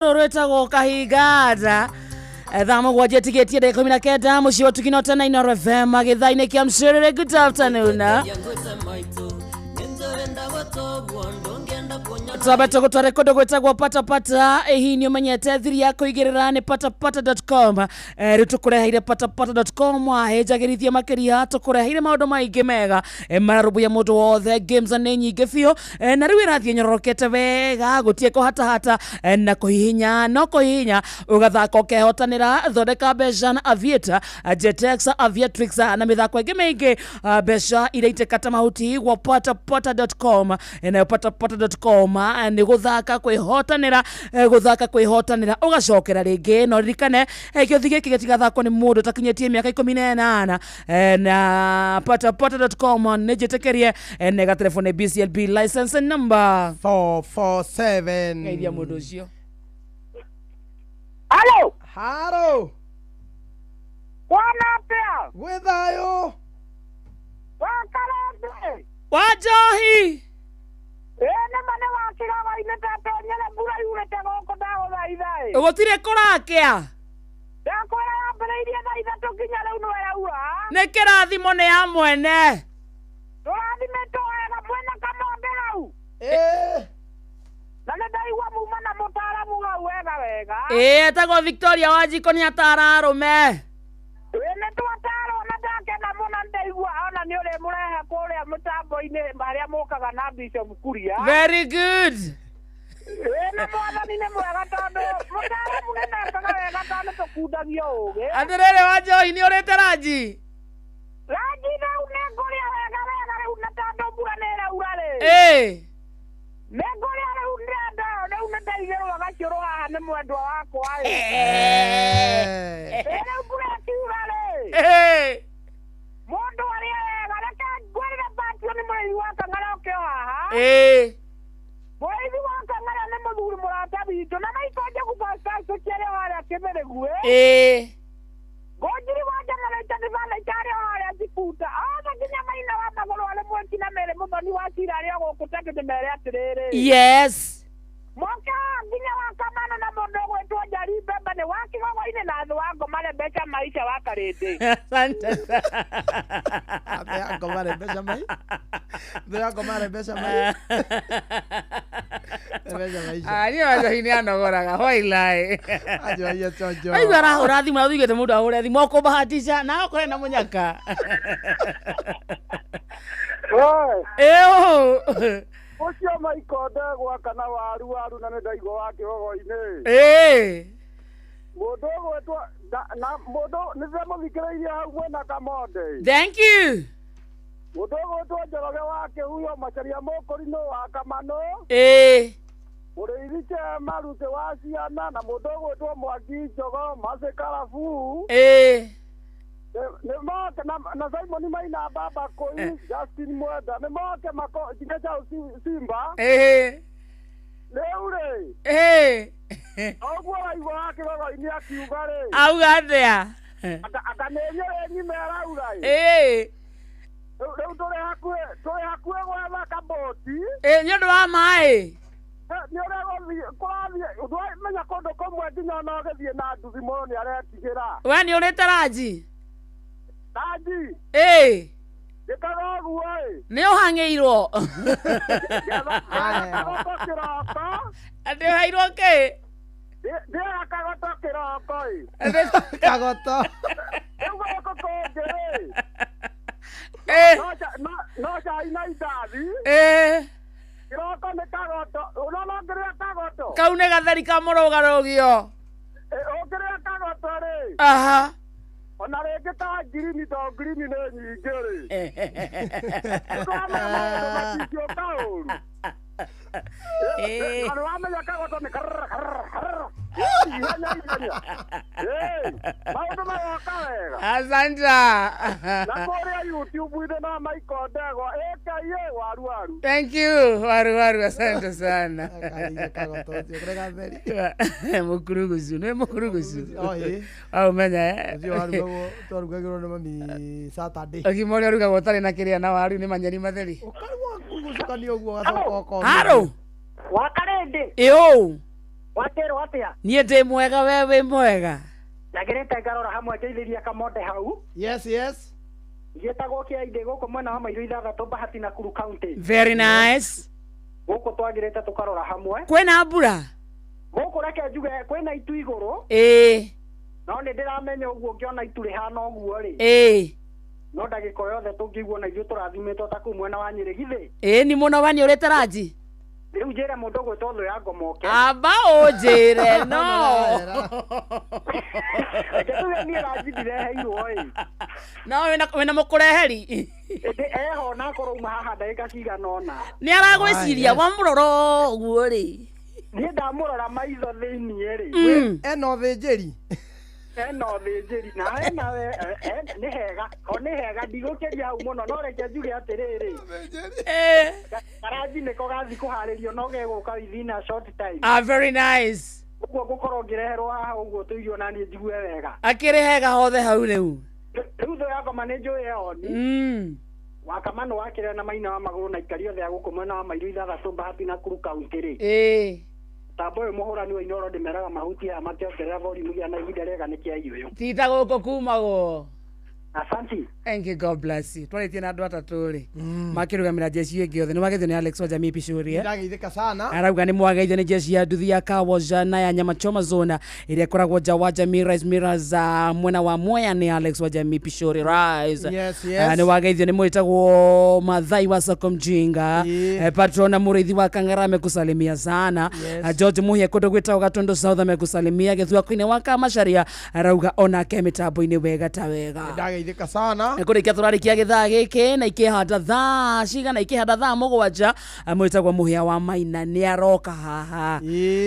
Rwetagwo kahingata thamo gwaje tigetie de 19 muci wa tukinota na ina FM githaine kia mcerere. Good afternoon. Twabeto gutware kodo gwetagwo patapata hii ni umenyete thiri yako igirira ni patapata.com ritukureheire patapata.com ahejagirithia makiria tukureheire maundu maingi mega mararubuya mundu wothe games ni nyingi bio na riu irathie nyorokete wega gutie kuhatahata na kuhihinya no kuhihinya ugathaka ukehotanira thondeka beca na Aviator Jetex Aviatrix na mithako ingi mingi beca iria itekata mahuti gwa patapata.com na patapata.com ni guthaka kwihotanira ugacokera ringi no ririkane giothi giki gitigathakwo ni mundu takinyetie miaka 18 na patapata.com ni jitekerie nega telefone BCLB license number 447 ngeithia mundu ucio. Halo Bwana pia Gwethayo Wakarande Wajohi Ene mane wakiraga ine tato nyele bura yurete goko dago thaithai gutire kurakea ndakwira yambiriirie thaitha tukinya riu nwera ua ni kirathimo ni ya mwene turathimĩtwo wega mwena kamonde hau na nĩ ndaigua muma na mũtaaramu hau wega etagwo Victoria Wanjiko ni atara arume nĩ twatarwo na ndakena mũno ndaigua ona nĩ ũrĩ mũrehe kũrĩa mũtambo-inĩ marĩa mũkaga na Bishop Kuria. very good. Na mwathani nĩ mwega tondũ mũtaaramu nĩ nekaga wega tondũ tũkundagio ũũgĩ. Atĩrĩrĩ Wanjohi nĩ ũrĩte ranji Ranji rĩu nĩ ngũrĩa wega rĩu na tondũ mbura nĩ ĩraura rĩ. Nĩ ngũrĩa rĩu ndĩrenda rĩu nĩ ndaigĩrwo gacũrũ haha nĩ mwendwa wakwa rĩ. Rĩu mbura ĩkiura rĩ. Mũndũ arĩa wega reke ngwĩrĩre Patio nĩ mũrĩithi wa Kang'ara ũkĩo haha. Mũrĩithi wa Kang'ara nĩ mũthuri mũrata witũ na naikonje gũbacaico kĩarĩa harĩa Kĩmĩrĩgue. Ngũnjiri wa Generator Divana itarĩ harĩa Zikuta. Othe nginya Maina wa Magũrũ arĩ mweki na Mĩrĩ Mũthoni wa Cira arĩa gũkũ tekĩte mere atĩrĩrĩ. yes Moka nginya wa Kamana na mũndũ gwĩtwo Njari Mbemba nĩ wa Kĩgogo-inĩ na thĩ wa Ngomare Mbeca Maisha wa Karĩndĩ. asante Ngomare Mbeca mai Thea Ngomare Mbeca mai Mbeca Maisha ni Wanjohi ni anogoraga hoilai ajoia chojo aigua arahũra thimũ athugĩte mũndũ ahũre thimũ ũkũbahatisha na ũkorĩ na mũnyaka Ũcio maikonde gwaka na waru na nĩ ndaigua wa Kĩgogo-inĩ. Mũndũ gwĩtwo na mũndũ nĩ ndĩramũthikĩrĩirie hau mwena Kamonde. thank you Mũndũ gwĩtwo Njoroge wa Kĩhuyo Macharia Mũkũrinũ wa Kamanũ. Mũrĩithi Chema Rute wa Ciana na mũndũ gwĩtwo Mwangi Njogo Macĩ Karabu. Nĩ moke na Simon Maina Baba Koi Justin Mwenda nĩ moke mako nginya Charles Simba. Rĩu rĩ ũguo waigua wa Kĩgogo-inĩ akiuga rĩ auga atĩa akanĩria nyime araura rĩu tũrĩ hakuhĩ gwetha kaboti nĩ ũndũ wa maĩ nĩ ũrĩa kũrathiĩ menya kũndũ kũmwe nginya ona ũgĩthiĩ na nduthi mũno nĩ aretigĩra we nĩ ũrĩte ranji ranji gĩkaga ũguo nĩ ũhang'ĩirwo kagoto kĩroko atĩ ũhairwo kĩ ndĩra kagoto kĩroko kagoto rĩu gũkũ kũngĩ no cai na indathi kĩroko nĩ kagoto ũnonongĩrĩra kagoto kau nĩ gatheri ka mũrũgarũgio ũngĩrĩra kagoto rĩ aha ona rĩngĩ ta ngirini to ngirini nĩ nyingĩ rĩ ũkamenya maũndũ matingĩũka ũru na nĩwamenya kagoto nĩ maũndũ magoka wega asanta na kũrĩa YouTube-inĩ na Maikondegwa aka waru thank you waru asante sana kagoto ũcio gatheri mũkurugucu nĩ mũkurugucu au menya ũcio waru twarugagĩrwo nĩ mami Saturday ũgima ũrĩa ũrugagwo ũtarĩ na kĩrĩa na waru nĩ manyeni matheri ũkarugwo kugucũkania ũguo gacoka haro wa Karĩndĩ ĩũ Watero atia? Niĩ ndĩ mwega, wewe mwega? Nagirete ngarora hamwe ndeithĩria kamonde hau. Yes, yes. Gĩtagwo kĩainde gũkũ mwena wa Mairũ Ithathatũ Bahati Nakuru County. Very nice. Gũkũ twagirete tũkarora hamwe. Kwĩna mbura? Gũkũ reke njuge kwĩna itu igũrũ. No nĩ ndĩramenya ũguo ngĩona itu rĩhana ũguo rĩ. No ndagĩko yothe tũngĩiguo na ithuĩ tũrathimĩtwo ta kũu mwena wa Nyĩrĩ githĩ. Nĩ mũno wani ũrĩte ranji? Rĩu njĩre mũndũ gwĩtwo thũ ya Ngomoke. Amba ũnjĩre no. Tuge niĩ ranji ndireheirwo ĩ. No wĩna mũkũreheri? Eho na korwo uma haha ndagĩka cigana ũna. Nĩ aragwĩciria wa mũroro ũguo rĩ. Niĩ ndamũrora maitho thĩiniĩ rĩ. Eno thĩnjĩri. Eno thĩnjĩri na nĩ hega. Nĩ hega ndigũkĩria hau mũno no reke njuge atĩrĩrĩ. Karanji nĩko gathi kũharĩrio no gegũka within a short time. Very nice. Ũguo ngũkorwo ngĩreherwo haha ũguo tũirio na niĩ njigue wega. Akĩrĩ hega hothe hau rĩu. Rĩu thũ ya ngoma nĩ njũĩ yoni. Wakama nĩ wakĩrĩa na Maina wa Magũrũ na ikari othe ya gũkũ mwena wa Mairũ Ithathatũ Bahati Nakuru County rĩ. Tambo ũyũ mũhũrani wa Inooro ndĩmeraga mahuti aya makĩongerera volume gĩa na ihinda rĩega nĩ kĩaiyũyũ. Tita gũkũ kumagwo. Asante. Thank you, God bless you. Twarĩtie na andũ atatũ rĩ. Makĩrũgamĩra jeshi ĩngĩ othe. Nĩ wageithio nĩ Alex wa Jamii Picuri. Ndageithĩka sana. Arauga nĩ mwageithio nĩ jeshi ya nduthi ya Kawoja na ya Nyama Choma Zona ĩrĩa ĩkoragwo nja wa Jamii Rice Millers mwena wa Mwea nĩ Alex wa Jamii Picuri Rise. Yes, yes. Nĩ wageithio nĩ mwĩtagwo Mathai wa Soko Mjinga. Patron na mũrĩithi wa Kang'ara amekusalimia sana. George Muhia kũndũ gwĩtagwo Gatondo South amekusalimia. Gĩthua-inĩ wa Kamacharia arauga onake mĩtambo-inĩ wega ta wega. Ndageithĩka sana. Kurikia turarikia githaa giki na ikihanda thaa cigana ikihanda thaa mũgwanja mwĩtagwo Muhia wa Maina nĩ aroka haha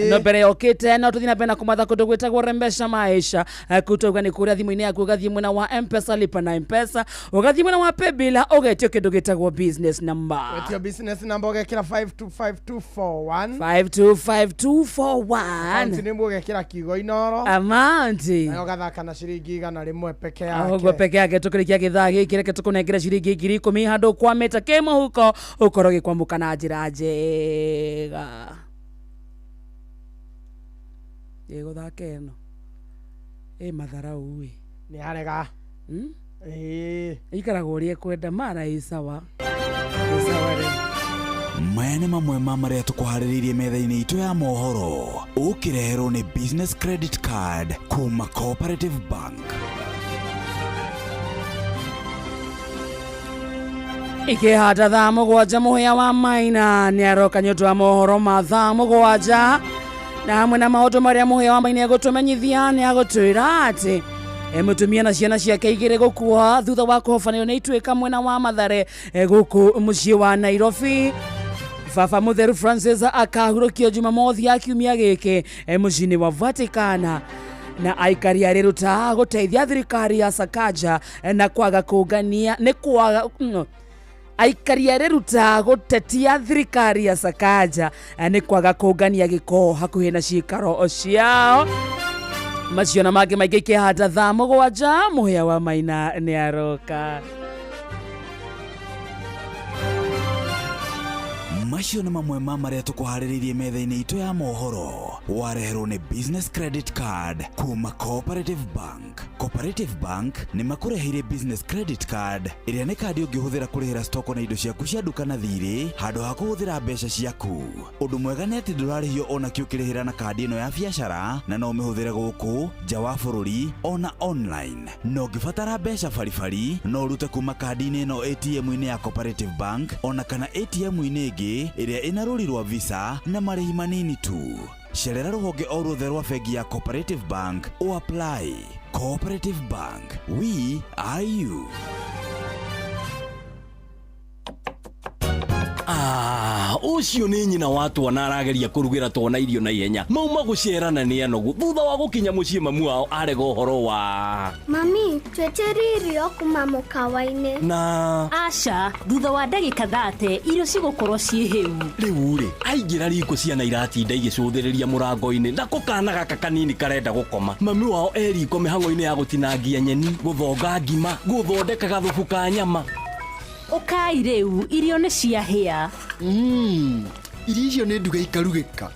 no mbere yokite no tuthina pena kumatha kundu gwĩtagwo Rembesha Maisha kutauga nĩ kuria thimũ-inĩ yaku ũgathiĩ mwena wa M-Pesa lipa na M-Pesa ũgathiĩ mwena wa Paybill ũgetio kĩndũ gĩtagwo business number wetio business number ũgekĩra 525241 525241 nĩ mũgekĩra kiugo Inooro amount na ũgathaka na ciringi 100 peke yake ũguo peke yake tukĩrĩkia githaa gĩkĩ reke tũkũnengere ciringi 10,000 handũ kwamĩte kĩ mũhuko ũkorwo gĩkwamũka na njĩra njega gũthaka ĩno matharaũ nĩ arega ikaragwo ũrĩa kwenda mara isawa maya nĩ mamwe ma marĩa tũkũharĩrĩirie metha-inĩ itũ ya mohoro ũkĩreherwo nĩ business credit card kuma Cooperative Bank. Ikihata thaa mũgwanja Muhia wa Maina nĩ aroka nĩ ũndũ wa mohoro ma thaa mũgwanja na hamwe na maũndũ marĩa Muhia wa Maina egũtũmenyithia nĩ agũtwĩra atĩ mũtumia na ciana ciake igĩrĩ gũkua thutha wa kũhobanĩrio nĩ ituĩka mwena wa Mathare gũkũ mũciĩ wa Nairobi. Baba Mũtheru Francis akahurũkio Jumamothi ya kiumia gĩkĩ mũciĩ-inĩ wa Vatican na aikari arĩruta gũteithia thirikari ya Sakaja na kwaga kũngania nĩ kwaga aikari arĩruta gũtetia thirikari ya Sakaja nĩ kwaga kũngania gĩko hakuhĩ na ciikaro ciao. Macio na mangĩ maingĩ ikĩhanda thaa mũgwanja Muhia wa Maina nĩ aroka. Macio nĩ mamwe ma marĩa tũkũharĩrĩirie metha-inĩ itũ ya mohoro wareherwo nĩ business credit card kuma Cooperative Bank. Cooperative Bank nĩ makũreheire business credit card ĩrĩa nĩ kandi ũngĩhũthĩra kũrĩhĩra stoko na indo ciaku cia nduka na thirĩ handũ ha kũhũthĩra mbeca ciaku. Ũndũ mwega nĩ atĩ ndũrarĩhio ona kĩ ũkĩrĩhĩra na kandi ĩno ya biacara na no ũmĩhũthĩre gũkũ nja wa bũrũri ona online. No ũngĩbatara mbeca baribari no ũrute kuma kandi-inĩ ĩno ATM-inĩ ya Cooperative Bank ona kana ATM-inĩ ĩngĩ ĩrĩa ĩna rũri rwa Visa na marĩhi manini tu. Cerera rũhonge o ruothe rwa bengi ya Cooperative Bank o apply. Cooperative Bank, we are you. Ucio nĩ nyina wa twana arageria kũrugĩra twana irio na ihenya mauma gũcerana nĩ anogu thutha wa gũkinya mũciĩ mamu wao arega ũhoro wa mami tweterie irio kuma mũkawa-inĩ na aca thutha wa ndagĩka 30 irio cigũkorwo ciĩ hĩu rĩu rĩ aingĩra riko ciana iratinda igĩcũthĩrĩria mũrango-inĩ na kana gaka kanini karenda gũkoma mami wao eriko mĩhang'o-inĩ ya gũtinangia nyeni gũthonga ngima gũthondeka gathubu ka nyama. Ũkai rĩu irio nĩ ciahĩa. Irio icio nĩ nduge ikarugĩka.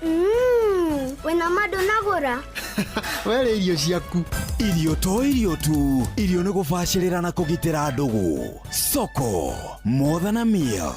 Wĩna mandũ nagũra. Wele irio ciaku. Irio to irio tu. Irio nĩ gũbacĩrĩra na kũgitĩra ndũgũ. Soko. More than a meal.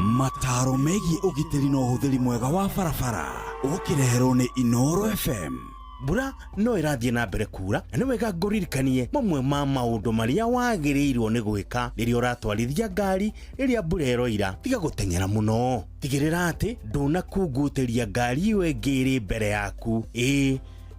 Mataro megiĩ ũgitĩri na ũhũthĩri mwega wa barabara. Ũkĩreherwo nĩ Inooro FM. Mbura no ĩrathiĩ na mbere kuura, na nĩ wega ngũririkanie mamwe ma maũndũ marĩa wagĩrĩirwo nĩ gwĩka rĩrĩa ũratwarithia ngari rĩrĩa mbura ĩroira. Tiga gũteng'era mũno. Tigĩrĩra atĩ ndũnakungutĩria ngari ĩyo ĩngĩ ĩrĩ mbere yaku.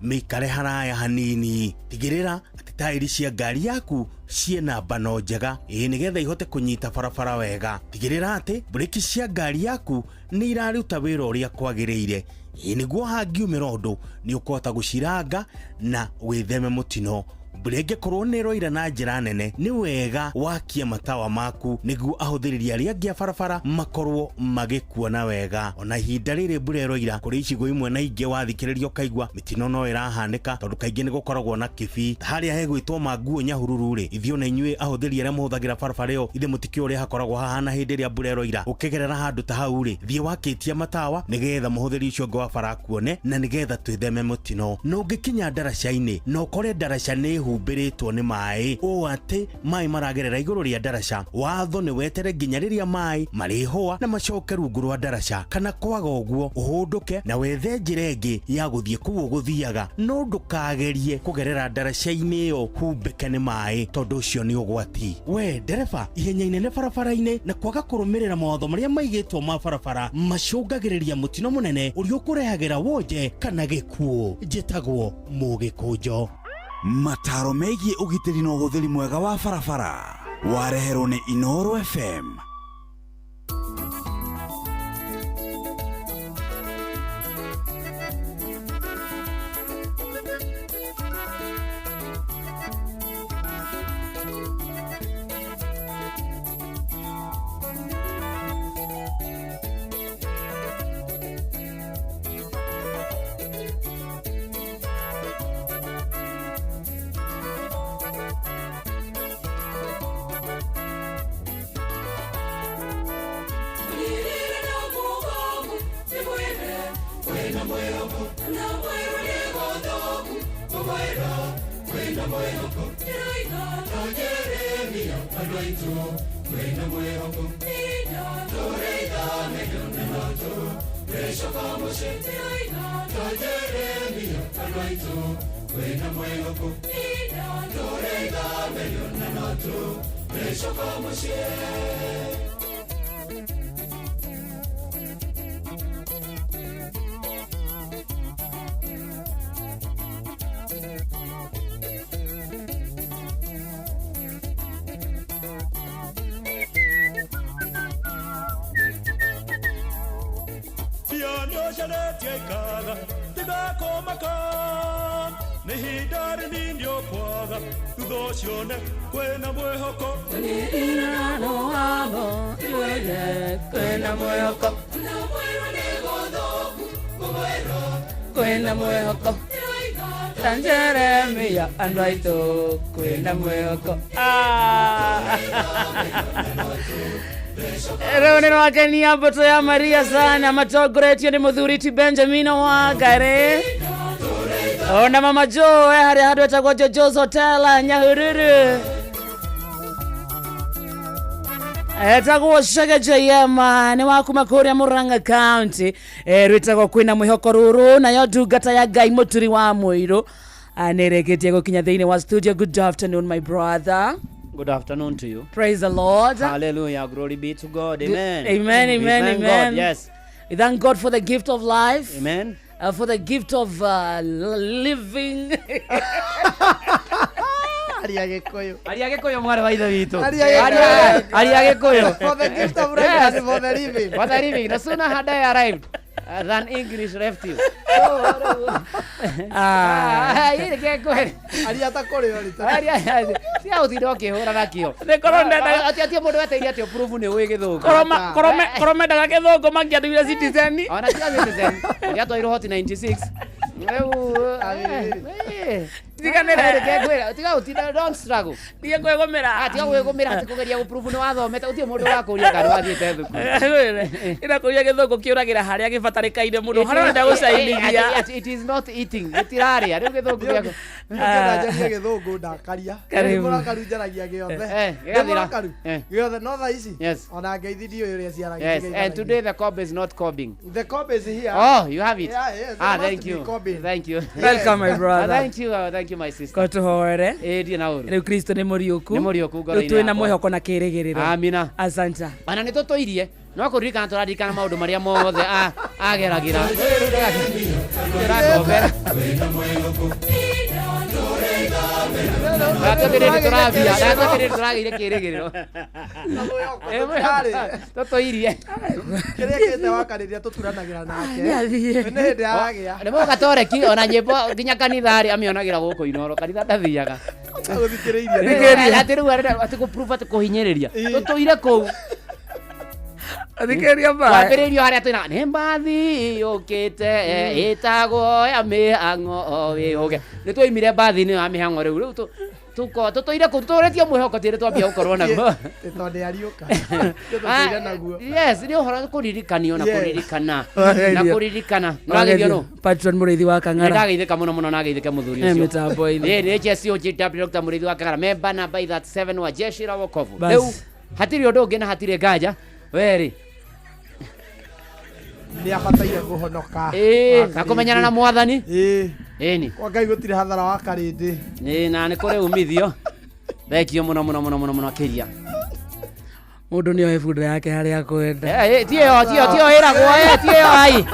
Mĩikare haraya hanini. Tigĩrĩra atĩ tairi cia ngari yaku ciena mbano njega nĩgetha ihote kũnyita barabara wega. Tigĩrĩra atĩ breki cia ngari yaku nĩ iraruta wĩra ũrĩa kwagĩrĩire. Nĩguo hangiumĩra ũndũ nĩ ũkũhota gũciranga na wĩtheme mũtino. Mbura ĩngĩkorwo nĩ ĩroira na njĩra nene, nĩ wega wakie matawa maku nĩguo ahũthĩrĩri arĩa angĩ a barabara makorwo magĩkuona wega. Ona ihinda rĩrĩ mbura ĩroira, kũrĩ icigo imwe na ingĩ wathikĩrĩria ũkaigua mĩtino no ĩrahanĩka tondũ kaingĩ nĩ gũkoragwo na kĩbii. Harĩa hegwĩtwo Manguo Nyahururu-rĩ, ithuĩ na inyuĩ ahũthĩri arĩa mahũthagĩra barabara ĩyo, ithe mũtikĩũĩ ũrĩa hakoragwo hahana hĩndĩ ĩrĩa mbura ĩroira. Ũkĩgerera handũ ta hau-rĩ, thiĩ wakĩtie matawa nĩgetha mũhũthĩri ũcio ũngĩ wa bara akuone na nĩgetha twĩtheme mũtino. No ũngĩkinya ndaraca-inĩ na ũkore ndaraca nĩ humbĩrĩtwo nĩ maĩ, ũũ atĩ maĩ maragerera igũrũ rĩa ndaraca, watho nĩ wetere nginya rĩrĩa maĩ marĩhũa na macoke rungu rwa ndaraca. Kana kwaga ũguo, ũhũndũke na wethe njĩra ĩngĩ ya gũthiĩ kũu ũgũthiaga, no ndũkagerie kũgerera ndaraca-inĩ ĩyo humbĩke nĩ maĩ, tondũ ũcio nĩ ũgwati. We ndereba, ihenya inene barabara-inĩ na kwaga kũrũmĩrĩra mawatho marĩa maigĩtwo ma barabara macũngagĩrĩria mũtino mũnene ũrĩa ũkũrehagĩra wonje kana gĩkuũ. Njĩtagwo Mũgĩkũnjo. Mataro megiĩ ũgitĩri na ũhũthĩri mwega wa barabara. Wareherwo nĩ Inooro FM. Kwena mwehoko Tanjeremia andwaito kwena mwehoko. Rĩu nĩ rwakenia mboto ya Maria sana matongoretio nĩ mũthuri Benjamin Wangari. Ona mama Joe harĩa handũ etagwo Jojo's Hotel Nyahururu. Etagwo Shaga JM nĩ wa kuma kũrĩa Murang'a County. Rwĩtagwo kwĩna mwĩhoko rũrũ nayo ndungata ya Ngai Mũturi wa Mũirũ. Anereketie gũkinya thĩinĩ wa studio. Good afternoon my brother. Good afternoon to you. Praise the Lord. Hallelujah. Glory be to God. Amen. Amen, amen, amen. God, yes. We thank God for the gift of life. Amen. For the gift of living. Ariagekuyo mwari wa ithe witũ. Ariagekuyo. For the gift of life and for the living. For the living. The sooner had I arrived than English left you. Yeye kekwe. Ariatakoryo rita. Sia uthire ukihura nakio. Nekorondenda ati mundu weteire ati prove ni uwe githungu. Korome daga githungu mangiathire citizen. Ona tia citizen. Ya toiro hot 96. tiga utinda don't struggle Tiga kwegomera. tiga kwegomera atikugeria guprove no wathomete utie mundu wa kuria kana wathiete thuku ina kuria githungu kiuragira haria gibatarikaine mundu haria nda gucainithia it is not eating itiraria riu githungu giako ndajaria githungu ndakaria mũrakarunjaragia giothe giothe no tha ici ona ngeithithio uria ciaragia yes and today the cob is not cobbing the cob is here oh you have it yes, thank you welcome my brother thank you my sister ko tuhoere die na uru riu Kristo ni muriuku ngoro-ini tu na mwihoko na kirigiriro amina asante ana nitutoirie no kuririkana turaririkana maundu maria mothe ageragira turageire kirigiriro tutoirie kiria kite wakariria tuturanagira nake ni hindi aragia ni mo gatoreki ona nyimbo nginya kanithari amionagira guku inoro kanitha ndathiaga guthikiriria ati riu ati ku prove ati kuhinyiriria tutoire kou Adikeria ba. Wambiririo haria twina ni mbathi yukite itagwo ya mihango wihuge ni twoimire mbathi ni ya mihango riu tutoire kuturetie mwihoko tire twambia gukorwo naguo tonde ariuka tutoire naguo yes ni uhoro kuririkanio na kuririkana na kuririkana nageithio no patron murithi wa Kang'ara ndageithika muno nageithike muthuri ucio mitambo ini ni Jesse OJW Dr. Murithi wa Kang'ara member na by that 7 wa jeshi la wokovu riu hatiri undu ungi na hatire nganja weri ni abataire guhonoka akumenyana na mwathani ni kwa Ngai gutire hathara wa karindi ni na ni kuri umithio thekio muno akiria mundu ni oe bunda yake haria kwenda tio iragwo tio ai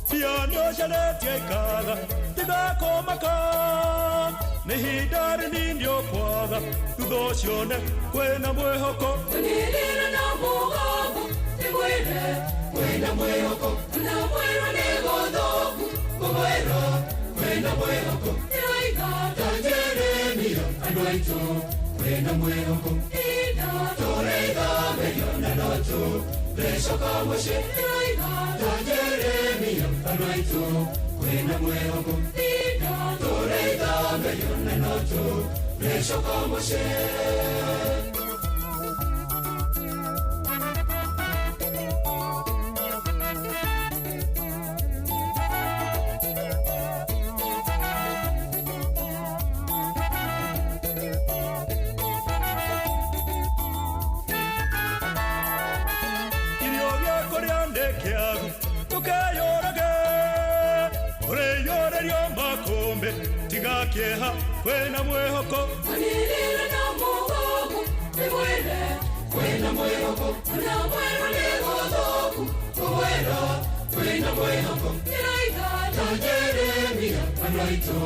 Fiano jaletia ikaga tigakomaka nihindari nindio kwaga thutha cione kwina mwihoko nirira na mugongo tigwire kwina mwihoko na mwiro ni gothoku kugwira kwina mwihoko tiraiga tanjeremia andu aitu kwina mwihoko ina tureiga meriona notu becoka muci tiraiga tanjeremia andu aitu kwina mwihoko ina tureiga meriona notu becoka muci Kieha kwena mwehoko manirira na mugongo tigwire kwena mwehoko na mwero ni gothoku kugwira kwena mwehoko tiraiga tanjeremia andu aitu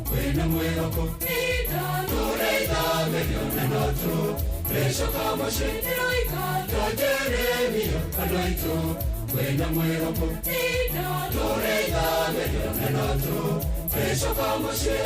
kwena mwehoko ina tureiga meriona notu becoka muci tiraiga tanjeremia andu aitu kwena mwehoko ina tureiga meriona notu becoka muci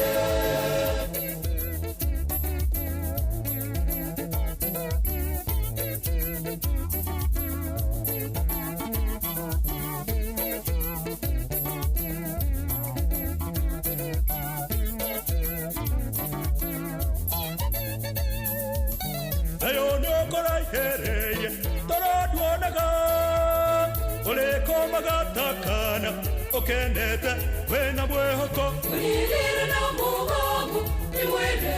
ayo nokoraihereye toraduonaga ulikomaгаtakana ukendete wena mwehoko manirira na mugongo tigwire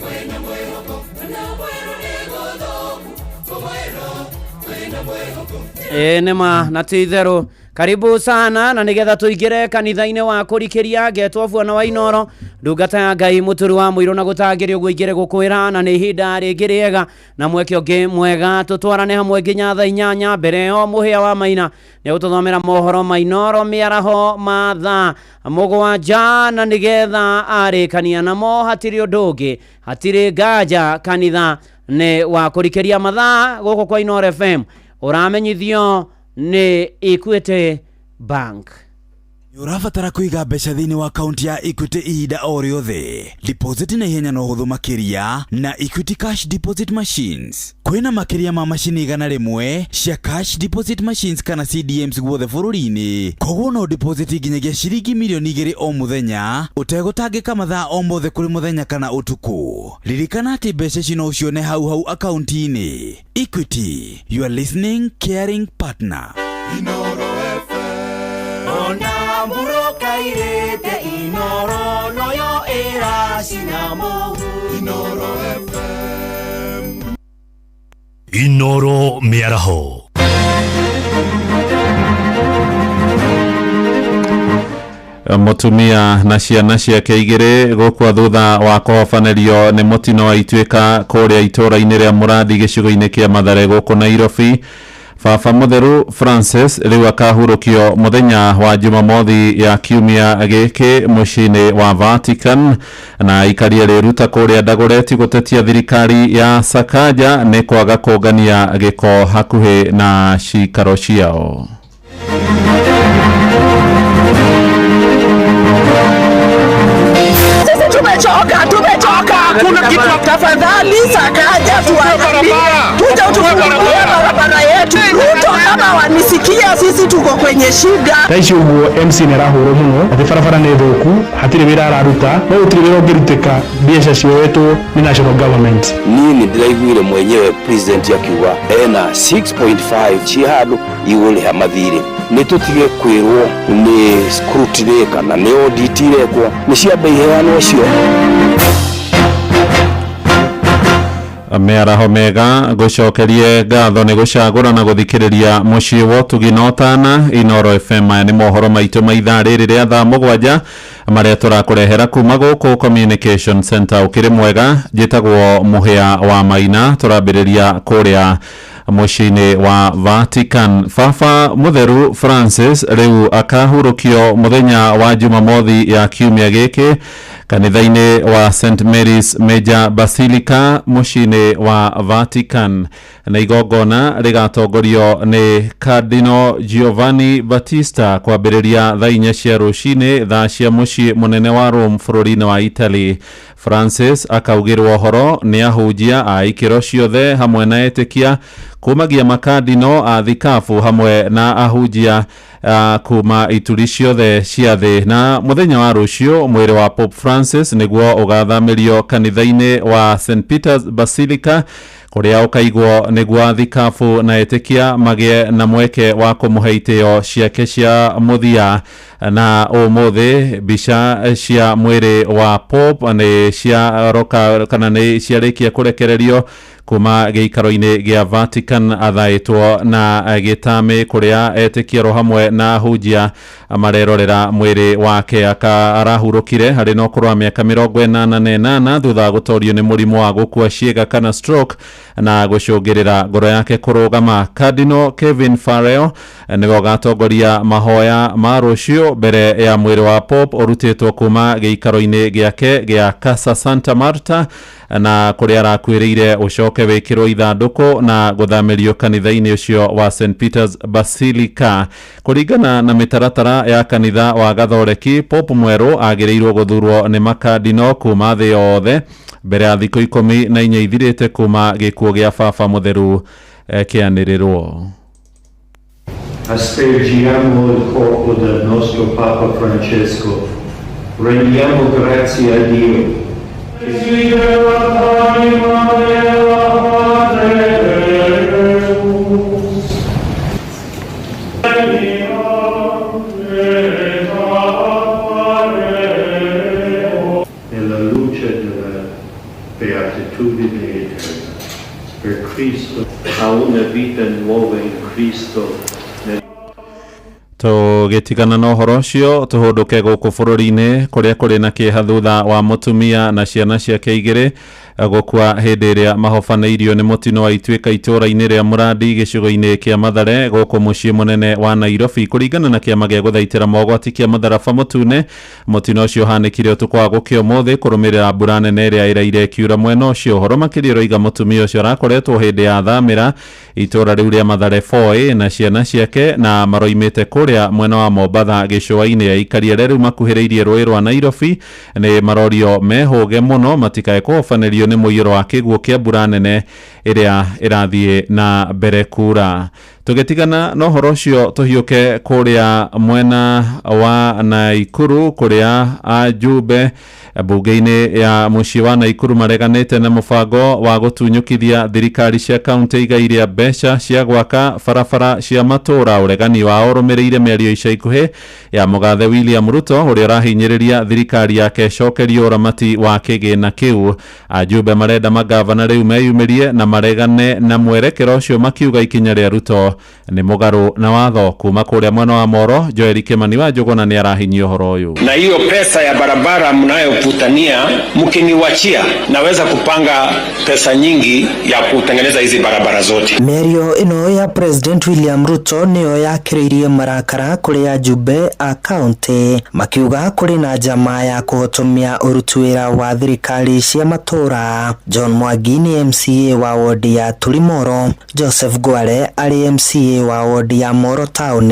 wena mwehoko na mwero ni gothoku kugwira wena mwehoko nima na titheru karibu sana na nigetha tuingire kanitha-ini wa kurikiria ngetwo Bwana wa Inoro ndungata ya Ngai muturi wa muiro na gutangirio guingire gukwira na ni hinda ringi riega na mweke ungi mwega tutwarane hamwe nginya thaa 8 mbere yo muhia wa maina ni gututhomera mohoro mainoro miaraho matha mugwanja na nigetha arikania namo hatiri undu ungi hatiri nganja kanitha ni wa kurikiria matha guku kwa Inoro FM uramenyithio ni Equity Bank. Urabatara kuiga mbeca thiini wa akaunti ya Equity ihinda o riothe. Deposit na ihenya no huthu makiria na Equity Cash Deposit Machines. Kwina makiria ma machini igana rimwe cia Cash Deposit Machines kana CDMs guothe bururi-ini. Koguo no deposit nginyagia ciringi milioni 2 o muthenya utegutangika mathaa o mothe kuri muthenya kana utuku. Ririkana ati mbeca ici no ucione hau akaunti-ini. Equity, you are listening caring partner. Inoro FM. Ona mburoka irete Inoro noyo era sinamu. Inoro FM. Inoro miaraho. Mutumia na ciana ciake igiri gukwa thutha wa kuhofanerio ni mutino wa ituika kuria itura-ini ria Murathi gicigo-ini kia Mathare guku Nairobi. Baba Mutheru Francis riu akahurukio muthenya wa Jumamothi ya kiumia giki mucini wa Vatican na ikaria riruta kuria Dagoreti gutetia thirikari ya Sakaja ni kwaga kungania giko hakuhi na cikaro ciao. Tumechoka. Kuna kitu tafadhali Sakaja tuja utufungulie barabara yetu. Ruto kama wanisikia sisi tuko kwenye shida. Taishi ubu MC nerahuro muno ati farafara ne thuku hatire wira araruta no utire wira ngiruteka biasha cio wetu ni national government. Nini ndiraiguire mwenyewe president akiuga ena 6.5 jihadu igule hamathire nitutige kwirwo ni scrutiny kana ni audit irekwo ni ciambe iheanwo cio. Mearaho mega gucokerie ngatho ni gucagura na guthikiriria mucii wa tuginotana Inoro FM ni mohoro maitu maitha riri ria thaa 7 maria turakurehera kuma guku Communication Center ukiri mwega jitagwo Muhia wa Maina turambiriria kuria mucini wa Vatican. Baba Mutheru Francis riu akahurukio muthenya wa Jumamothi ya kiumia giki kanitha-ini wa St Mary's Major Basilica mucini wa Vatican na igongona rigatongorio ni Cardinal Giovanni Battista kwambiriria thaa 4 cia rucini thaa cia mucii munene wa Rome bururi-ini wa Italy. Francis akaugirwo horo ni ahunjia a ikiro ciothe hamwe na etikia kumagia makardino a thikafu hamwe na ahunjia kuma ituri ciothe cia thi na muthenya wa rucio mwiri wa Pope Francis niguo ugathamirio kanitha-ini wa St Peter's Basilica kuria ukaigwo niguo thikafu na etikia magie na mweke wa kumuheitio ciake cia muthia na umuthi bica cia mwiri wa Pope ni cia roka kana ni ciarikia kurekererio kuma giikaro-ini gia Vatican athaitwo na gitami kuria etikia hamwe na hujia marerorera mwiri wake akarahurukire hari no kurwa miaka 88 thutha gutorio ni murimu wa gukua ciega kana stroke na gucungirira ngoro yake kurugama. Cardinal Kevin Farrell niwe gatongoria mahoya ma rucio mbere ya mwiri wa Pope urutitwo kuma giikaro-ini giake gia Casa Santa Marta na kuria arakwiriire ucoke wikirwo ithanduku na guthamirio kanitha-ini ucio wa St Peter's Basilica. Kuringana na mitaratara ya kanitha wa Gathoreki, Pope mweru agirirwo guthurwo ni makardino kuma thi yothe mbere ya thikũ 14 ithirite kuma gikuo gia Baba Mutheru kianirirwo. Aspergiamo il corpo del nostro Papa Francesco, rendiamo grazie a Dio. Nella luce della beatitudine eterna, per Cristo, a una vita nuova in Cristo. Tugitigana na uhoro ucio tuhunduke guku bururi-ini kuria kuri na kieha thutha wa mutumia na ciana ciake igiri gukwa hindi iria mahofaneirio ni mutino wa Ituika itura-ini ria Murandi gicigo-ini kia Mathare guku mucii munene wa Nairobi kuringana na kiama gia guthaitira mogwati kia Matharaba Mutune. Mutino ucio hanikire utuku wa gukio muthi kurumirira mbura nene iria iraire kiura mwena ucio. Horo makiri roiga mutumia ucio arakoretwo hindi ya thamira itura riu ria Mathare 4A na ciana ciake na maroimite kuria mwena wa Mombatha gicua-ini ya ikaria riu makuhiriirie rũĩ rwa Nairobi ni marorio mehoge muno matikae kũhobanĩrio nĩ mũiyũro wa kĩguũ kĩa mbura nene ĩrĩa ĩrathiĩ na mbere kura. Tugetigana no horo ucio tuhiuke kuria mwena wa Naikuru kuria ajumbe bunge-ini ya mucii wa Naikuru mareganite na mubango wa gutunyukithia thirikari cia kaunti igairia mbeca cia gwaka barabara cia matura. Uregani wao rumireire mĩario ica ikuhi ya mugathe William Ruto uria rahinyiriria thirikari yake cokerio uramati wa kigina kiu. Ajumbe marenda magavana riu meyumirie na maregane na mwerekero ucio makiuga ikinya ria Ruto ni mugaru na watho. Kuma kuria mwena wa Moro, Joel Kimani wa Njuguna ni arahinyia uhoro uyu. Na hiyo pesa ya barabara mnayoputania mkiniwachia, naweza kupanga pesa nyingi ya kutengeneza hizi barabara zote. Mĩario ino ya President William Ruto niyo yakiririe marakara kuri ajumbe a kaunti makiuga kuri na jamaa ya kuhotomia uruti wira wa thirikari cia matura. John Mwangi ni MCA wa wodi ya Tulimoro, Joseph Gwale ari MCA wa wodi ya Moro Town.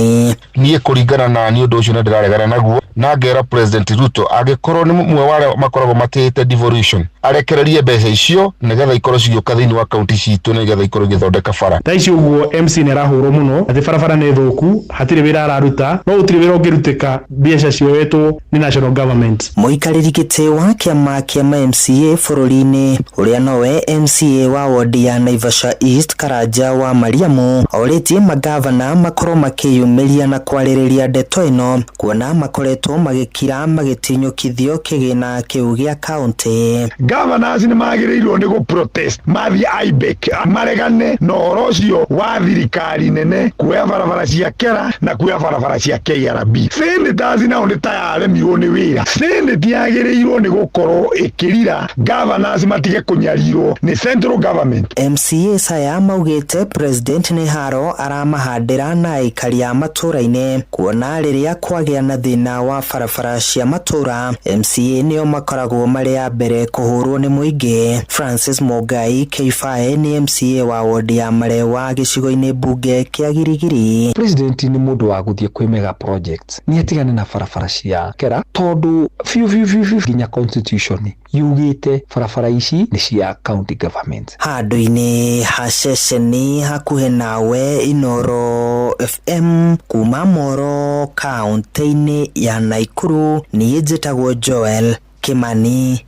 Niye kuringana na ni undu ucio ndiraregana naguo na ngera President Ruto agikorwo ni mwe wale makoragwo matete devolution arekererie mbeca icio nigetha ikorwo cigioka thiini wa kaunti citu nigetha ikorwo igithondeka bara. Taici uguo MC ni arahurwo muno ati barabara ni thuku hatire wira araruta no utire wira ungiruteka mbeca cioetwo ni national government. Muikariri giti wa kiama kia MCA bururi-ini uria nowe MCA wa wodi ya Naivasha East Karanja wa Mariamu oritie magavana makorwo makiyumiria na kwaririria ndeto ino kuona makoretwo magikira magitinyukithio kigina kiu gia kaunti. Governors ni magirirwo ni go protest mathi IBEC maregane no horo ucio wa thirikari nene kuoya barabara cia kera na kuoya barabara cia KRB. Senators nao ni tayaremirwo ni wira. Senate yagirirwo ni gukorwo ikirira governors matige kunyarirwo ni central government. MCA saya maugite President ni haro aramahandira na ikari ya matura-ini kuona riria kwagia na thina wa barabara cia matura. MCA nio makoragwo mari ya mbere kuhurwo ni muingi. Francis Mogai K5 ni MCA wa wodi ya Marewa gicigo-ini bunge kia Girigiri. President ni mundu wa guthie kwi mega projects ni atigane na barabara cia kera tondu fiu ginya constitution yugite barabara ici ni cia county government. Handu-ini haceceni hakuhe nawe Inoro FM kuma Moro kaunti-ini ya Naikuru ni njitagwo Joel Kimani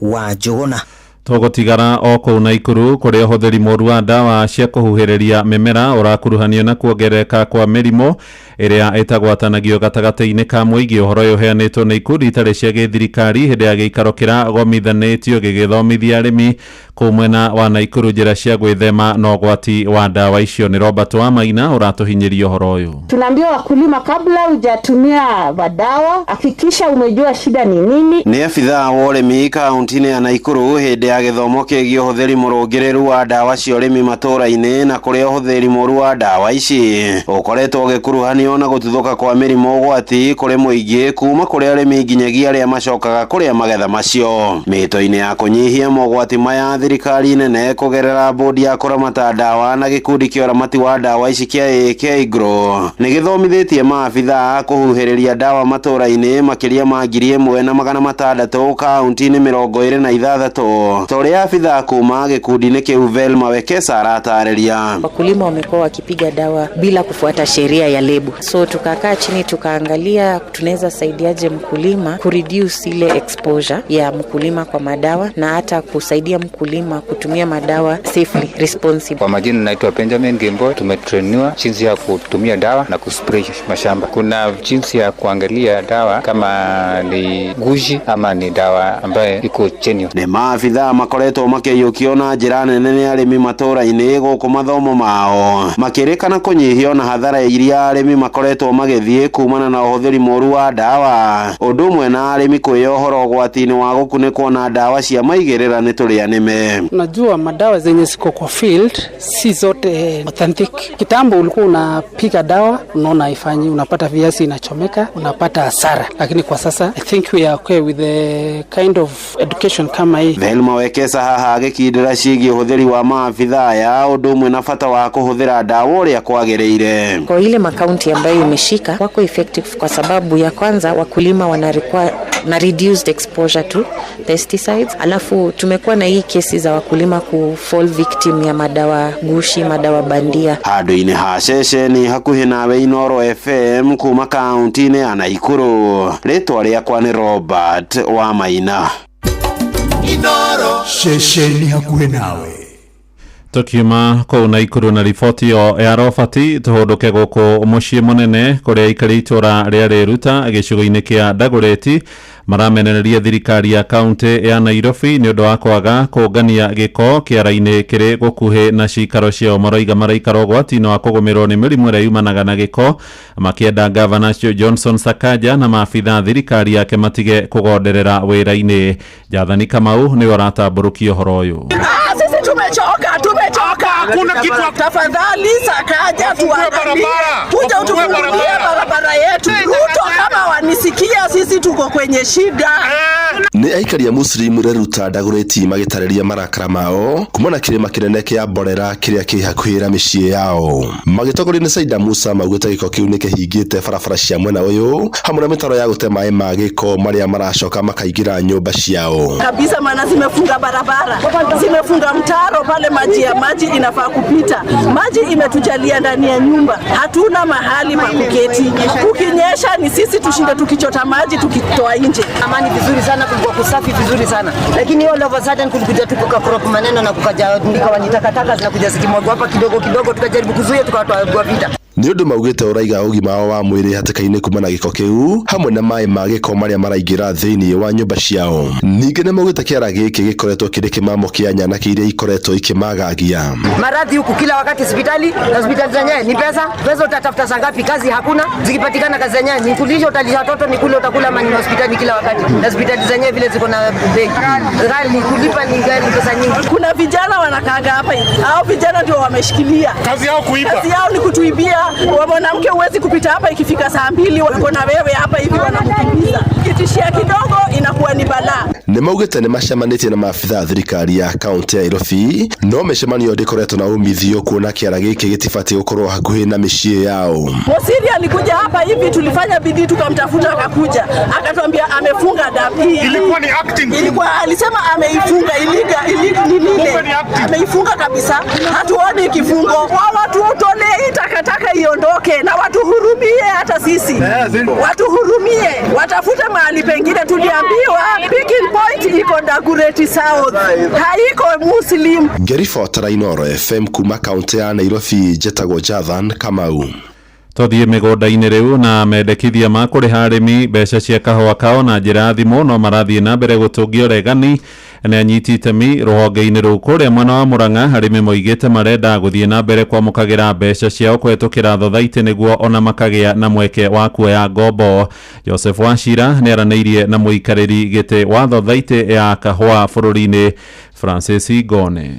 wa Njuguna. Tugutigara o kuu Naikuru kuria uhuthiri moru wa ndawa cia kuhuhiriria mimera urakuruhanio na kuongereka kwa mirimo iria itagwatanagio gatagati-ini ka muingi. Uhoro uyu uheanitwo ni ikundi itari cia githirikari hindi ya giikaro kiragomithanitio gigithomithia arimi kuu mwena wa Naikuru njira cia gwithema na ugwati wa ndawa icio. Ni Robert wa Maina uratuhinyiria uhoro uyu. Tunaambia wakulima kabla hujatumia dawa hakikisha umejua shida ni nini. Ni afitha wa urimi kaunti-ini ya Naikuru hindi ya githomo kigie uhuthiri murungireru wa ndawa cia urimi matura-ini na kuria uhuthiri moru wa ndawa ici ukoretwo ugikuruhanio na gututhuka kwa mirimo ugwati kuri muingi kuma kuri arimi nginyagia aria macokaga kuria magetha macio. Mito-ini ya kunyihia mogwati maya thirikari nene kugerera bodi ya kuramata ndawa na gikundi kia uramati wa ndawa ici kia KIGRO ni githomithitie maabitha kuhuhiriria ndawa matura-ini makiria ma 1,600 kaunti-ini 26. Toria afitha kuma gikundi-ini kiu Velma Wekesa aratareria. Wakulima wamekuwa wakipiga dawa bila kufuata sheria ya lebo. So tukakaa chini tukaangalia tunaweza saidiaje mkulima kureduce ile exposure ya mkulima kwa madawa na hata kusaidia mkulima kutumia madawa safely, responsibly. Kwa majina naitwa Benjamin Gembo. Tumetrainiwa jinsi ya kutumia dawa na kuspray mashamba. Kuna jinsi ya kuangalia dawa kama ni guji ama ni dawa ambayo iko genuine. Ni maafitha makoretwo makĩiyũkio na njĩra nene nĩ arĩmi matũũra-inĩ gũkũ mathomo mao, makĩrĩkana kũnyihio na hathara iria arĩmi makoretwo magĩthiĩ kumana na ũhũthĩri mũru wa ndawa, ũndũ ũmwe na arĩmi kwĩyohora ũgwati-inĩ wa gũkunĩkwo na ndawa cia maigĩrĩra nĩ tũrĩa nĩme. Unajua madawa zenye ziko kwa field si zote authentic. Kitambo ulikuwa unapiga dawa unaona haifanyi, unapata viazi inachomeka, unapata hasara, lakini kwa sasa I think we are okay with the kind of education kama hii. Velma Wekesa haha agĩkindĩra ciĩgiĩ ũhũthĩri wa maabitha aya, ũndũ ũmwe na bata wa kũhũthĩra ndawa ũrĩa kwagĩrĩire. Kwa ile makaunti ambayo imeshika wako effective kwa sababu ya kwanza wakulima wana reduced exposure to pesticides. Alafu tumekuwa na hii kesi za wakulima ku fall victim ya madawa gushi, madawa bandia. Handũ-inĩ ha ceceni hakuhĩ nawe Inoro FM kuma kaunti-inĩ ya Naikuru, rĩtwa rĩakwa nĩ Robert wa Maina. Inoro ceceni hakuhĩ nawe. Tukiuma kũu Naikuru na riboti ya Robert, tũhũndũke gũkũ mũciĩ mũnene kũrĩa aikari itũra rĩa Rĩruta gĩcigo-inĩ kĩa Dagoretti maramenereria thirikari ya kaunti ya Nairobi nĩ ũndũ wa kwaga kũngania gĩko kĩara-inĩ kĩrĩ gũkuhĩ na cikaro ciao. Maroiga maraikara ũgwati-inĩ wa kũgũmĩrwo nĩ mĩrimũ ĩrĩa yumanaga na gĩko, makĩenda Gavana Johnson Sakaja na maabitha thirikari yake matige kũgonderera wĩra-inĩ. Jathani Kamau nĩ ũratambũrũkia ũhoro ũyũ. Sisi tumechoka. Hakuna kitu. Tafadhali Sakaja tuangalie. Kuja utufungulie barabara yetu. Ruto kama wanisikia sisi tuko kwenye shida. Ni aikari ya Muslim Rĩruta Dagoretti magĩtarĩria marakara mao kumana kĩrĩma kĩnene kĩa Mborera kĩrĩa kĩ hakuhĩ mĩciĩ yao. Magĩtongorio nĩ Saida Musa maugĩte gĩko kĩu nĩ kĩhingĩte barabara cia mwena ũyũ hamwe na mĩtaro ya gũte maĩ ma gĩko marĩa maracoka makaingĩra nyũmba ciao. Kabisa maana zimefunga barabara, zimefunga mtaro pale, maji inafaa kupita. Maji imetujalia ndani ya nyumba, hatuna mahali pa kuketi. Kukinyesha ni sisi tushinde tukichota maji tukitoa nje. Amani vizuri sana, kulikuwa kusafi vizuri sana, lakini all of a sudden kulikuja tu crop maneno na kukaja ndika takataka zinakuja zikimwagwa hapa kidogo kidogo, tukajaribu kuzuia tukatoa vita. Nĩ ũndũ maugĩte ũraiga ũgima wao wa mwĩrĩ hatĩka-inĩ kumana gĩko kĩu hamwe na maĩ ma gĩko marĩa maraingĩra thĩinĩ wa nyũmba ciao. Ningĩ nĩ maugĩte kĩara gĩkĩ gĩkoretwo kĩrĩ kĩmamo kĩa nyanake iria ikoretwo ikĩmagagia. Maradhi huku kila wakati hospitali zenyewe ni pesa utatafuta saa ngapi? Kazi hakuna, zikipatikana kazi zenyewe ni kulisha, utalisha watoto, ni kule utakula, mani hospitali kila wakati. Hospitali zenyewe vile ziko na bei ghali, kulipa ni ghali, pesa nyingi. Kuna vijana wanakaaga hapa hivi, hao vijana ndio wameshikilia kazi yao kuiba. Kazi yao ni kutuibia. Mwanamke huwezi kupita hapa ikifika saa 2 wako na wewe hapa hivi wanakukimbiza. Kitishia kidogo inakuwa ni balaa. Nĩ maugĩte nĩ macemanĩtie na maabitha thirikari ya kaunti ya Nairobi, no mĩcemanio ndĩkoretwo na umithio kuona kĩara gĩkĩ gĩtibatiĩ gũkorwo hakuhĩ na mĩciĩ yao. Mosiri alikuja hapa hivi, tulifanya bidii tukamtafuta, akakuja akatuambia amefunga damu. Ilikuwa ni acting. Alisema ameifunga illegal, ameifunga kabisa. Hatuoni kifungo. Watu utolee takataka iondoke na watu hurumie, hata sisi watu hurumie, watafute mahali pengine. Tuliambiwa picking point iko Dagoretti South, haiko Muslim. Ngeribotera Inoro FM kuma kaunti ya Nairobi, Njĩtagwo Jathan Kamau. Tũthiĩ mĩgũnda-inĩ rĩu na mendekithia ma kũrĩha arĩmi mbeca cia kahũa kao na njĩra thimũ no marathiĩ na mbere gũtũngia ũregani nĩ anyiti itemi rũhonge-inĩ rũu. Kũrĩa mwena wa Mũrang'a arĩmi moigĩte marenda gũthiĩ na mbere kwamũkagĩra mbeca ciao kũhetũkĩra thothaitĩ nĩguo ona makagĩa na mweke wa kuoya ngombo. Joseph Wachira nĩ aranĩirie na mũikarĩri gĩtĩ wa thothaitĩ ya kahũa bũrũri-inĩ Francis Ngone.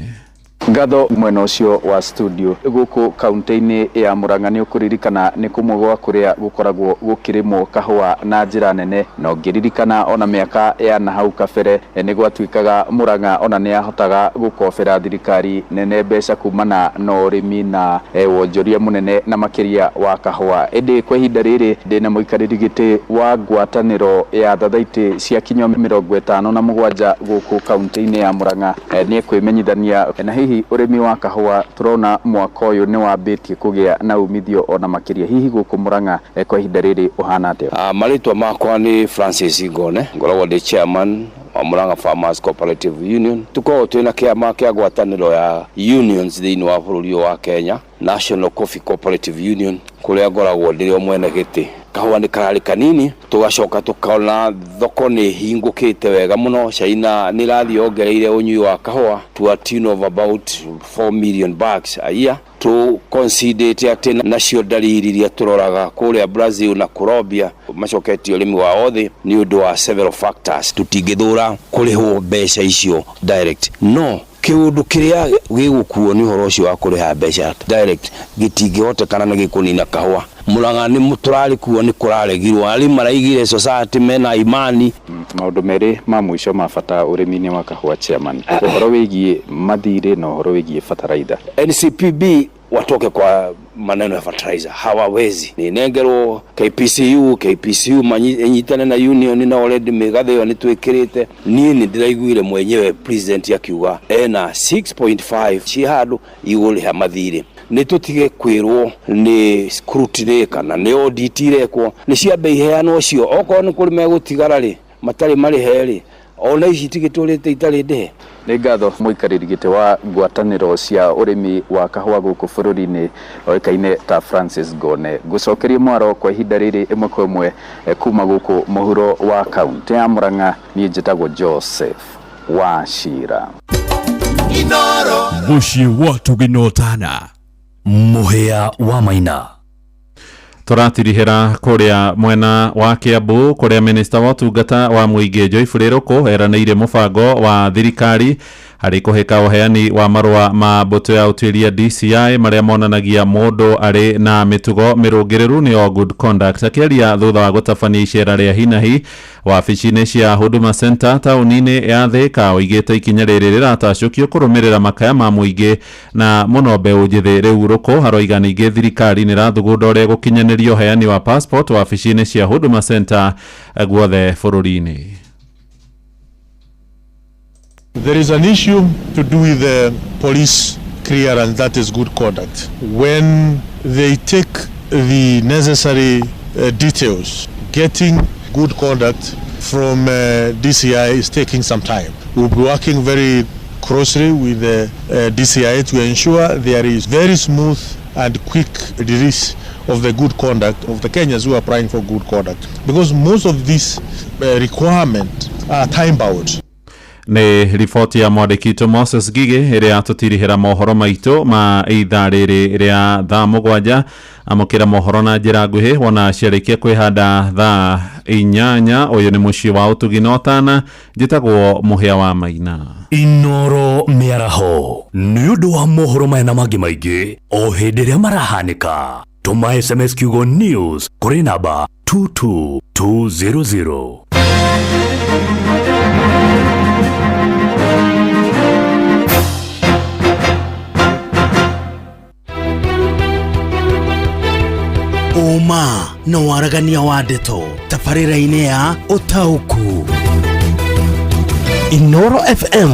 Ngatho mwena ũcio wa studio gũkũ kaunti-inĩ ya Mũrang'a nĩ ũkũririkana nĩ kũmwe gwa kũrĩa gũkoragwo gũkĩrĩmwo kahũa na njĩra nene, na ũngĩririkana ona mĩaka ya nahau kabere nĩ gwatuĩkaga Mũrang'a ona nĩ ahotaga gũkobera thirikari nene mbeca kumana na ũrĩmi na wonjoria mũnene na makĩria wa kahũa. Ĩndĩ kwa ihinda rĩrĩ ndĩna mũikarĩri gĩtĩ wa ngwatanĩro ya thothaitĩ cia kinywa 57 gũkũ kaunti-inĩ ya Mũrang'a nĩ kwĩmenyithania na hihi urimi wa kahũa turona mwaka ũyũ nĩ wambĩtie kũgĩa na umithio ona makĩria. Hihi gũkũ Mũrang'a kwa ihinda rĩrĩ ũhana atĩa? Marĩtwa makwa nĩ Francis Ngone, ngoragwo ndĩ chairman wa Mũrang'a Farmers Cooperative Union. Tukoragwo twĩna kĩama kĩa ngwatanĩro ya unions thĩinĩ wa bũrũri wa Kenya, National Coffee Cooperative Union, kũrĩa ngoragwo ndĩ o mwene gĩtĩ. kahua ni karari kanini tugacoka tukaona thoko ni hingukite wega muno China ni rathi ongereire unyui wa kahua to a tune of about 4 million bags a year to consider ati nacio dalili iria turoraga kuria Brazil na Colombia macoketi urimi wa othe ni undu wa several factors tutingithura kuriho mbeca icio direct no kiundu kiria gigukuo ni horo ucio wa kuriha mbeca direct gitingihoteka na gikunina kahua Murang'a ni muturari kuo ni kuraregirwo ari maraigire society mena imani maundu meri ma mwisho mabata urimi-ini wa kahua chairman uhoro wigie mathire na uhoro wigie fertilizer NCPB watoke kwa maneno ya fertilizer hawawezi ni nengerwo KPCU manyitane na union na already megathe ni twikirite ni ndiraiguire mwenyewe president akiuga ena 6.5 chihadu igule ha mathire ni tutige kwirwo ni scrutiny kana ni audit irekwo ni cia bei heano cio oko ni kuri megutigara ri matari mari heri ona ici tigiturite itari ndehe ni ngatho muikariri gite wa ngwataniro cia urimi wa kahua guku bururi-ini oikaine ta Francis Gone gucokerie mwaro kwa ihinda riri imwe kwa imwe kuma guku muhuro wa kaunti ya Murang'a ni njitagwo Joseph Wachira Inoro mushi watu ginotana muhea wa Maina turatirihira kuria mwena wa Kiambu kuria minister wa tungata wa muingi Joyfrey Ruku eranĩire mubango wa thirikari hari kuhika uheani wa marua ma mbuto ya utuiria DCI maria monanagia mundu ari na mitugo mirungiriru ni good conduct akiaria thutha wa gutabania icera ria hinahi wabici-inĩ cia Huduma Center taũni-inĩ ya Thika oigĩte ikinya rĩrĩ rĩratacũkio kũrũmĩrĩra makaya ma mũingĩ na mũno mbeũ njĩthĩ rĩu Ruku haroiga ningĩ thirikari nĩ ĩrathugunda ũrĩa gũkinyanĩrio uheani wa passport wabici-inĩ cia Huduma Center guothe bũrũri-inĩ. There is an issue to do with the police clearance, that is good conduct. When they take the necessary details, getting good conduct from DCI is taking some time. We'll be working very closely with the DCI to ensure there is very smooth and quick release of the good conduct of the Kenyans who are applying for good conduct. Because most of these requirements are time-bound. Ni ripoti ya mwandĩki Moses Gigi ĩrĩa tũtirihĩra mohoro maitũ ma ithaa rĩrĩ rĩa thaa mũgwanja amũkĩra mohoro na njĩra nguhĩ wona ciarĩkia kwĩhanda thaa 8 ũyũ nĩ mũciĩ wa ũtugi na ũtana njĩtagwo Mũhĩa wa Maina. Inoro mĩaraho nĩ ũndũ wa mohoro maya na mangĩ maingĩ o hĩndĩ ĩrĩa marahanĩka tũma SMS kiugo news kũrĩ namba 22200. Uma no waragania wa ndeto tabarĩra-inĩ ya ũtaũku Inoro FM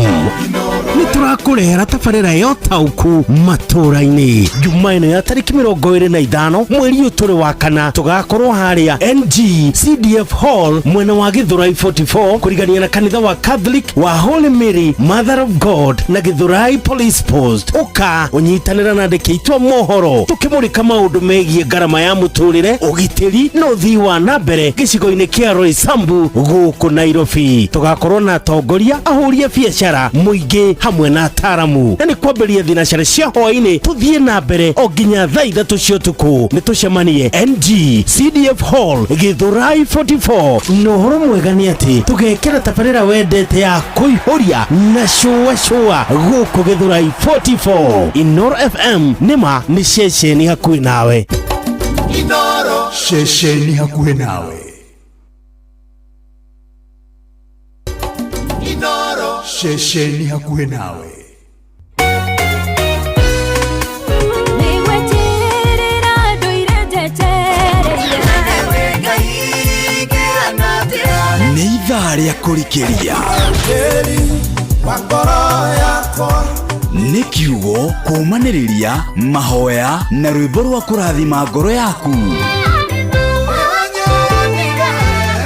ni turakũrehera tabarĩra ya ũtaũku matũra-inĩ Jumaine ya tarĩki 25 mweri ũtũrĩ wa kana tugakorwo harĩa NG-CDF Hall mwena wa Githurai 44 kũrigania na kanitha wa Catholic wa Holy Mary Mother of God na Githurai Police Post uka unyitanĩra na ndĩkĩitwo mohoro tukĩmũrĩka maũndũ megiĩ ngarama ya mũtũrĩre ũgitĩri na ũthii wa nambere gĩcigo-inĩ kĩa Roysambu gũkũ Nairobi tugakorwo na atongoria ahũri a biacara mũingĩ hamwe na ataramu na nĩ kwambĩrĩria thinacara cia hwaĩ-inĩ tuthiĩ na mbere o nginya thaa 3 cia ũtukũ nĩ tũcemanie NG-CDF Hall Githurai 44 no horo mwega nĩ atĩ tũgekĩra tabarĩra wendete ya kũihũria na shũa gũkũ Githurai 44 Inoro FM nĩma nĩ ceceni hakuhĩ nawe Inoro ceceni hakuhĩ nawe Inoro ceceni hakuhĩ nawe nĩ ithaa rĩa kũrikĩria nĩ kiugo kũmanĩrĩria mahoya na rwĩmbo rwa kũrathima ngoro yaku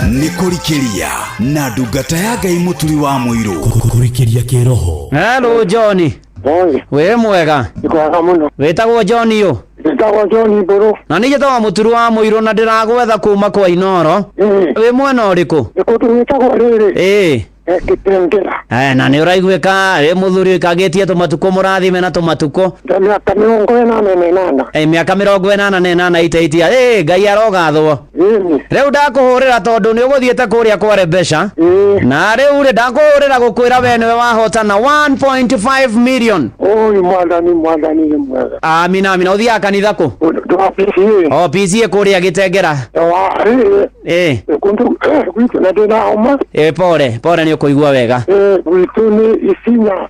nĩ kũrikĩria na ndungata ya Ngai mũturi wa mũirũ kũrikĩria kĩroho. Hello Johnny. We mwega. Nikuaga muno. Wetagwo Johnny yo. Ndagwa John Mburu. Na nĩ gĩtagwo mũturu wa mũirũ na ndĩragwetha kuma kwa Inoro. Wĩ mwena ũrĩkũ? Nĩkũtũgĩtagwo rĩrĩ. Kitengera. Na nĩ ũraiguĩka mũthuri kagetie tũmatukũ mũrathime na tũmatukũ. Mĩaka 48. Mĩaka 48 itaitia. Ngai arogathwo. Rĩu ndakũhũrĩra tondũ nĩ ũgũthiĩte kũrĩa kware mbeca. Na rĩu rĩ ndakũhũrĩra gũkwĩra we nĩwe wahotana 1.5 million. Oi mwathani mwega. Amina ũthiaga kanitha kũ? PCA kũrĩa Gĩtengera. Pole nĩ ũkũigua wega. Gwitũ nĩ Isinya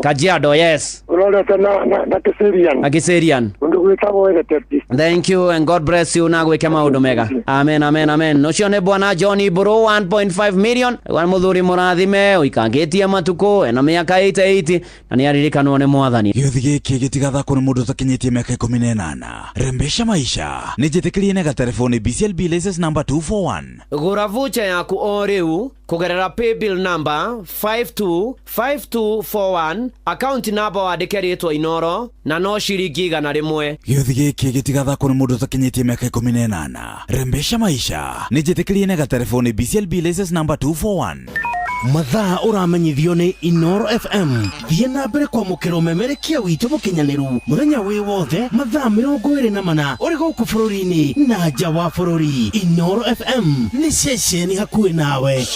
Kajiado, yes. Urorete na Kiserian. Thank you and God bless you na gwĩke maũndũ mega. Amen. Nocio nĩ bwana John Mburu 1.5 million. Wa mũthuri mũrathime ũikangetie matukũ ena mĩaka 88 na nĩ aririkanwo nĩ Mwathani. Gĩothi gĩkĩ gĩtigathakwo nĩ mũndũ ũtakinyĩtie mĩaka 18. Rembesha maisha nĩ njĩtĩkĩrie na telefoni BCLB license number 241. Gũra voucher yaku o rĩu kugerera paybill number 525241 account number wandĩke rĩtwa Inoro na no ciringi 100. Gĩothi gĩkĩ gĩtigathakwo nĩ mũndũ ũtakinyĩtie mĩaka 18. Rembesha maisha nĩ njĩtĩkĩrie na telefoni BCLB license number 241. Mathaa ũramenyithio nĩ Inoro FM. Thiĩ na mbere kwamũkĩra ũmemerekia witũ mũkinyanĩru mũthenya wĩ wothe mathaa 24 ũrĩ gũkũ bũrũri-inĩ na nja wa bũrũri. Inoro FM nĩ ceceni hakuhĩ nawe.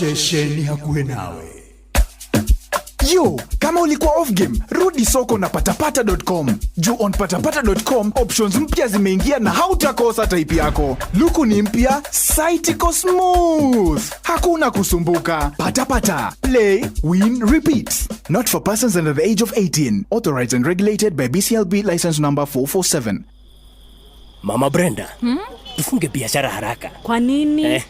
Yo, kama ulikuwa off game, rudi soko na patapata.com. Juu on patapata.com, options mpya zimeingia na hautakosa type yako. Luku ni mpya, site iko smooth. Hakuna kusumbuka. Patapata. Play, win, repeat. Not for persons under the age of 18. Authorized and regulated by BCLB license number 447. Mama Brenda, tufunge biashara haraka. Kwa nini?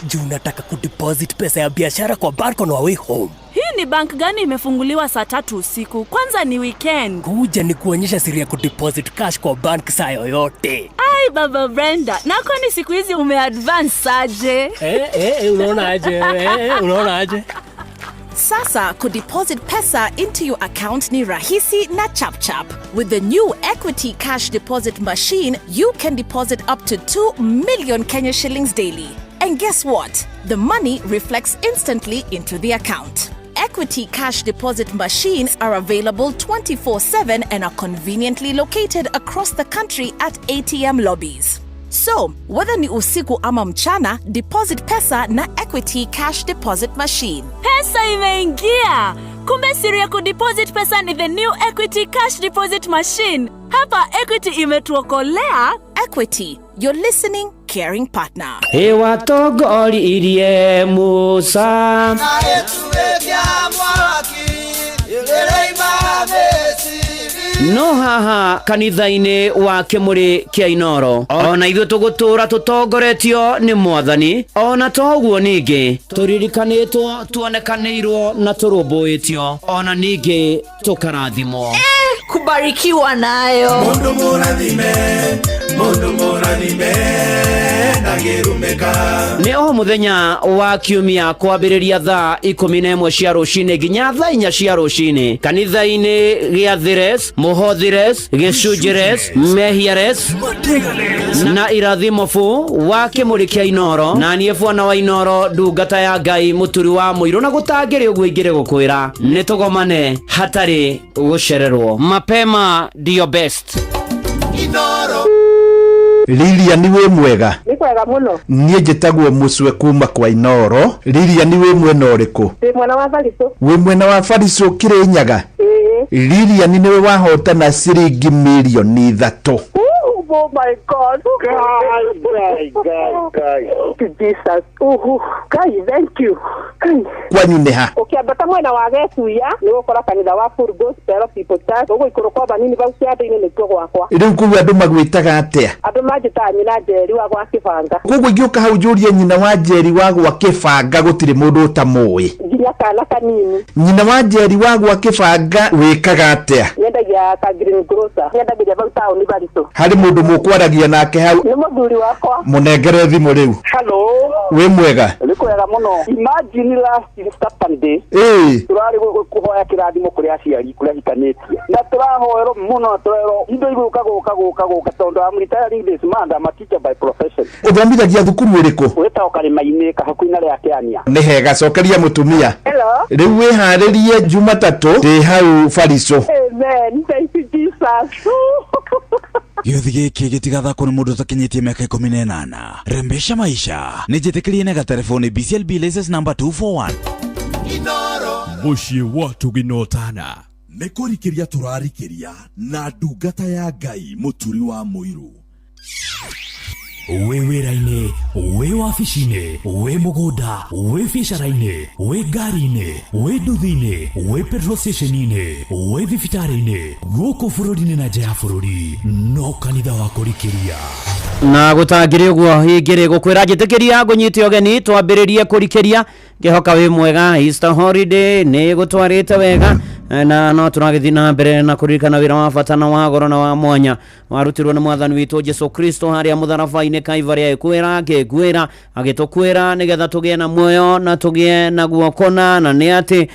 Juu nataka kudeposit pesa ya biashara kwa bank on way home. Hii ni bank gani imefunguliwa saa 3 usiku? Kwanza ni weekend. Kuja ni kuonyesha siri ya kudeposit cash kwa bank saa yoyote. Ai baba Brenda, na kwani siku hizi umeadvance aje? Unaona aje? Sasa kudeposit pesa into your account ni rahisi na chap. With the new Equity Cash Deposit Machine, you can deposit up to 2 million Kenya shillings daily. And guess what? The money reflects instantly into the account. Equity Cash Deposit Machines are available 24/7 and are conveniently located across the country at ATM lobbies. So, whether ni usiku ama mchana, deposit pesa na Equity Cash Deposit Machine. Pesa imeingia! Kumbe siri ya kudeposit pesa ni the new Equity Cash Deposit Machine. Hapa Equity imetuokolea. Equity, your listening, caring partner. Watogori irie Musa. No haha kanitha-inĩ wa Kĩmũrĩ kĩa Inoro ona ithuĩ tũgũtũra tũtongoretio nĩ Mwathani ona toguo ningĩ tũririkanĩtwo tuonekanĩirwo na tũrũmbũĩtio ona ningĩ tũkarathimwo kubarikiwa nayo. Mundu mũrathime ndagĩrũmĩka. Nĩ o mũthenya wa kiumia kwambĩrĩria thaa 11 cia rũcinĩ nginya thaa 4 cia rũcinĩ kanitha-inĩ gĩa Thires, Mũhothires, Gĩcunjĩres, Mehiares na Irathimofu wa Kĩmũrĩ kĩa Inoro na niĩ bwana wa Inoro ndungata ya Ngai mũturi wa mũirũ na gũtangĩrĩ ũguo ingĩrĩ gũkwĩra nĩ tũgomane hatarĩ gũcererwo. Mapema ndio best. Inoro Lilia niwe mwega. Ni kwega muno. Niĩ njĩtagwo Mũcwe kuma kwa Inoro. Lilia niwe mwena ũrĩkũ? Ndĩ mwena wa Bariso. Wĩ mwena wa Bariso Kĩrĩnyaga? Lilia ni niwe wahotana ciringi milioni 3. Oh my God. Jesus. Guys, thank you. Kwanyu nĩ ha? Ukiambata mwena wa Gesuya ni gukora kanitha wa Full Gospel People Church. Ugo ikuru kwa banini bau ciande-inĩ nĩkuo gwakwa. Rĩu kugu andũ magwĩtaga atĩa? Andũ manjĩtaga nyina Njeri wa gwa Kĩbanga. Kugu ingĩũka hau njũrie nyina wa Njeri wa gwa Kĩbanga gũtirĩ mũndũ ũtamũĩ. Nginya kana kanini. Nyina wa Njeri wa gwa Kĩbanga wĩkaga atĩa? Nyendagia ka green grocer. Nyendagia bau taũni Bariso. Harĩ mũndũ mundu mukwaragia nake hau ni muthuri wakwa munengere thimu riu hello wi mwega likwega muno imagine last Saturday turari kuhoya kirathimo kuri aciari kuri hitanitie na turahoero muno turero indo iguka tondu am retiring this man am a teacher by profession uthomithagia thukuru iriku wita ukarimaine kahakuina ria Kenya ni hega cokeria mutumia hello riu wiharirie Jumatatu ndi hau Fariso amen thank you Jesus gĩothi gĩkĩ gĩtigathakwo nĩ mũndũ ũtakinyĩtie mĩaka 18. Rembesha maisha nĩ njĩtĩkĩrie na gatelefoni BCLB license number 241 mũciĩ wa tũginotana nĩ kũrikĩria tũrarikĩria na ndungata ya Ngai mũturi wa mũirũ. Wĩ wĩra-inĩ, wĩ wabici-inĩ, wĩ mũgũnda, wĩ biacara-inĩ, wĩ ngari-inĩ, wĩ nduthi-inĩ, wĩ petrol station-inĩ, wĩ thibitarĩ-inĩ, gũkũ bũrũri-inĩ na nja ya bũrũri, no kanitha wa kũrikĩria. Na gũtangĩrĩ ũguo hingĩrĩ gũkwĩra njĩtĩkĩria ngũnyite ũgeni twambĩrĩrie kũrikĩria ngĩhoka wĩ mwega Easter holiday nĩ gũtwarĩte wega na no tũragĩthiĩ na mbere na kũririkana wĩra wa bata na wa goro na wa mwanya warutirwo nĩ mwathani witũ Jesũ Kristo harĩa mũtharaba-inĩ Kalvarĩ agĩkwĩra agĩtũkwĩra nĩgetha tũgĩe na muoyo na tũgĩe na guokona na nĩ atĩ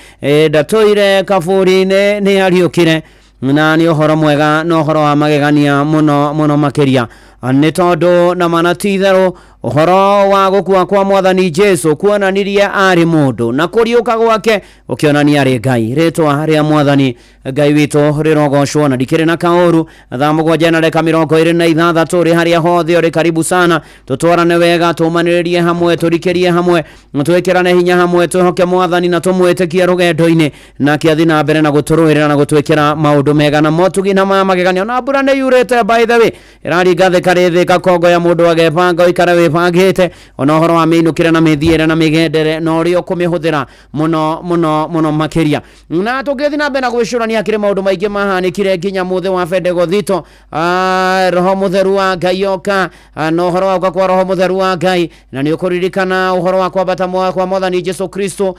ndatũire kabũri-inĩ nĩ ariũkire na nĩ ũhoro mwega na ũhoro wa magegania mũno makĩria nĩ tondũ na manatitherũ ũhoro wa gũkua kwa mwathani Jesũ kuonanirie arĩ mũndũ na kũriũka gwake ũkĩonania arĩ Ngai. Rĩtwa rĩa mwathani Ngai witũ rĩrogocwo na ndikĩrĩ na kaũru. Thaa 7:26 rĩ harĩa hothe ũrĩ karibu sana tũtwarane wega tũmanĩrĩrie hamwe tũrikĩrie hamwe twĩkĩrane hinya hamwe twĩhoke mwathani na tũmwĩtĩkie rũgendo-inĩ na kĩathi na mbere na gũtũrũĩrĩra na gũtwĩkĩra maũndũ mega na motugi na magegania na mbura nĩ yurĩte by the way ĩraringa thĩka kongo ya mũndũ agebanga ũikare wĩbangĩte ona ũhoro wa mĩinũkĩre na mĩthiĩre na mĩgendere na ũrĩa ũkũmĩhũthĩra mũno makĩria na tũngĩthiĩ na mbere na gwĩcũrania kĩrĩ maũndũ maingĩ mahanĩkire nginya mũthĩ wa Pentegothito roho mũtheru wa Ngai oka na ũhoro wa kwa roho mũtheru wa Ngai na nĩ ũkũririkana ũhoro wa kwambata kwa mwathani Jesũ Kristo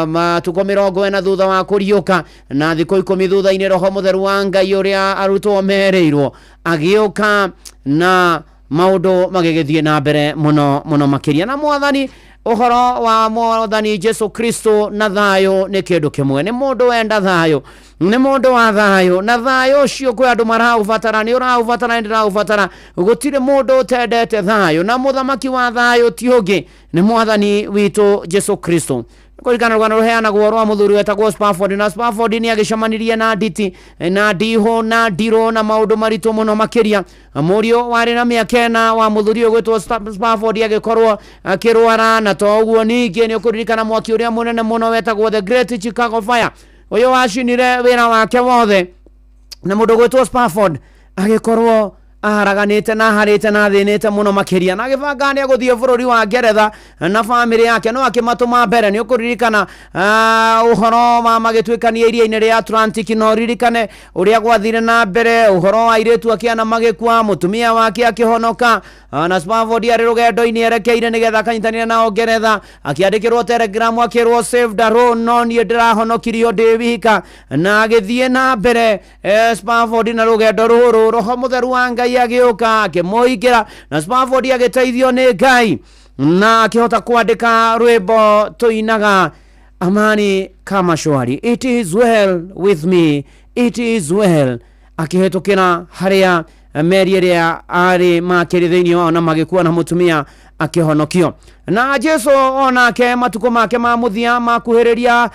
matukũ 40 thutha wa kũriũka na thikũ 10 thutha-inĩ roho mũtheru wa Ngai ũrĩa arutwo merĩirwo agĩũka na maũndũ magĩgĩthiĩ na mbere mũno makĩria na mwathani ũhoro wa mwathani Jesũ Kristo na thayũ nĩ kĩndũ kĩmwe nĩ mũndũ wenda thayũ nĩ mũndũ wa thayũ na thayũ ũcio kwĩ andũ maraũbatara nĩ ũraũbatara ndĩraũbatara gũtirĩ mũndũ ũtendete thayũ na mũthamaki wa thayũ ti ũngĩ nĩ mwathani witũ Jesũ Kristo. Kũringana rũgano rũheanagwo rwa mũthuri wetagwo Spafford na Spafford nĩ agĩcemanirie na nditi na ndiho na ndirũ na maũndũ maritũ mũno makĩria. Mũriũ warĩ na mĩaka 4 wa mũthuri ũgwĩtwo Spafford agĩkorwo akĩrwara na to ũguo ningĩ nĩ ũkũririkana mwaki ũrĩa mũnene mũno wetagwo the Great Chicago Fire ũyũ wacinire wĩra wake wothe na mũndũ ũgwĩtwo Spafford agĩkorwo aharaganĩte na harĩte na thĩnĩte mũno makĩria na agĩbanga nĩ agũthiĩ bũrũri wa Ngeretha na famĩlĩ yake no akĩmatũma mbere nĩ ũkũririkana ũhoro wa magĩtuĩkania iria-inĩ rĩa Atlantic no ririkane ũrĩa gwathire na mbere ũhoro wa airĩtu akĩana magĩkua mũtumia wake akĩhonoka na Spafford arĩ rũgendo-inĩ erekeire nĩgetha akanyitanĩra nao Ngeretha akĩandĩkĩrwo telegram akĩrwo saved alone no niĩ ndĩrahonokirio ndĩ wika na agĩthiĩ na mbere Spafford na rũgendo rũrũ roho mũtheru wa Ngai agĩũka akĩmũingĩra na Spafford agĩteithio nĩ Ngai na akĩhota kwandĩka rwĩmbo tũinaga amani kama shwari it is well with me it is well akĩhetũkĩra harĩa meri ĩrĩa arĩ makĩrĩ thĩinĩ wao na magĩkua na mũtumia akĩhonokio na Jesũ onake matukũ make ma mũthia makuhĩrĩria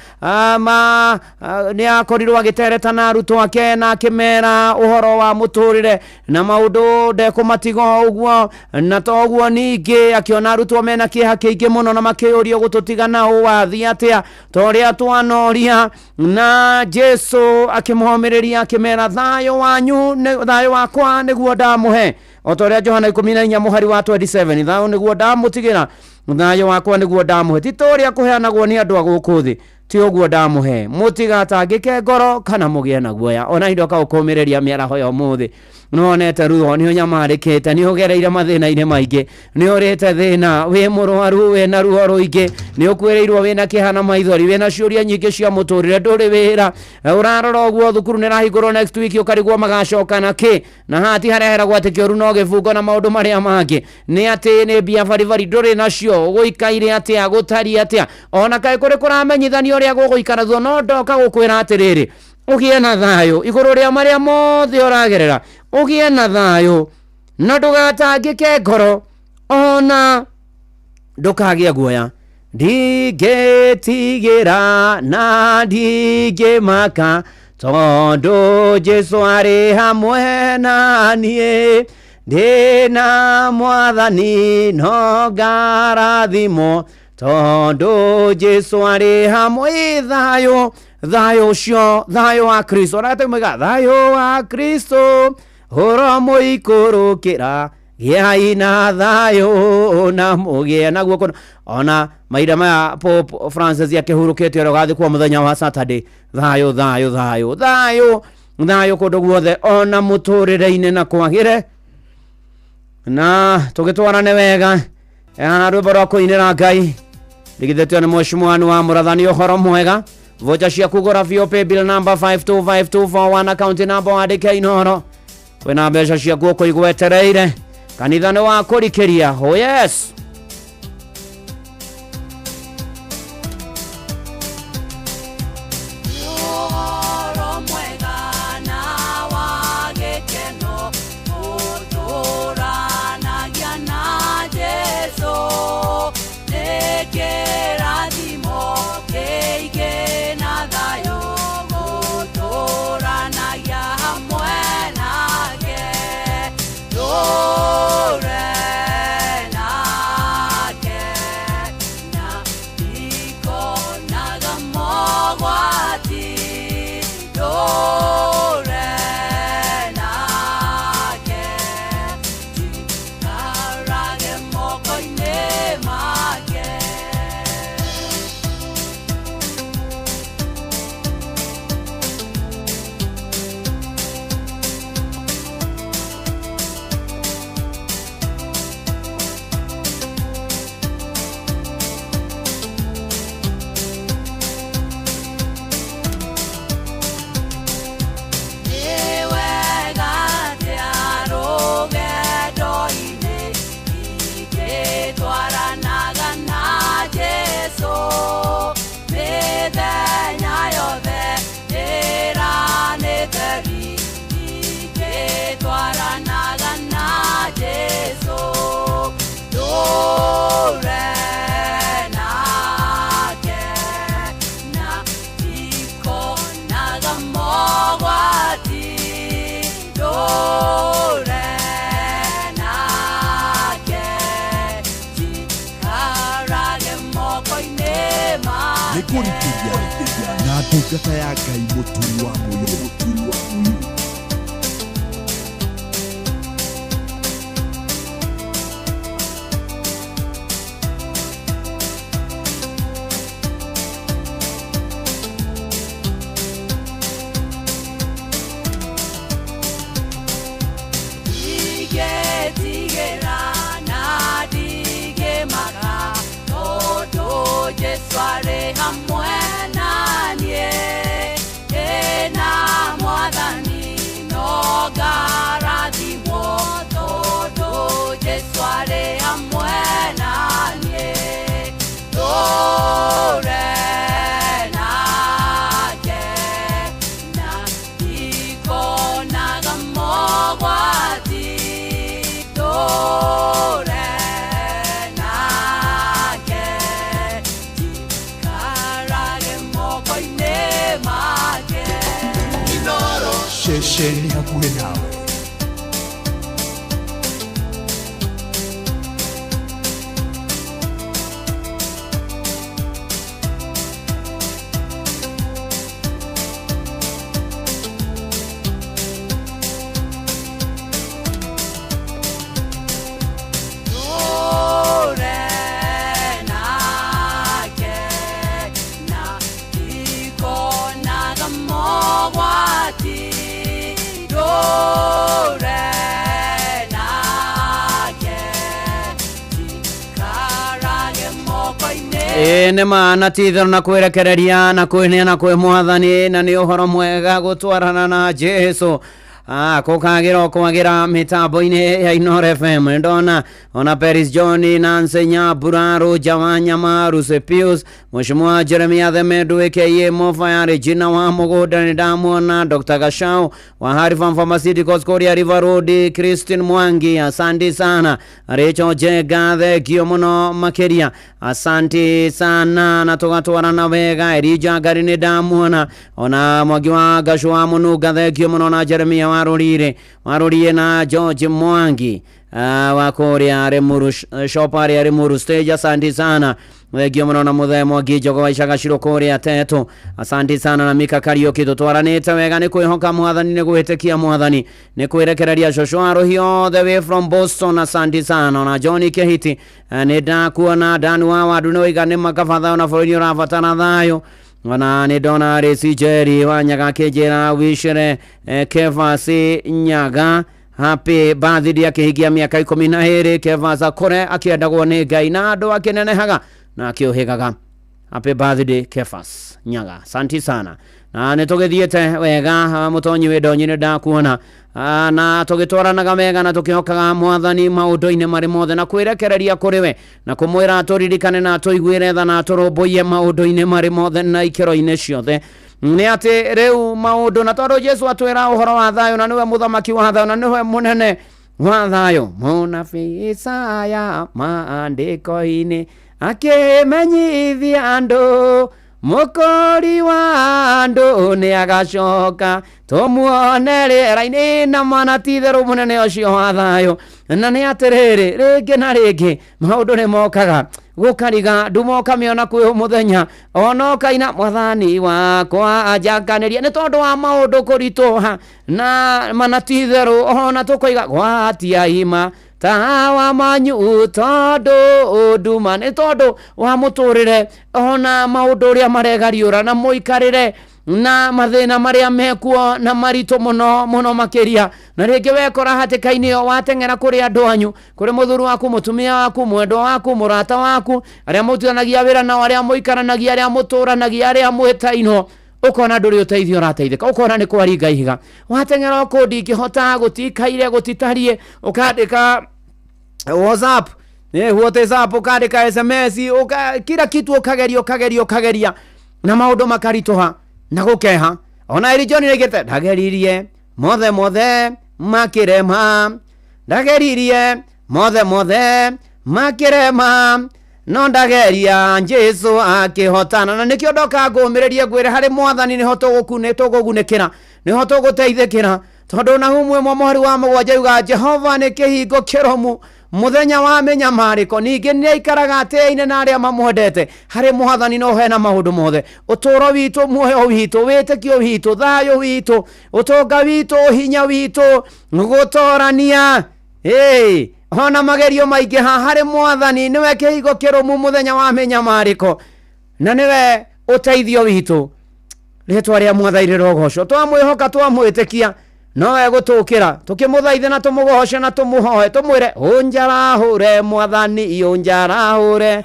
nĩ akorirwo agĩtereta na arutwo ake na akĩmera ũhoro wa mũtũrĩre na maũndũ ndekũmatiga ũguo na to ũguo ningĩ akĩona arutwo mena kĩeha kĩingĩ mũno na makĩũrio gũtũtigana ũwathiĩ atĩa ta ũrĩa twanoria na Jesũ akĩmũhomĩrĩria akĩmera thayũ wakwa nĩguo ndamũhe o ta ũrĩa Johana 14 mũhari wa 27 thayũ nĩguo ndamũtigĩra thayũ wakwa nĩguo ndamũhe ti ta ũrĩa kũheanagwo nĩ andũ a gũkũ thĩ ti ũguo ndamũhe mũtigatangĩke ngoro kana mũgĩe na guoya ona indo kaũkũmĩrĩria mĩaraho ya ũmũthĩ nonete ruo ni nyamarikite ni ugereire mathina ine maingi ni urite thina wi murwaru we na ruo ruingi ni ukwireirwo wina kihana maithori wina ciuria nyingi cia muturire nduri wira urarora guo thukuru ni rahingurwo next week ukarigwo magacoka na ki na hati harehera gwate kioru no gifungo na maundu maria mangi ni ati ni bia bari nduri nacio guikaire ati agutari ati ona kai kuri kuramenyithania uria guguikara thuo no ndoka gukwira atiriri ugie na thayo iguru ria maria mothe uragerera ugie na thayo na ndugatangike ngoro ona ndukagie guoya ndigetigira na ndigimaka tondu Jesu ari hamwe nanie ndina mwathani no ngarathimo tondu Jesu ari hamwe thayo cio thayo wa Kristo rataumaga thayo wa Kristo horo muikurukira giai na thayo na mugie na guo ona maida maya Pope Francis yakihurukite rogathi kwa muthenya wa Saturday thayo kundu guothe ona muturire-ine na kwagire na tugitwarane wega rwimbo rwa kuinira Ngai ndigithetio ni mheshimiwa wa murathani uhoro mwega vocha cia kugura vio pay bill number 525241 account number wandike Inoro kwina mbeca cia guoko igwetereire kanitha ni wa kurikiria oh yes na ndungata ya Ngai muturi wa muyu Sware hamwe nanie ena mwathani no ngarathimwo tondu Jesu arĩ hamwe nanie tũre nake na ikonaga mogwati tũre Shesheni hakuhe nawe Oh nĩ maana ti itherũ na kwĩrekereria na kwĩneana kwĩ Mwathani, na nĩ ũhoro mwega gũtwarana na Jesu. Kũkagĩra kwagĩra mĩtambo-inĩ ya Inooro FM. Ndona ona Paris John, Nancy Nyambura, Roja Wanyama, Ruse Pius, Mheshimiwa Jeremia Themendu aka Mofa, Regina wa Mũgũnda nĩ ndamuona, Dr. Gashau wa Harifam Pharmaceuticals Korea River Road, Christine Mwangi, asante sana. Rachel Jega, thengio mũno makĩria, asante sana, na tũgatwarana wega. Erija Ngari nĩ ndamuona, ona Mwangi wa Gashu wa Mũnunga, thengio mũno, na Jeremia warũrie na George Mwangi wa Korea Remuru Shopari Remuru Stage, asante sana. Thengio mũno na Mũthee Mwangi Njogo wa Icagaciro Korea Teto, asante sana. Na Mika Kariuki, tũtwaranĩte wega, nĩ kwĩhoka Mwathani, nĩ gwĩtĩkia Mwathani, nĩ kwĩrekereria Joshua Rohio the way from Boston, asante sana. Na John Kehiti nĩ ndakuona, Dan wa Wadu nĩ oiga nĩ makabatha na bũrũri ũrabatara thayũ. Wana nĩ ndona Resi Jerry wa Nyaga kĩnjĩra wichere Kevasi Nyaga happy birthday akĩhigia mĩaka 12. Kevasi akore akĩendagwo nĩ Ngai na andũ akĩnenehaga na akĩũhĩgaga. Happy birthday Kevasi Nyaga, asante sana. Na nĩ tũgĩthiĩte wega, mũtonyi wĩndonyi nĩ ndakuona, na tũgĩtwaranaga wega na tũkĩhokaga Mwathani maũndũ-inĩ marĩ mothe, na kwĩrekereria kũrĩ we, na kũmwĩra tũririkane na tũiguĩre tha na tũrũmbũiye maũndũ-inĩ marĩ mothe na ikĩro-inĩ ciothe. Nĩ atĩ rĩu maũndũ, na tondũ Jesu atwĩra ũhoro wa thayũ, na nĩwe mũthamaki wa thayũ, na nĩwe mũnene wa thayũ. Mũnabii Isaya maandĩko-inĩ akĩmenyithia andũ, mũkori wa andũ nĩ agacoka, tũmuone rĩera-inĩ, na mana ti itherũ mũnene ũcio wa thayũ. Na nĩ atĩrĩrĩ, rĩngĩ na rĩngĩ maũndũ nĩ mokaga gũkariga, ndumoka mĩona kwĩ mũthenya, ona ũkaina Mwathani wakwa anjakanĩria, nĩ tondũ wa maũndũ kũritũha, na mana ti itherũ, ona tũkoiga gwatiaima tawa manyu tondũ nduma, nĩ tondũ wa mũtũrĩre, ona maũndũ ũrĩa maregariũra na mũikarĩre, na mathĩna marĩa mekuo na maritũ mũno mũno makĩria. Na rĩngĩ wekora hatĩka-inĩ ĩyo wateng'era kũrĩ andũ anyu, kũrĩ mũthuri waku, mũtumia waku, mwendwa waku, mũrata waku, arĩa mũrutithanagia wĩra nao, arĩa mũikaranagia, arĩa mũtũranagia, arĩa mwĩtainwo, ũkona ndũrĩ ũteithio ũrateithĩka, ũkona nĩ kwaringa ihiga. Wateng'era ũkũ ndingĩhota, gũtikaire, gũtitarie, ũkandĩka WhatsApp, WhatsApp, ũkandĩka SMS, kila kitu ũkageria, na maũndũ makaritũha na gũkeha. Ona Eri John nĩaigĩte, ndageririe mothe makĩrema, ndageririe mothe makĩrema, no ndageria Jesu akĩhotana. Na nĩkĩo ndoka ngũmĩrĩrie ngwĩre harĩ Mwathani nĩho tũgũgunĩkĩra, nĩho tũgũteithĩkĩra, tondũ na humwe mweri wa mũgwanja yuga Jehova nĩ kĩhingo kĩromu, mũthenya wa mĩnyamarĩko, ningĩ nĩaikaraga atĩ-inĩ na arĩa mamwendete. Harĩ Mwathani no hena maũndũ mothe, ũtũũro witũ, muoyo witũ, wĩtĩkio witũ, thayũ witũ, ũtonga witũ, hinya witũ, gũtoorania, ona magerio maingĩ harĩ Mwathani nĩwe kĩhingo kĩrũmu mũthenya wa mĩnyamarĩko, na nĩwe ũteithio witũ. Rĩĩtwa rĩa Mwathani rĩrogocwo, twamwĩhoka, twamwĩtĩkia, nowe gũtũũkĩra, tũkĩmũthaithe na tũmũgoce na tũmũhoe, tũmwĩre ũnjarahũre Mwathani, ũnjarahũre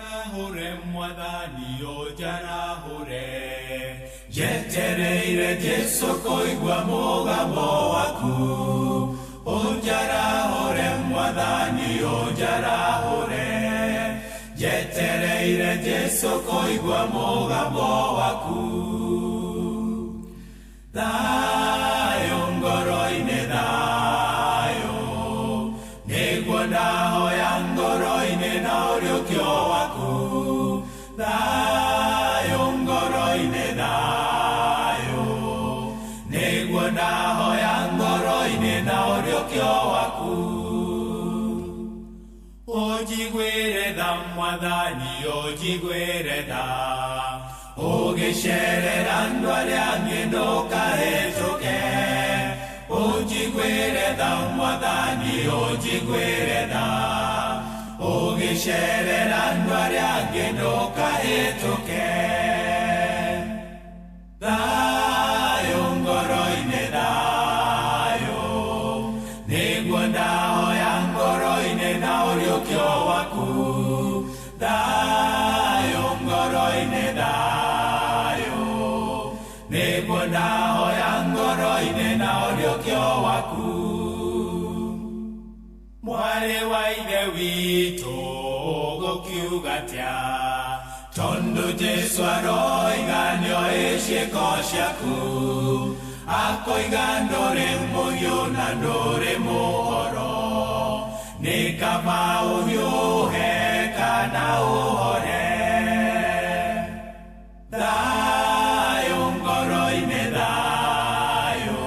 jetereire Jesu kũigua mũgambo waku, ũnjarahũre Mwathani, ũnjarahũre, jetereire Jesu kũigua mũgambo waku. Thayũ ngoro-inĩ, thayũ nĩguo ndahoya ngoro-inĩ na ũriũkio waku. Thayũ ngoro-inĩ, thayũ nĩguo ndahoya ngoro-inĩ na ũriũkio waku. Ũnjiguĩre tha Mwathani, ũnjiguĩre tha, ũgĩcerera andũ arĩa angĩ ndũkahĩtũke. Ũnjiguĩre tha Mwathani, ũnjiguĩre tha, ũgĩcerera andũ arĩa angĩ ndũkahĩtũke. Thayũ ngoro-inĩ, thayũ nĩguo ndahoya ngoro-inĩ na ũriũkio waku. Thayũ ngoro ũrĩokĩo waku mwarĩ wa ithe witũ gũkiuga atĩa tondũ Jesũ aroiga nĩoĩ ciĩko ciaku akoiga ndũrĩ mũhiũ na ndũrĩ mũhoro nĩ kaba ũhiũhe kana ũhore thayũ ngoro-inĩ thayũ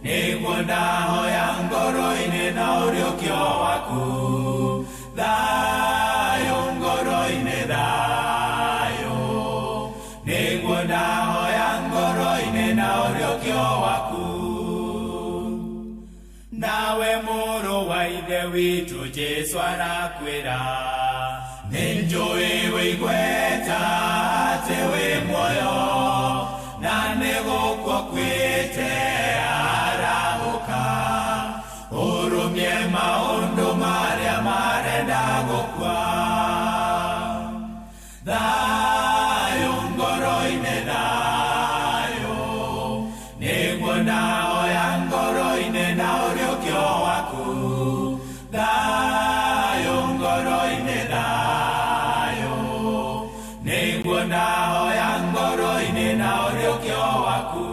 nĩguo ndahoya ngoro-inĩ na ũrĩokĩo waku thayũ ngoro-inĩ thayũ nĩguo ndahoya ngoro-inĩ na ũrĩokĩo waku nawe mũrũ wa ithe witũ Jesũ arakwĩra nĩnjũĩ wĩigweta atĩ wĩ muoyo na nĩgũkwo kwĩte arahũka ũrũmie maũndũ marĩa marenda gũkua thayũ ngoro-inĩ thayũ nĩguo ndahoya ngoro-inĩ na ũrĩokĩo waku thayũ ngoro-inĩ thayũ nĩguo ndahoya ngoro-inĩ na ũrĩokĩo waku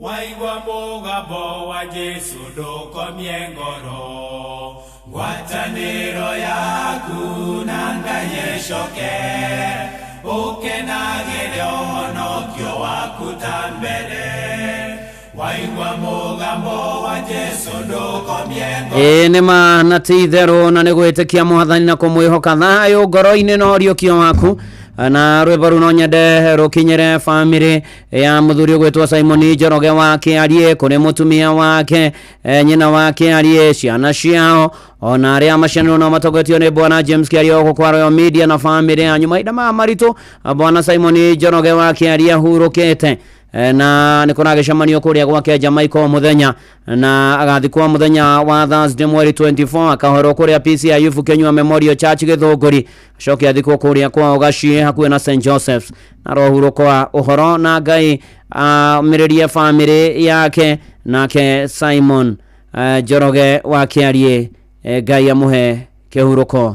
waigua mũgambo wa Jesũ ndũkomie ngoro ngwatanĩro yaku na Ngai ĩcoke ũkenagĩre ũhonokio waku ta mbere waigua mũgambo wa Jesũ ndũkomie ngoro nĩ ma na ti itherũ na nĩ gwĩtĩkia Mwathani na kũmwĩhoka thayũ ngoro-inĩ na ũrĩokĩo waku na rwĩmbo rũu no nyende rũkinyĩre bamĩrĩ ya mũthuri ũgwĩtwo Simon Njoroge wa Kĩarie kũrĩ mũtumia wake nyina wa Kĩarie ciana ciao ona arĩa macianĩrwo no matongetio nĩ Bwana James Kĩarie gũkũ kwa Royal Media na bamĩrĩ yanyu mahinda maya maritũ Bwana Simon Njoroge wa Kĩarie hurũkĩte na nĩ kũragĩcemanio kũrĩa gwake Jamaica mũthenya na agathikwo mũthenya wa Thursday mweri 24 akahorwo kũrĩa PCIU Kenyua Memorial Church Gĩthũngũri acoke athikwo kũrĩa kwao Gaciĩ hakuhĩ na St Joseph's na rohurũko ũhoro na Ngai mĩrĩrie bamĩrĩ yake nake Simon Njoroge wa Kĩarie Ngai amũhe kĩhurũko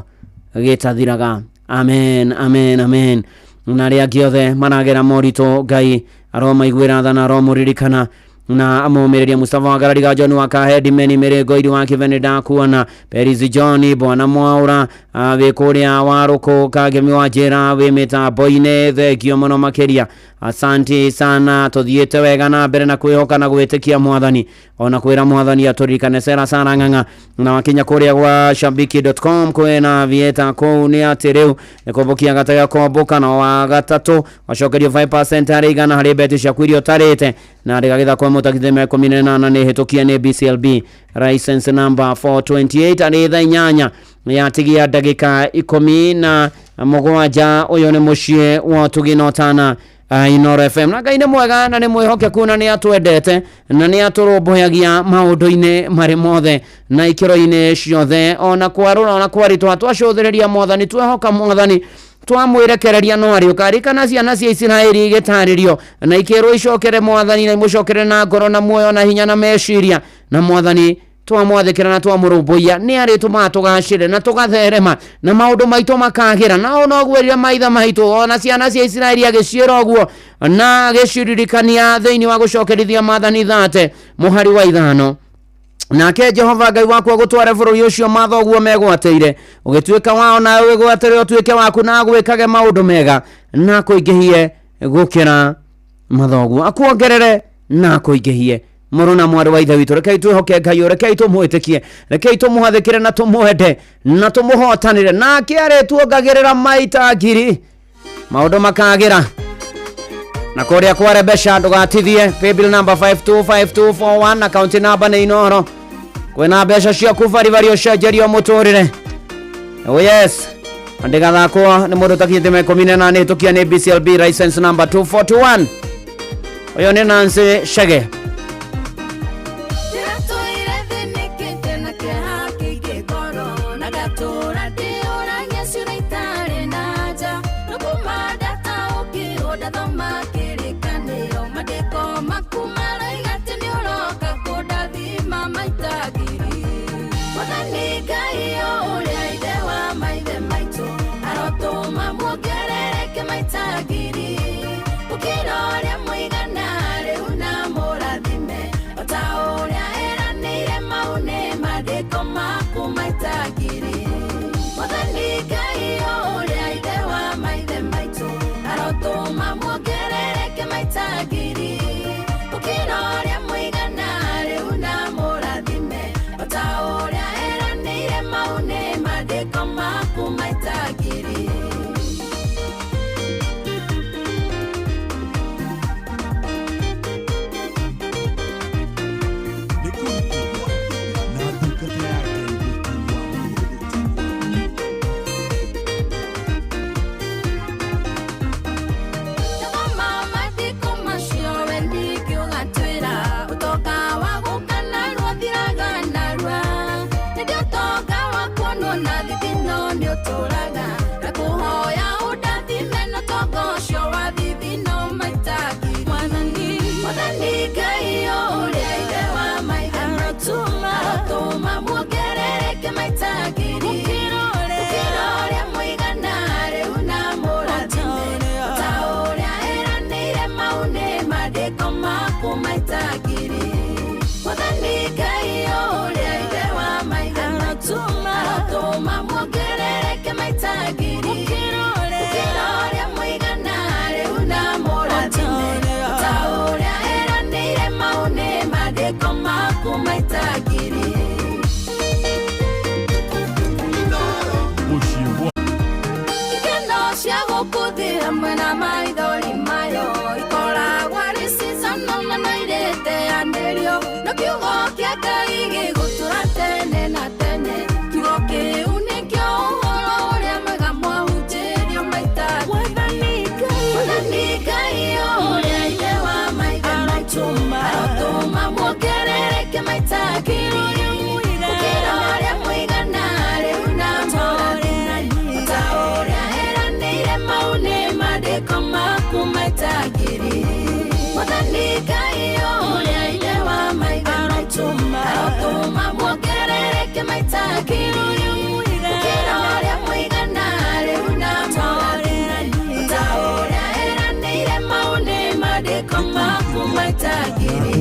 gĩtathiraga amen amen amen na arĩa angĩ othe maragera moritũ Ngai aromaiguĩra tha na aromũririkana na amũmĩrĩria Mustafa wa Garariga John wa Kahedi Meni Mĩrĩngo Iri wa Kĩbene ndakuona Perizi John Bwana Mwaura wĩ kũrĩa Warũkũ Kagemi wa Njĩra wĩ mĩtambo-inĩ thengio mũno makĩria asanti sana tũthiĩte wega na mbere na kwĩhoka na gwĩtĩkia Mwathani ona kwĩra Mwathani atũririkane Sera Sara Ng'ang'a na wakinya kũrĩa gwa shabiki.com kwĩna vieta kũu nĩ atĩ rĩu nĩ kũmbũkia gatega komboka na wa gatatũ wacokerio 5% harĩ igana harĩ beti ciaku iria ũtarĩte na rĩgagĩthakwo mũtakitheme 18 nĩ hĩtũkia nĩ BCLB license number 428 arĩ thaa 8 yatigia ndagĩka 17 ũyũ nĩ mũciĩ wa Tuginotana Inoro FM na Ngai nĩ mwega na nĩ mwĩhokeku na nĩ atwendete na nĩ atũrũmbũyagia maũndũ-inĩ marĩ mothe na ikĩro-inĩ ciothe ona kwarũra ona kwaritwa twacũthĩrĩria Mwathani twehoka Mwathani twamwĩrekereria no arĩ ũkarikana ciana cia Isiraeli igĩtarĩrio na ikĩrwo icokere Mwathani na imũcokere na ngoro na muoyo na hinya na meciria na Mwathani twamwathĩkĩra na twamũrũmbũiya nĩ arĩ tũmaga tũgacĩre na tũgatherema na maũndũ maitũ makagĩra na ona ũguo rĩrĩa maithe maitũ ona ciana cia Isiraeli agĩciĩra ũguo na agĩciririkania thĩinĩ wa gũcokerithia Maathani 30 mũhari wa 5 nake Jehova Ngai wakwa gũtware bũrũri ũcio mathoguo megwatĩire ũgĩtuĩka wao na wĩgwatĩre ũtuĩke waku na gwĩkage maũndũ mega na kũingĩhie gũkĩra mathoguo akuongerere na kũingĩhie mũrũ na mwarĩ wa ithe witũ rekei twĩhoke Ngai rekei tũmwĩtĩkie rekei tũmũhathĩkĩre na tũmwende na tũmũhotanĩre nake arĩtuongagĩrĩra maita ngiri maũndũ makagĩra na kũrĩa kware mbeca ndũgatithie paybill number 525241 account number nĩ Inoro kwĩna mbeca ciaku bari ũcenjerio mũtũrĩre oh yes ndigathakwo nĩ mũndũ takinyĩte 18 hĩtũkia nĩ BCLB license number 241 ũyũ nĩ Nancy Shege Kumara kumaitagiri Mwathani Ngai uria ithe wa maithe atuma muongerereke maitagiri Mukira uria muigana riu na mũrathime ta uria eranĩire mau nĩ maandĩko maku maitagiri cia gũkũthĩ hamwe na maithori mayo ikoragwo arĩ cicano na noireteanĩrio na kiugo kĩa Ngai gĩgũtũra tene na tene kiugo kĩu nĩkĩo ũhoro ũrĩa mwega mwahunjĩrio maitagiri Mwathani Ngai ũrĩa ithe wa maithe atũma muongerereke maitagiri gũkĩra ũrĩa mũigana rĩu na mũrathime ta ũrĩa mau nĩ maandĩko maku maitagiri Mwathani Ngai ũrĩa ithe wa maithe atũma muongerereke maitagiri gũkĩra ũrĩa mũigana rĩu na mũrathime ta ũrĩa eranĩire mau nĩ maandĩko maku maitagiri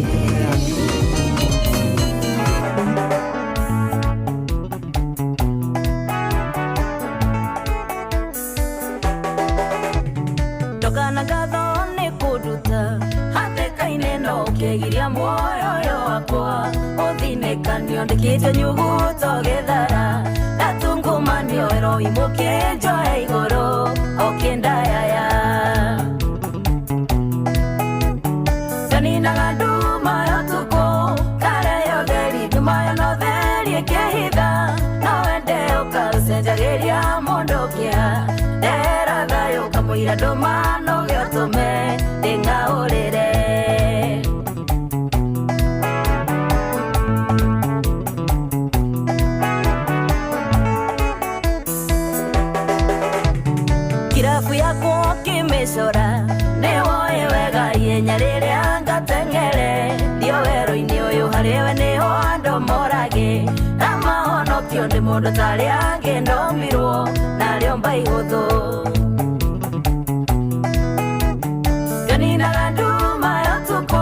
Kegiria moyo wakwa Othinekanio ndikite nyuguto githara Datungumanio ero imukinjo iguru Okindayaya Janina ganduma yotuko Kare yogeri duma yonotheri ekehitha No ende ukasenjagiria mundukia Dera thayo kamuira dumano giotume Ndingaurire Kimesora newoe wega yenya riria ngatengere dio wero-ini uyu hariwe niho andu morage na mahonokio ndi mundu taria angi ndomirwo nario mbaihuthu Janina nduma yotuko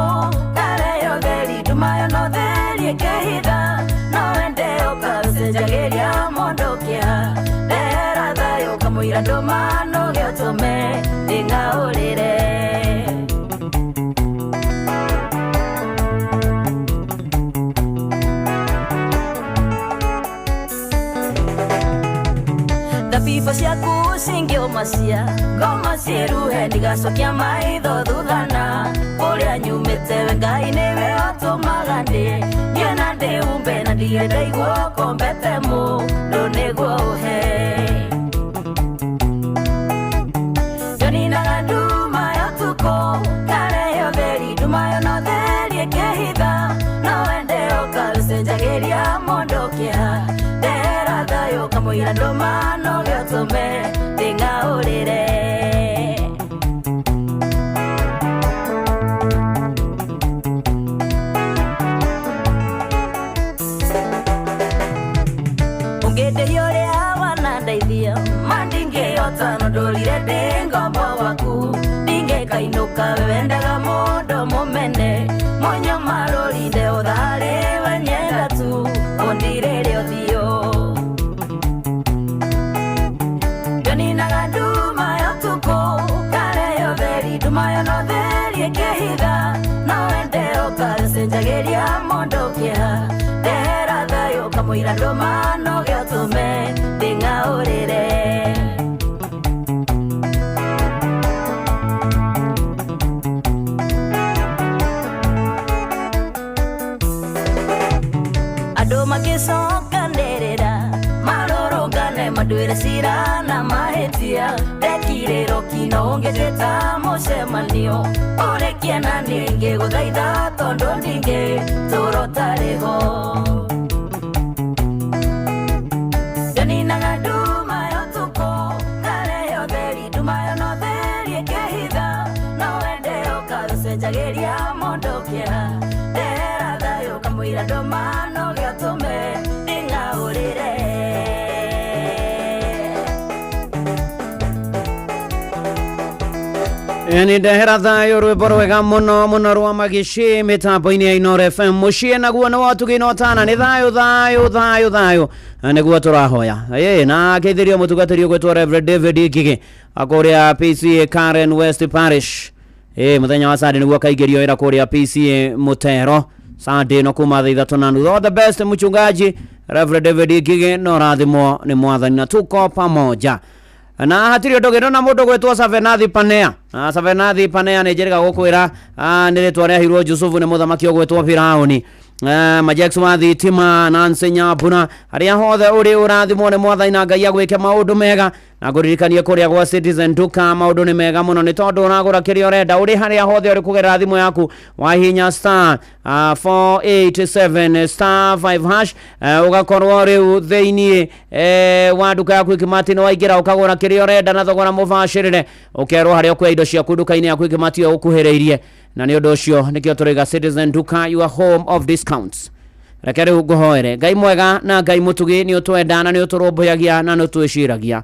kareyo theri nduma yonotheri ekehitha no ende ukasenjagiria mundukia ndera thayo kamuira ndumano giotume ndingaurire Thabibu ciaku cingĩũmacia ngoma ciĩruhe ndigacokia maitho thuthana ũrĩa nyumĩte we Ngai nĩwe ũtũmaga ndĩ niĩ na ndĩhumbe na ndirĩ ndaigua kombete mũndũ nĩguo ũhe Janina nduma yotuko kareyo theri nduma yonotheri ekehitha no ende ukasenjagiria mundukia ndera thayo kamuira ndumano giotume ndingaurire Ungĩndeithia ũrĩa wanandeithia mandingĩhota no ndũrire ndĩ ngombo waku ndingĩkainũka wendaga mũndũ mũmene monyo marũrinde ũtharĩ we nyenda tu ũndirĩre ũthiũ Janina nduma yotuko kareyo theri nduma yonotheri ekehitha no wende ũkasenjagiria mundukia ndera thayo kamuira ndumano giotume ndingaurire Andũ magĩcokanĩrĩra marũrũngane maduĩre cira na mahĩtia ndekirĩro kino ũngĩtĩta mũcemanio ũrĩkie na niĩ ingĩgũthaitha tondũ ndingĩtũũra ũtarĩ ho Janina nduma yotuko kareyo theri nduma yonotheri ekehitha no wende ũkasenjagiria mundukia ndera thayo kamuira ndumano giotume ndingaurire ni ndehera thayo rwimbo rwega muno muno rwa magici mitambo-ini ya Inoro FM mucie naguo ni watuginotana ni thayo niguo turahoya na keithirio mutugatiri ugwitwo Reverend David Gigi akuria PCA Karen West Parish muthenya wa Sunday niguo kaigerio ira kuria PCA Mutero Sunday no kuma thaa 3:30 all the best mchungaji Reverend David Gigi no rathimo ni mwathani na tuko pamoja na hatirio ndogero na mundu gwetwo Savenathi Panea Savenathi Panea ni njeriga gukwira ni ritwa ria hirwo Yusufu ni muthamaki ogwetwo Firauni Majax wa thitima na nsenya buna aria hothe uri urathimo ni mwathani na Ngai agwike maundu mega na guririkanie kuria gwa Citizen Duka maundu ni mega muno ni tondu uragura kiria urenda uri haria hothe uri kugera thimu yaku wa hinya star 487 star 5 hash ugakorwo riu theini wa duka yaku ikimati no waingira ukagura kiria urenda na thogora mubashirire ukerwo haria kwa indo cia kuduka-ini yaku ikimati ukuheriirie na ni undu ucio nikio turiga Citizen Duka your home of discounts rekere uguhoere Ngai mwega na Ngai mutugi ni utwenda na ni uturumbuyagia na ni twiciragia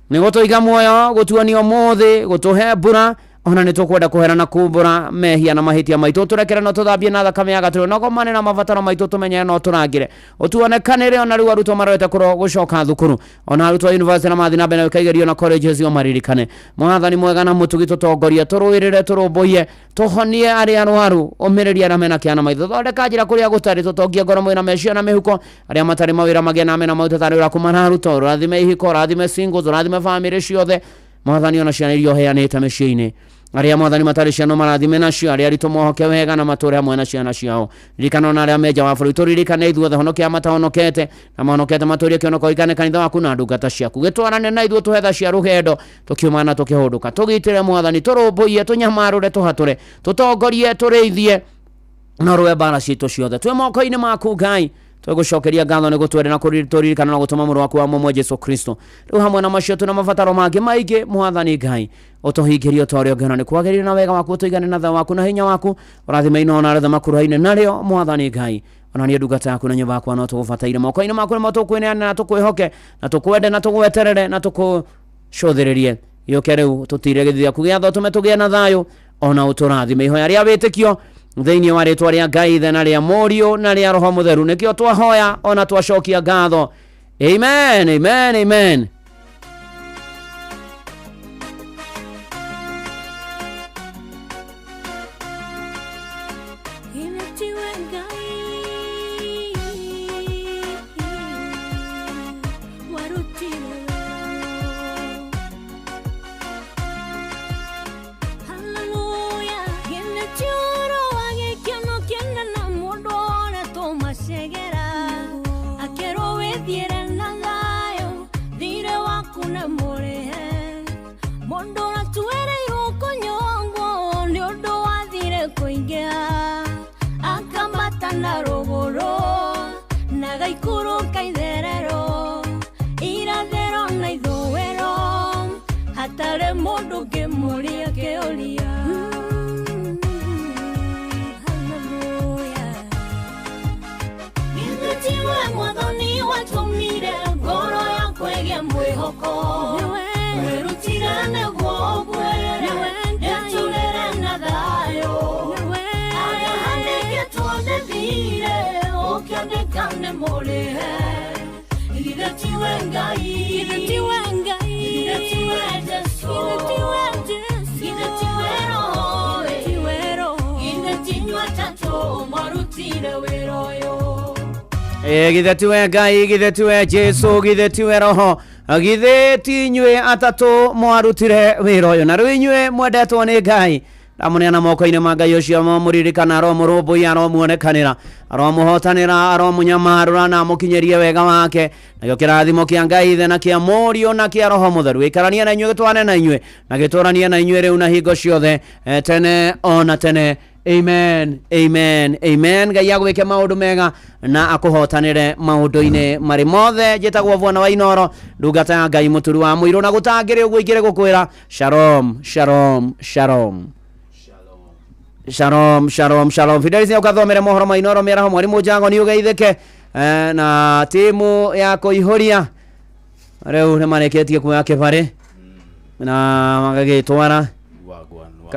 ni gutuiga muoyo gutuonio muthi gutuhe mbura ona ni tukwenda kuherana kumbura mehia na mahitia maitu turekere no tuthambie na thakame ya gatiro no gomane na mabataro maitu tumenye no turangire utuonekanire ona riu aruto marwete kuro gucoka thukuru ona aruto university na mathi na bene kaigerio na colleges yo maririkane mwathani mwega na mutugi tutongoria turuirire turumbuye tuhonie ari arwaru umiriria na mena kiana maitho thondeka njira kuria gutari tutongie ngoro mwina meciria na mihuko aria matari mawira magia na mena mauta tari ura kumana aruto rathime ihiko rathime singles rathime family ciothe mwathani ona ciana irio heanite meciini aria mwathani matari ciano marathime nacio aria rito mohoke wega na mature hamwe na ciana ciao ririkana na aria meja wa bũrũri turirikane ithuothe honokia matahonokete na mahonokete maturie kĩonoko ikane kanitha waku na ndungata ciaku gĩtwarane na ithuo tuhetha cia rũgendo tukiuma na tukihunduka tugitire mwathani turumbuie tunyamarure tuhature tutongorie tureithie na rwe bara citu ciothe twe moko-ini maku Ngai tugucokeria ngatho ni gutwere na kuririkana na gutuma mũrũ waku wa mũmwe Jesu Kristo riu hamwe na macio tuna mabataro mangĩ maingĩ mwathani Ngai utuhingirie twario ngeno ni kwagĩrĩire na wega waku tuigane na tha waku na hinya waku urathime ino na retha makuruhaine nario mwathani Ngai ona ni ndungata yaku na nyũmba yakwa no tũgũbataire moko-ini maku nĩmo tũkwĩneana na tũkwĩhoke na tũkwende na tũgweterere na tũkũcũthĩrĩrie gĩũke rĩu tũtire gĩthithi gĩaku gĩa tho tũme tũgĩe na thayũ ona ũtũrathime ihoya rĩa wĩtĩkio thĩinĩ wa rĩtwa rĩa Ngai ithe na rĩa Mũriũ na rĩa Roho Mũtheru nĩkĩo twahoya ona twacokia ngatho amen amen amen githe tiwe Ngai githe tiwe Jesu githe tiwe Roho githe ti inyuĩ atatu mwarutire wĩra ũyũ na rĩu inyuĩ mwendetwo nĩ Ngai ndamuneana moko-inĩ ma Ngai ũcio mũririkana aromũrũmbũiya aromuonekanĩra aromũhotanĩra aromũnyamarũra na amũkinyerie wega wake nakĩo kĩrathimo kĩa Ngai ithe na kĩa Mũriũ na kĩa Roho Mũtheru gĩikaranie na inyuĩ gĩtwarane na inyuĩ na gĩtũranie na inyuĩ rĩu na hingo ciothe tene ona tene amen amen amen Ngai agwĩke maũndũ mega na akũhotanĩre maũndũ-inĩ marĩ mothe njĩtagwo Bwana wa Inoro ndungata ya Ngai mũturi wa mũirũ na gũtangĩrĩ ũguo ingĩrĩ gũkwĩra shalom shalom shalom shalom shalom shalom Fidelis ni ukathomere mohoro ma Inoro mĩaraho mwarimu Njango ni ugeithĩke na timu ya kũihũria rĩu nĩ marĩkĩtie kuoya kĩbarĩ na magagĩtwara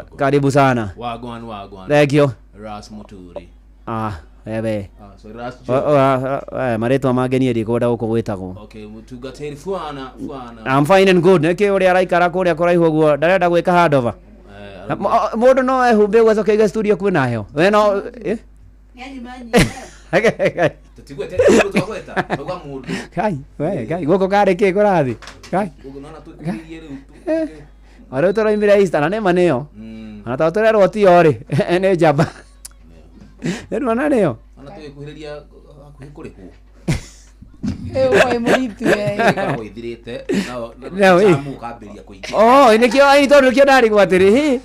Karibu sana. Wagwan. Thank you. Ras Muturi. Wewe. So Ras. Maretwa mageni ri kwenda guko gwitagwo. Okay, mutungateri fuana. I'm fine and good. Niki uri araikara kuria kuraihu guo ndarenda gwika handover. Mundu no ehumbe gwacoka iga studio kwina heho. We no tutigwete tutagweta bagwa mundu. Kai guko kare ke kurathi. Kai. Ugunona tukirie riu. Aro turaimira Easter na maneo. Ana tatorerwo ti ori. Ene jamba. Ndio naneo. Ana tuikuhiriria kurikwo. Oi muritu Oithirite no mukambiria kuingia. Oh, nikio ai tondu kio ndari gwatiri hi.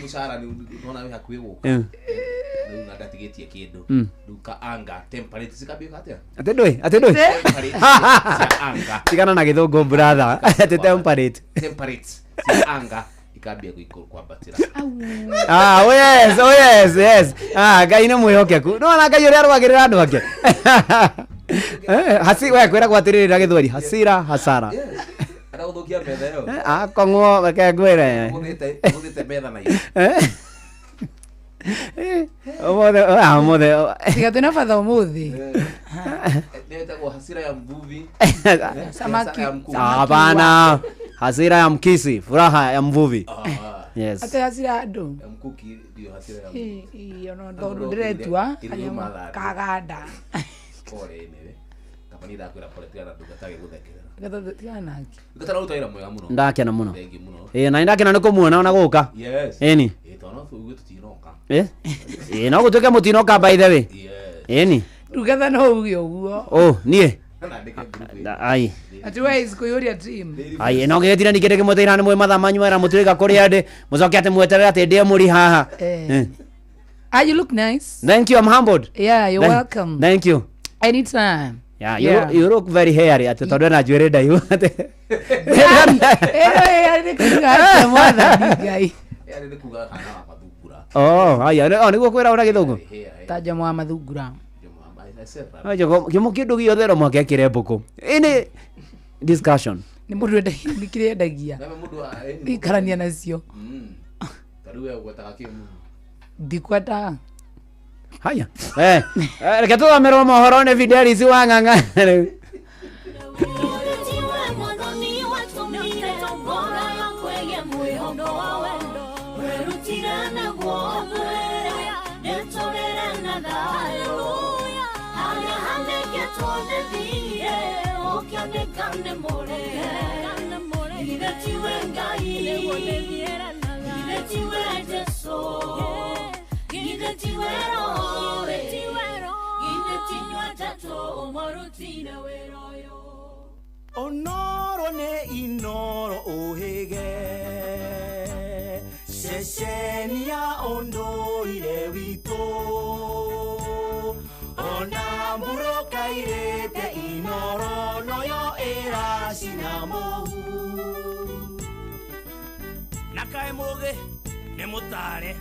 Mushara ni unaona wewe hakuwi guka. Na ndatigetie kindu. Duka anga temperate sikabio atia. Ate doi. Anga. Tigana na githungu brother. Ate temperate. Temperate. Anga ikambia kuikuru kwa batira. Oh yes. Ngai ni mwihokeku. No na Ngai uri arwagirira andu ake. Hasi we kwera gwatirira githweri hasira hasara. Ara uthukia metha yo. Kongwo weke ngwire. Muthite metha na iyo. Omothe. Tiga tuna fatha umuthi. Ndio hasira ya mvuvi. Samaki. Hapana. Hasira ya mkisi, furaha ya mvuvi. Yes. Ate hasira andu. Ya mkuki ndio hasira ya mvuvi. Iyo no ndo ndiretwa kaganda. Pole newe. Kapani da kwira pole tigana ndugatage guthekera. Tigana naki. Ngatara utaira mwega muno. Ndakena muno. Na ndakena niko muona ona guka. Yes. Eni. Tono tu tutinoka. No gutuke mutinoka by the way. Yes. Eni. Ndugatha no ugi uguo. Oh, nie. Ai. Atuwezi kuyuria team. Ai, no ngetira nikireke muteirane mwe matha manyu era muturika kuri ande mucoke ate mweterera ate ndie muri haha. You look nice. Thank you, I'm humbled. Yeah, you're welcome. Thank you. Anytime. Yeah, you look very hairy ate tondu na njuire ndaihu ate. Oh, aya, niguo kwira ura githungu. Taja mwa mathungura. Ajo kimo kindu giothe mwake kirembuku. Ini discussion. Ni mundu ndikiriendagia. Ikarania nacio. Taruwe gwetaga kimu. Ndikwata. Haya. Reke tuthomere mohoro ni Fidelis Wang'ang'a. Onoro ne inoro ohege Sheshenia ondoire wito Onamburo kairete inoro noyo era shinamohu Nakae moge nemutare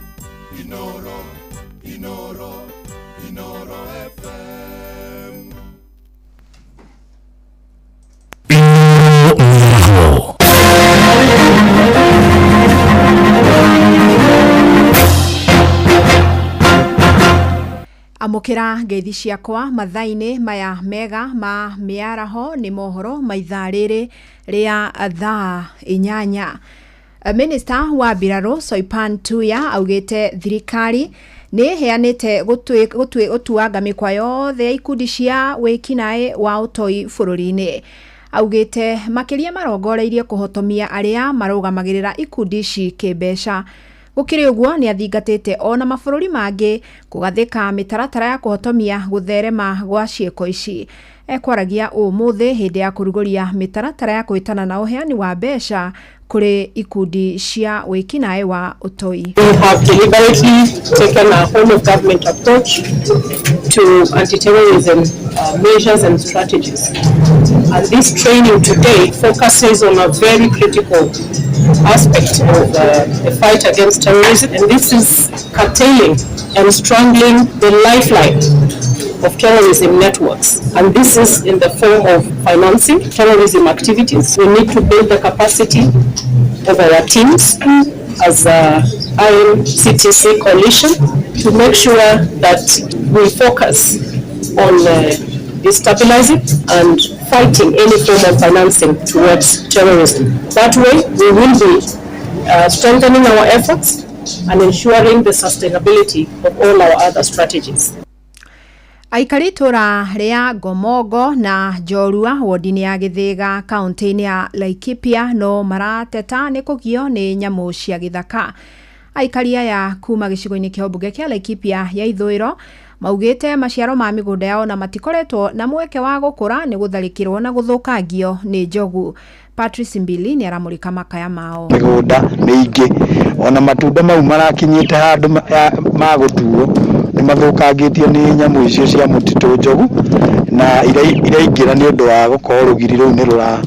Inoro FM Amukira ngeithi ciakwa mathaini maya mega ma miaraho ni mohoro maitha riri ria thaa 8. Minister wa Biraro Soipan Tuya augite thirikari ni heanite gutuanga mikwa yothe ya ikundi cia wikinae wa utoi bururi-ini. Augite makiria marongoreirie kuhotomia aria marugamagirira ikundi ici kimbeca. Gukiri uguo ni athingatite ona mabururi mangi kugathika mitaratara ya kuhotomia gutherema gwa cieko ici. Ekwaragia umuthi hindi ya kuruguria mitaratara ya kwitana na uheani wa mbeca kuri ikundi cia wikinae wa utoi. We have deliberately taken a whole of government approach to anti-terrorism measures and strategies. And this training today focuses on a very critical aspect of the fight against terrorism, and this is curtailing and strangling the lifeline of terrorism networks, and this is in the form of financing terrorism activities. We need to build the capacity of our teams as IMCTC coalition to make sure that we focus on destabilizing and fighting any form of financing towards terrorism. That way, we will be strengthening our efforts and ensuring the sustainability of all our other strategies. Aikari tura ria Gomogo na Jorua wodini ya Githiga kaunti-ini ya Laikipia no marateta ni kugio ni nyamu cia githaka. Aikari aya kuma gicigo-ini kia mbunge kia Laikipia ya ithwiro maugite maciaro ma migunda yao na matikoretwo na mweke wa gukura ni gutharikirwo na guthukangio ni njogu. Patrice Mbili ni aramurika makaya mao. Migunda mingi ona matunda mau marakinyite handu magutuo ni mathukangitio ni nyamu icio cia mutitu njogu na iraingira ni undu wa gukorwo rugiri ru ni rurairo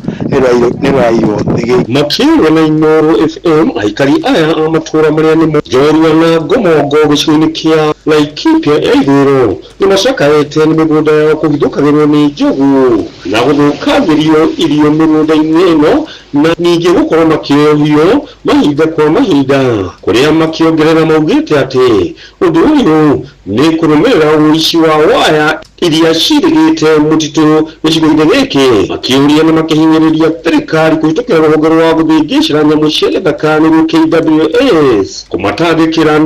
makirwa na Inoro FM aikari aya amatura maria ni Jorua na Gomogo gicigo-ini kia Laikipia ya ithwiro ni macakarite ni migunda yao kuhithukagirwo ni njogu na guthukangirio irio migunda-ini ino na ningi gukorwo makiohio mahinda kwa mahinda kuria makiongerera maugite ati undu uyu ni kurumirira uici wa waya iria cirigite mutitu gicigo-ini giki makiuria na makihinyiriria thirikari kuhitukira rũhonge rwa guthingicira nyamu cia githaka nĩruo KWS kumatandĩkĩra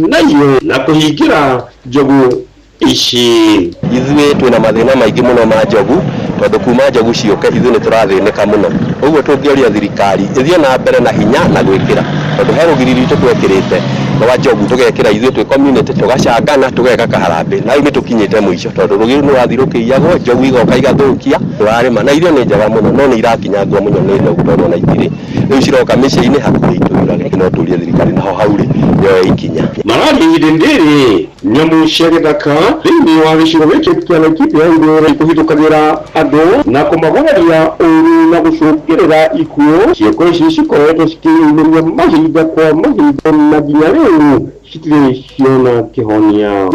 nayo na kuhingira njogu ici. Ithuĩ twĩna mathĩna maingĩ mũno ma njogu tondũ kuma njogu ciũke ithuĩ nĩtũrathĩnĩka mũno. Ũguo tũngĩoria thirikari ĩthiĩ na mbere na hinya na gwĩkĩra tondũ he rũgiri rwitũ twekĩrĩte rwa njogu tũgekĩra ithuĩ twĩ community tũgacangana tũgeka kaharambĩ na ithuĩ tũkinyĩte mũico tondũ rũgiri nĩwathi rũkĩiyagwo njogu igoka igathũkia tũrarĩma na irio nĩ njega mũno no nĩ irakinyangwo mũno nĩ njogu tondũ na itirĩ rĩu ciroka mĩciĩ-inĩ hakuhĩ itũrage no tũrie thirikari naho haurĩ yoe ikinya. Marari ndĩrĩ nyamu cia githaka thĩinĩ wa gĩcigo gĩkĩ kĩa Laikipia ya ithwĩro kũhithũkagĩra andũ na kũmagoreria ũru na gũcũngĩrĩra ikuũ. Ciĩko ici cikoretwo cikĩyumĩria mahinda kwa mahinda na nginya rĩu citirĩ ciona kĩhonia.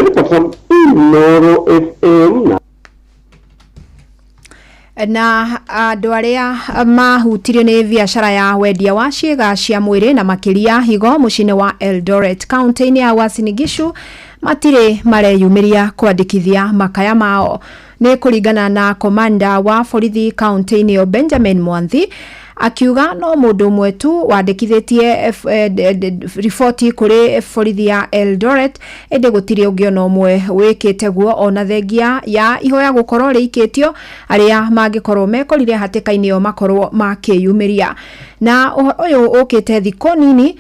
Inoro FM na andũ arĩa mahutirio nĩ biacara ya wendia wa ciĩga cia mwĩrĩ na makĩria higo mũciĩ-inĩ wa Eldoret kaunti-inĩ ya Uasin Gishu matirĩ mareyumĩria kwandĩkithia makaya mao. Nĩ kũringana na komanda wa borithi kaunti-inĩ yo Benjamin Mwanthi akiuga no mũndũ ũmwe tu wandĩkithĩtie riboti kũrĩ borithi ya Eldoret ĩndĩ gũtirĩ ũngĩ ona ũmwe wĩkĩte guo ona thengia ya ihoya gũkorwo rĩikĩtio arĩa mangĩkorwo mekorire hatĩka-inĩ yo makorwo makĩyumĩria. Na ũyũ ũkĩte thikũ nini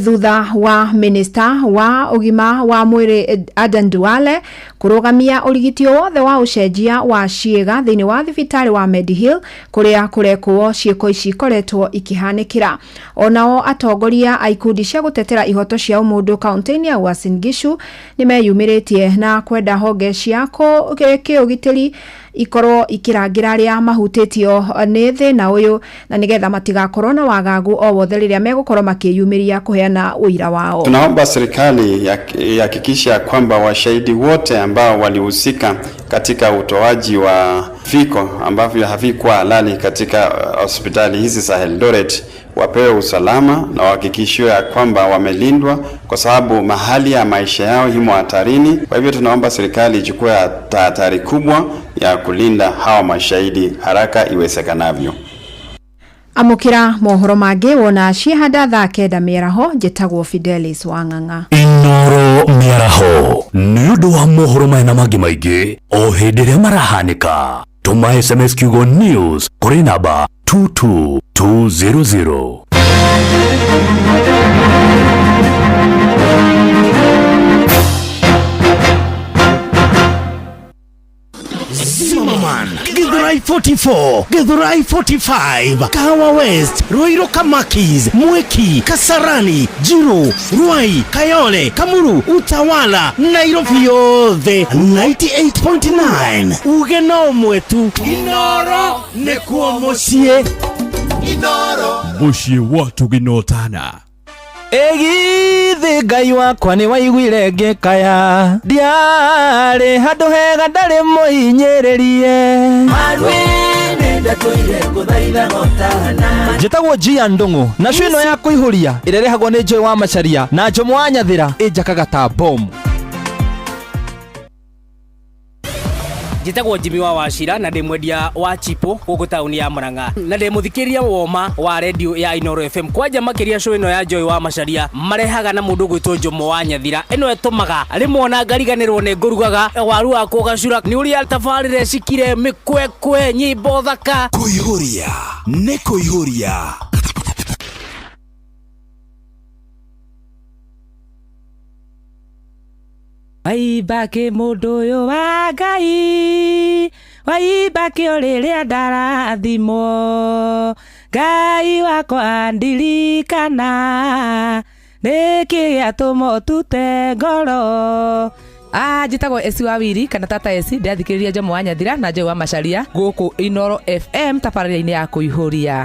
thutha wa minister wa ũgima wa mwĩrĩ Adan Duale kũrũgamia ũrigitio wothe wa ũcenjia wa ciĩga thĩinĩ wa thibitarĩ wa Medihill kũrĩa kũrekwo ciĩko ici koretwo ikihanĩkĩra. Onao atongoria a ikundi cia gũtetera ihoto cia ũmũndũ kaunti-inĩ ya Uasin Gishu nĩmeyumĩrĩtie na kwenda honge cia kĩũgitĩri ikorwo ikĩrangĩra arĩa mahutĩtio nĩ thĩna ũyũ na nĩgetha matigakorwo na wagagu o wothe rĩrĩa megũkorwo makĩyumĩria kuheana ũira wao. Tunaomba serikali ihakikisha kwamba washahidi wote ambao walihusika katika utoaji wa viko ambavyo havikuwa halali katika hospitali hizi za Eldoret wapewe usalama na wahakikishiwe ya kwamba wamelindwa kwa sababu mahali ya maisha yao himo hatarini. Kwa hivyo tunaomba serikali ichukue tahadhari kubwa ya kulinda hawa mashahidi haraka iwezekanavyo. Amukira mohoro mangĩ wona ciehanda thaa 9 mĩaraho njĩtagwo Fidelis Wang'ang'a. Inoro mĩaraho nĩ ũndũ wa mohoro mena mangĩ maingĩ o hĩndĩ ĩrĩa marahanĩka. Tũma SMS kiugo news kũrĩ namba 22200. Zimmerman, Githurai 44, Githurai 45, Kahawa West, Ruiru Kamakis, Mweki, Kasarani, Jiru, Ruai, Kayole, Kamuru, Utawala, Nairobi yothe 98.9. Ugeno mwetu Inoro nekuo muciĩ. Inoro muciĩ watu ginotana. Egithi Ngai wakwa nĩ waiguire ngĩkaya ndiarĩ handũ hega ndarĩ mũhinyĩrĩrie. Njĩtagwo Gia Ndung'u na show ĩno ya kũihũria ĩrerehagwo nĩ Joy wa Macharia na Njomo wa Nyathĩra ĩnjakaga ta bomu. Njĩtagwo Jimmy wa Wachira na ndĩ mwendia wa chipo gũkũ taũni ya Murang'a na ndĩ mũthikĩria woma wa radio ya Inooro FM. Kwanja makĩria show ĩno ya Joy wa Macharia marehaga na mũndũ gwĩtwo Njomo wa Nyathĩra. Ĩno ĩtũmaga rĩmwe ona ngariganĩrwo nĩ ngũrugaga waru wa kũgacura nĩ ũrĩa tabarĩre cikire mĩkwekwe nyĩmbo thaka. Kũihũria nĩ kũihũria. Waibake mũndũ ũyũ wa Ngai, waibake ũrĩrĩa ndarathimwo, Ngai wakwa ndirikana, nĩkĩ gĩatũma ũtute ngoro. Njĩtagwo Esi wa Wiri kana Tata Esi, ndĩrathikĩrĩria Njomo wa Nyathĩra na Joy wa Macharia gũkũ Inooro FM tabarĩra-inĩ ya kũihũria.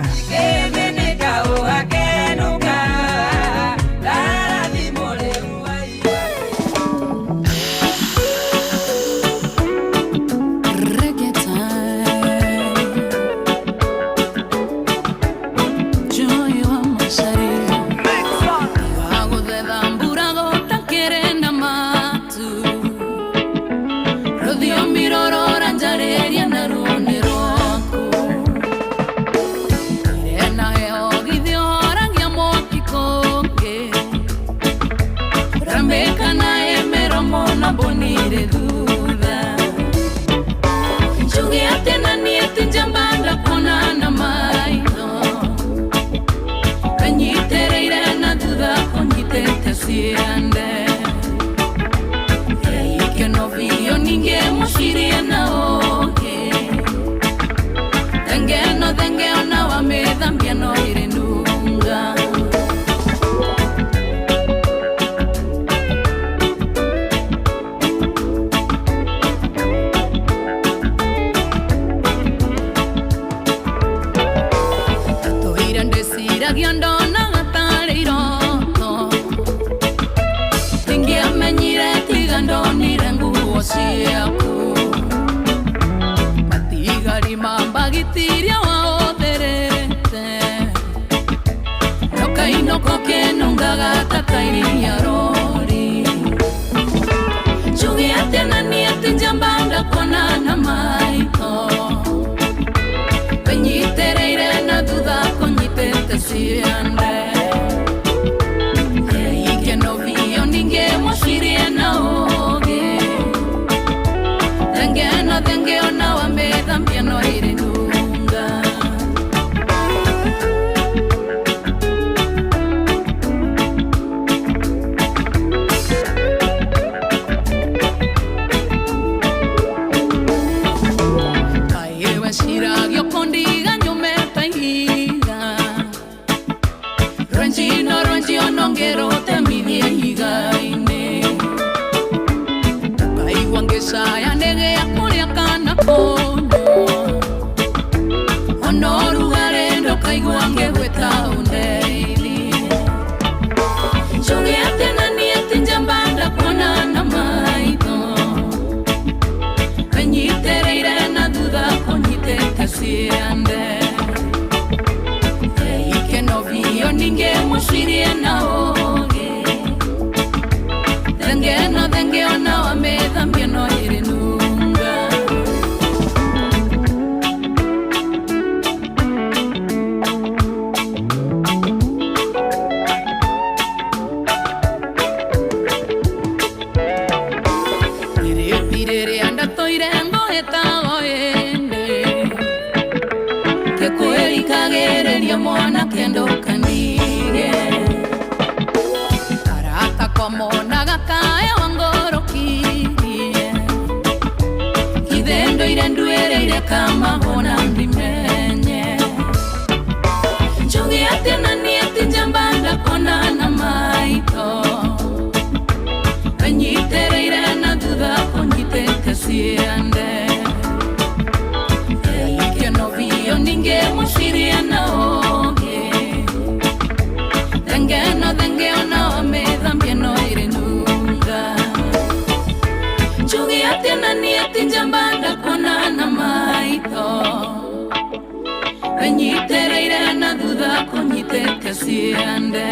wenyitereire na thutha kunyitete ciande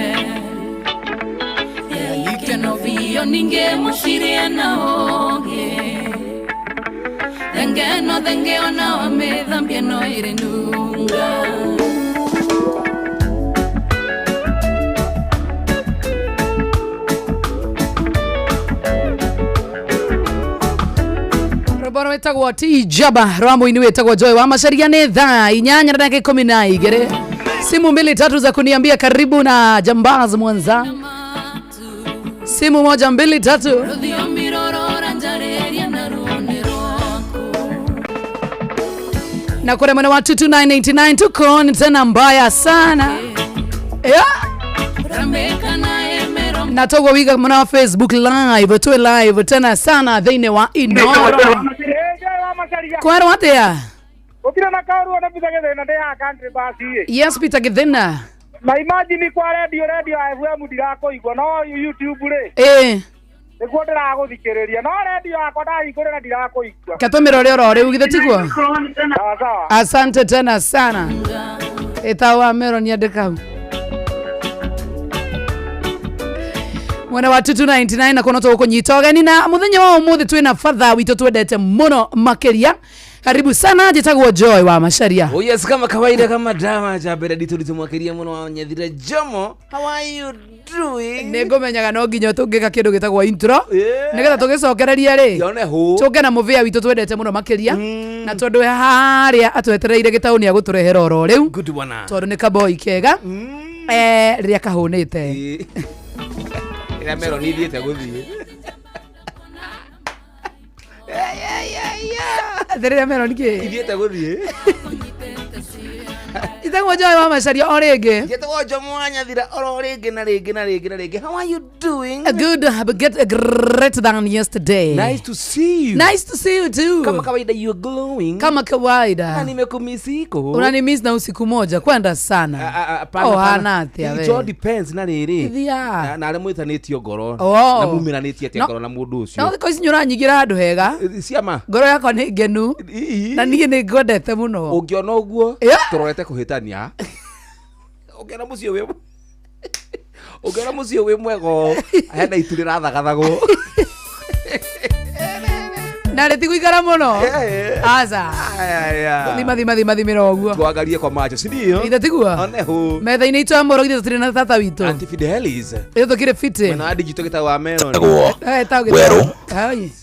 ikeno vio ninge musirie na oge thengeo na wamethambia no irenunga Roboro wetagwo ti Jaba Rwambo-ini wetagwo Joy wa Macharia nĩ thaa 8:12 simu 2-3 za kuniambia karibu na Jambaz Mwanza simu 1-2-3 na kule mwana wa 22989 tuko ni tena mbaya sana na togo wiga mwana wa Facebook live tuwe live tena sana thine wa Inoro kwaro watea ukira na karu na pita gethena de ha country basi yes pita gethena na imagine kwa radio FM dirako igwa no YouTube re niguo ndiraguthikiriria no radio yako ndahingurira ndirako igwa katomero rero ri ugithe tigwa sawa asante tena sana etawa mero ni adekau mwana wa 299 na kono to kunyitoga ni na muthenya wa umuthi twina father wito twendete muno makeria karibu sana jitagwo Joy wa Macharia yes kama kawaida kama drama ja beredi tulitumwakiria muno wa Nyathira Jomo how are you doing nego menyaga no nginya tungika kindu gitagwo intro nigetha tugicokereria ri tuge na muvia wito twendete muno makeria na tondu haria atwetereire gitauni ya guturehera oro riu good one tondu ni kaboi kega ria kahunite ira mero ni thiete guthie Thereria mero nike thiete guthie itagwo Joy wa Macharia o ringi itagwo Jomo wa Nyathira oro ringi na ringi how are you doing good get great than yesterday nice to see you too kama kawaida you glowing kama kawaida na nimekumisiku unanimiss na usiku moja kwenda sana hanathi ave it depends na riri na ale mwithanitio ngoro na mumiranitie tia ngoro na mundu ucio no thiko ici nyuranyigira handu hega ciama ngoro yakwa ni ngenu na niĩ nĩ ngwendete muno ungiona uguo turorete kuhitania ungiona mucio we mwego hena iturira thagathagwo na reti kuigara muno aza thima oguo twangarie kwa macho si ndio ita tigua onehu metha-inĩ itu amoro githe tũtirĩ na tata witũ Auntie Fidelis ĩyo tũkĩrĩ fiti na digital gita wa mero weru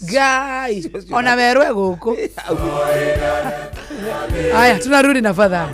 guys ona weru gũkũ haya tunarudi na fadha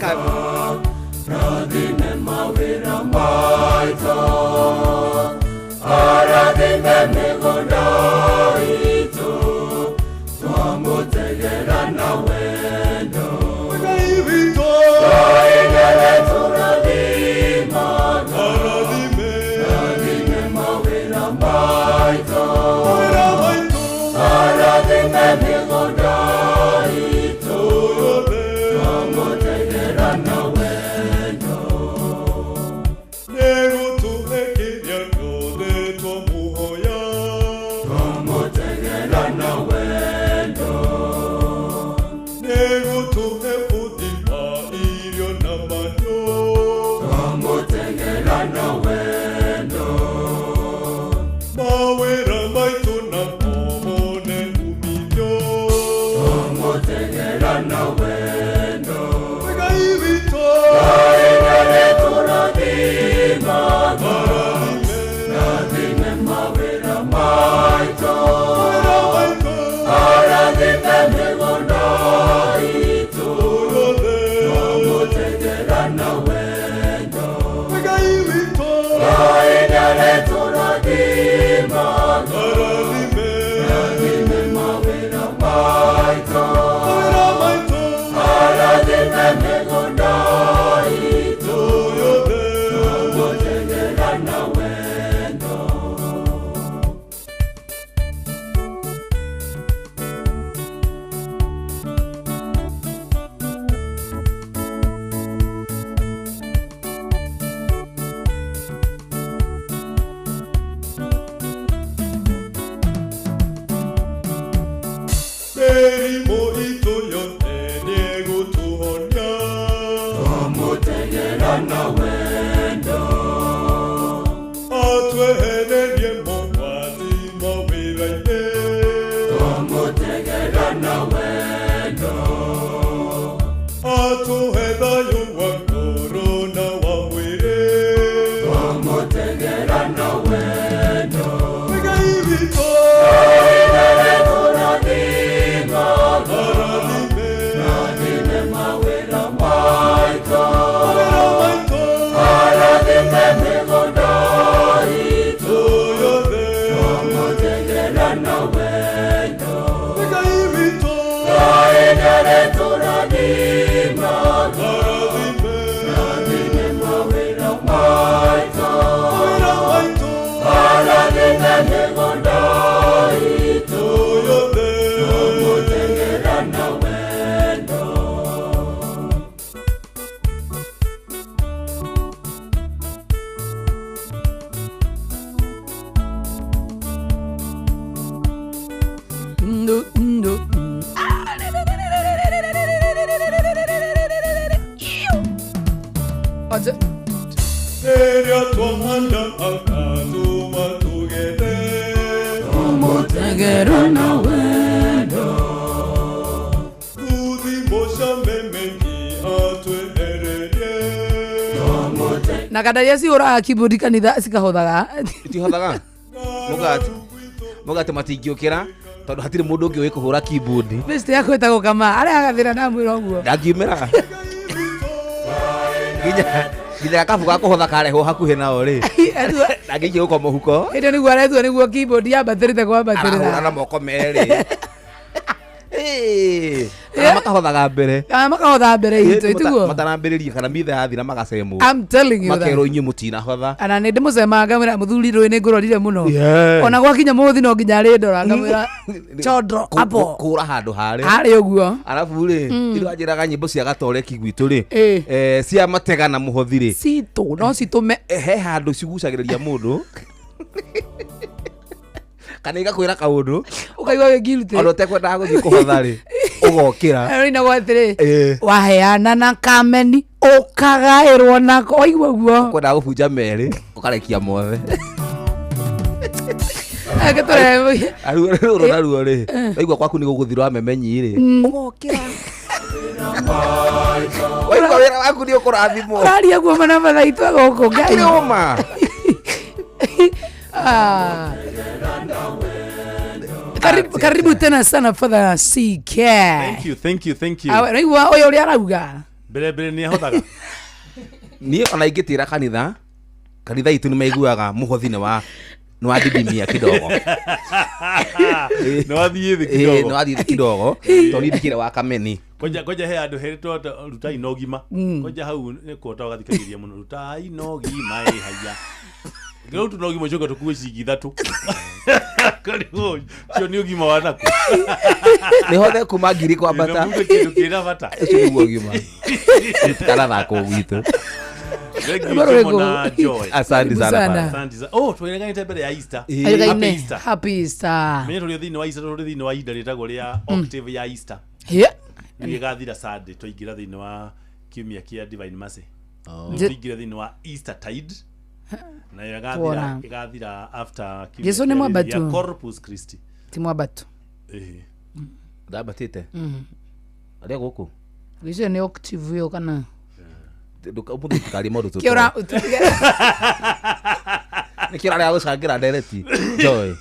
Na kadaria si ora keyboard kanitha sikahothaga itihothaga mugati matingiukira tondu hatire mundu ungi wikuhura keyboard best yako etagwo kama ari agathira na mwira guo ndakiumira ginya kabu gakuhotha kareho hakuhe nao ri ndangije uko muhuko ito ni gwaretwo niguo keyboard ya baterite kwa baterira ara na moko meri makahothaga mbere itu itugo matarambiririe kana mithe yathira magacemu I'm telling you that makero inyu mutina hotha ana ndi mucema ngamira muthuri rui ni ngurorire muno ona gwakinya muthi no nginya ri ndora ngamira chodro apo kura handu hari uguo arafu ri iru ajiraga nyimbo cia gatoreki gwitu ri cia matega na muhothi ri situ no situme he handu cigucagiriria mundu kana igakwira kaundu ukaigwa wegirute ono tekwenda guthii kuhotha ri ugokira eri na gwatire waheana na kameni ukagairwo nako oigwa guo kwenda gubunja meri ukarekia mothe agatore aruo ri oigwa kwaku ni guguthirwa memenyi ri ugokira oigwa wira waku ni ukurathimwo aria guo mana mathaitwa goko ngai oma karibu tena sana Father CK. Thank you. Awa oyo uri arauga. Bere ni ahothaga. Ni ona ingitira kanitha itu ni maiguaga muhothi ni wa didimia kidogo. No athie kidogo. Toni dikira wa kameni. Koja he andu heritwo rutai no gima. Koja hau ni kuota gathikiriria muno rutai no gima haya. Ngero tu no gima choka tukuwe cigi 3. Karibu. Cio ni ugima wa naku. Ni hothe kuma ngiri kwa bata. Ni kindu kina bata. Cio ni ugima. Kana thako gitu. Asante sana. Oh, tuireganite mbere ya Easter. Happy Easter. Menye tuli thini wa Easter, tuli thini wa ida ritagwo ria octave ya Easter. Ni gathira Sunday tuingira thini wa kiumia kia Divine Mercy. Tuingira thini wa Easter tide. Na igathira after Yesu ni mwabatu. Corpus Christi. Ti mwabatu. Ndabatite. Aria guku. Yesu ni octave yo kana. Umuthi tukari modu tu. Kiora. Ni kiora ria gucangira ndereti. Joy.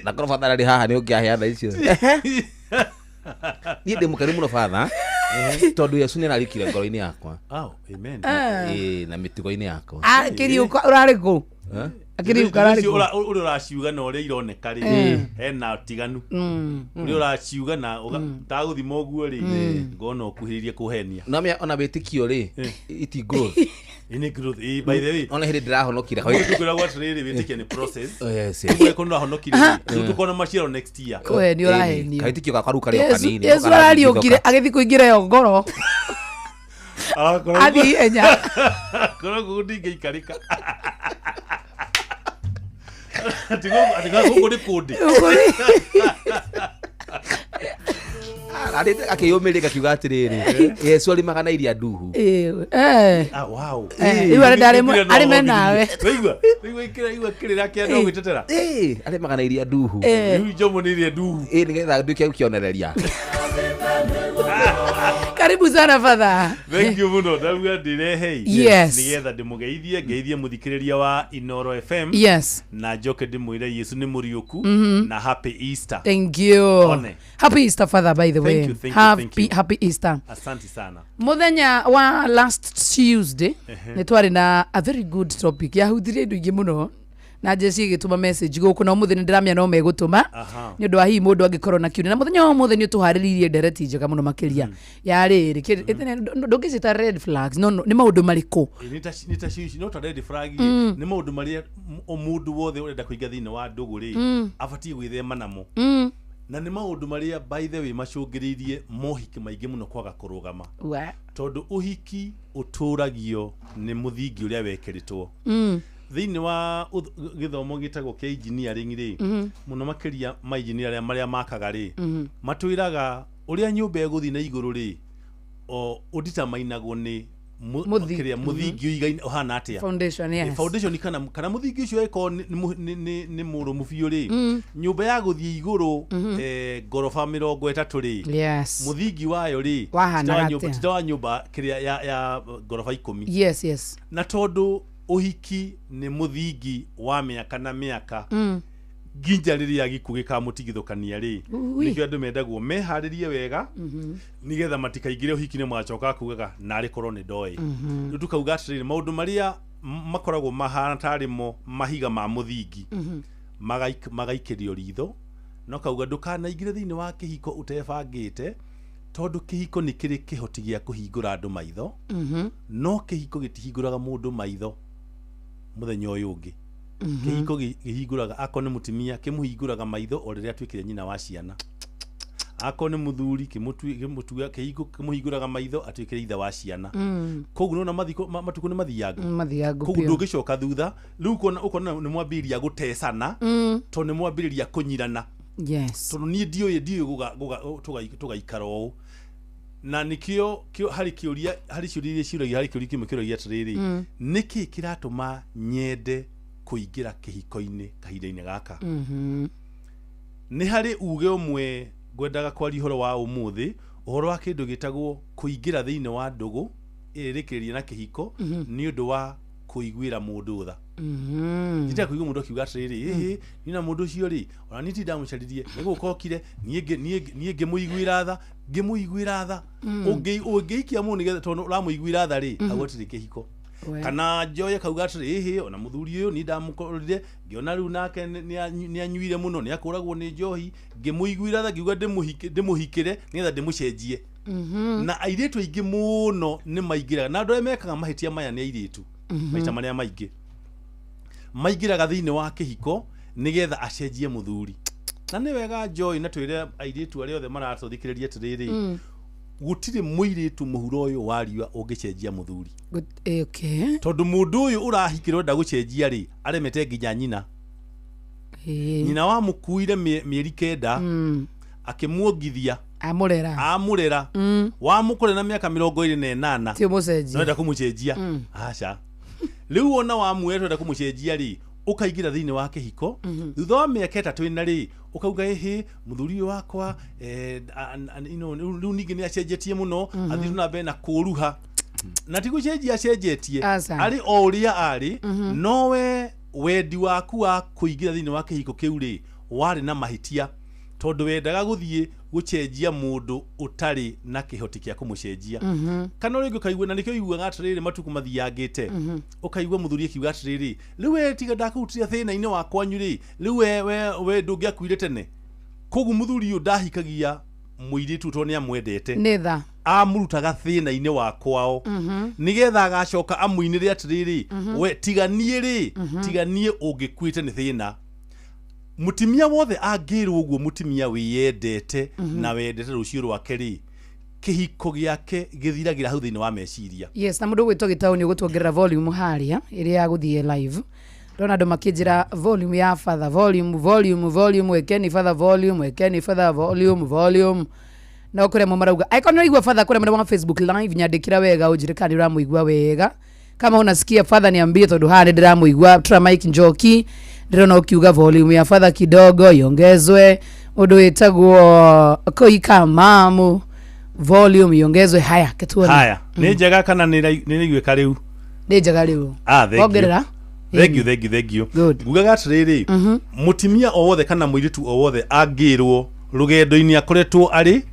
Na korwo father ari haha ni ungiahea tha icio. Ni ndi mukari muno father. Tondu Yesu ni arikire ngoro-ini yakwa. Oh, amen. Na mitugo-ini yakwa. Kiriuka urari ku? Akiriuka urari ku? Uri uraciuga na uria ironeka ri hena tiganu. Uri uraciuga na taguthima uguo ri ngona ukuhiririe kuhenia. Na me ona betikio ri iti growth. Ini growth by the way. Ona hindi ndirahonokire. Tukira what really betikio ni process. Yes. Uwe kono honokire. Tukona maciaro next year. Koe ni urahenia. Kaitikio gakaruka ri kanini. Yesu arariukire agithi kuingira yo ngoro. Adi enya. Kono gudinge ikarika. Atigo guko ni kundi. Arite akiyumirika kiuga atiriri. Yesu ari magana iria nduhu. Wow. Iwe ari menawe. Igwa kirira kia no gwitetera. Ari magana iria nduhu. Iu jomo ni iria nduhu. Nigetha nduke ukionereria. Karibu sana Father. Thank you muno. Ndaruga ndirehe. Yes. Nigetha ndimugeithie muthikiriria wa Inoro FM. Yes. Na njoke ndimwire Yesu ni muriuku na happy Easter. Thank you. Happy Easter Father, by the way. Thank you. Happy Easter. Asante sana. Muthenya wa last Tuesday ni twari na a very good topic ya huthirie ndu ingi muno na jesi gituma message guku no muthini ndiramya no megutuma ni undu wa hi mundu angikorwo na kiuni na muthenya wa muthenya tuhariririe ndereti njega muno makiria ya riri ndungicita red flags no ni maundu mariku no ta red flag ni maundu maria omundu wothe urenda kuinga thini wa nduguri abatie gwithema namo na ni maundu maria by the way macungiririe mohiki maingi muno kwaga kurugama tondu uhiki uturagio ni muthingi uria wekeritwo thini wa githomo gitagwo kia engineering ri muno makiria ma engineer maria makaga ri matwiraga uria nyumba eguthi na iguru ri o uditamainagwo ni muthingi uigaine ohana atia foundation yes foundation kana muthingi ucio eko ni murumu biu ri nyumba ya guthie iguru gorofa 30 ri yes muthingi wayo ri titawa nyumba kiria ya gorofa 10 yes na tondu uhiki ni muthingi wa miaka na miaka ginja riria giku gikamutigithukania ri nikio andu mendagwo meharirie wega nigetha matikaingire uhiki ni mwacoka kugaga nari korwo ni ndoi tukauga atiriri maundu maria makoragwo mahana tarimo mahiga ma muthingi magaikirio ritho no kauga ndukanaingire thini wa kihiko utebangite tondu kihiko ni kiri kihoti gia kuhingura andu maitho no kihiko gitihinguraga mundu maitho muthenya uyu ungi kihiko gihinguraga ako ni mutimia kimuhinguraga maitho o riria twikire nyina wa ciana ako ni muthuri kimutuga kihiko kimuhinguraga maitho atwikire ithe wa ciana koguo no matuko ni mathiangu koguo ndungicoka thutha riu ukona ni mwambiriria gutesana to ni mwambiriria kunyirana yes to ni ndio tugaikara o na nikio hari ciuria ciuragia hari kiuria kimwe kiuragia atiriri niki kiratuma nyende kuingira kihiko-ini kahinda-ini gaka ni hari uge umwe ngwendaga kwari horo wa umuthi uhoro wa kindu gitagwo kuingira thini wa ndugu irikiria na kihiko ni undu wa kuiguira mundu tha ndita kuigua mundu akiuga atiriri nina mundu ucio ri ona niti ndamucaririe nigukokire nie ngimuiguira tha ungiikia mu nigetha tondu uramuiguira tha ri agotire kihiko kana njoye kauga atiriri ona muthuri uyu ni ndamukorire ngiona riu nake ni anyuire muno ni akuragwo ni njohi ngimuiguira tha ngiuga ndimuhikire nigetha ndimucenjie na airetu aingi muno ni maigiraga na andu mekaga mahitia maya ni airetu maita maria maigiraga thini wa kihiko nigetha acenjie muthuri na ni wega Joy na twire airetu aria othe maratuthikiriria atiriri gutire muiretu muhuro uyu wariwa ungicenjia muthuri okay tondu mundu uyu urahikirwo ndagucenjia ri aremete nginya nyina wa mukuire mieri 9 akimuongithia amurera wa mukure na miaka 28 tio mucenjia no ndakumucenjia acha riu ona wa mueto ndakumucenjia ri ukaigira thini wa kihiko thutha wa miaka 3 ina ri ukauga muthuri wakwa riu ningi ni acenjetie muno athiru na mbere na kuruha na tigucenjia acenjetie ari o uria ari nowe wendi waku wa kuingira thini wa kihiko kiu ri wari na mahitia tondu wendaga guthie gucenjia mundu utari na kihoti kia kumucenjia kana ringi ukaigua na nikio iguaga atiriri matuku mathiangite ukaigua muthuri akiuga atiriri riu we tiga ndakurutira thina-ini wakwa nyuri riu we ndungiakuire tene koguo muthuri uyu ndahikagia muiritu to ni amwendete nitha amurutaga thina-ini wakwao nigetha agacoka amuinire atiriri we tiganie ri tiganie ungikuite ni thina mutimia wothe angirwo uguo mutimia wiyendete na wendete rucio rwake ri kihiko giake githiragira hau thini wa meciria yes na mundu gwitwo gitauni ugutuongerera volume haria iria yaguthie live ndona andu makinjira volume ya father volume ekeni father volume na ukure mo marauga aikona igwa father kure mwena wa Facebook live nyandikira wega ujirikani uramuigwa wega kama unasikia father niambie tondu hane ndiramuigwa tra Mike Njoki ndirona ukiuga volume ya father kidogo iongezwe undu witagwo koika mamu volume iongezwe haya ketuone haya ni njega kana ni igweka riu ni njega riu ongerera thank you ngugaga atiriri mutimia o wothe kana muiritu o wothe angirwo rugendo-ini akoretwo ari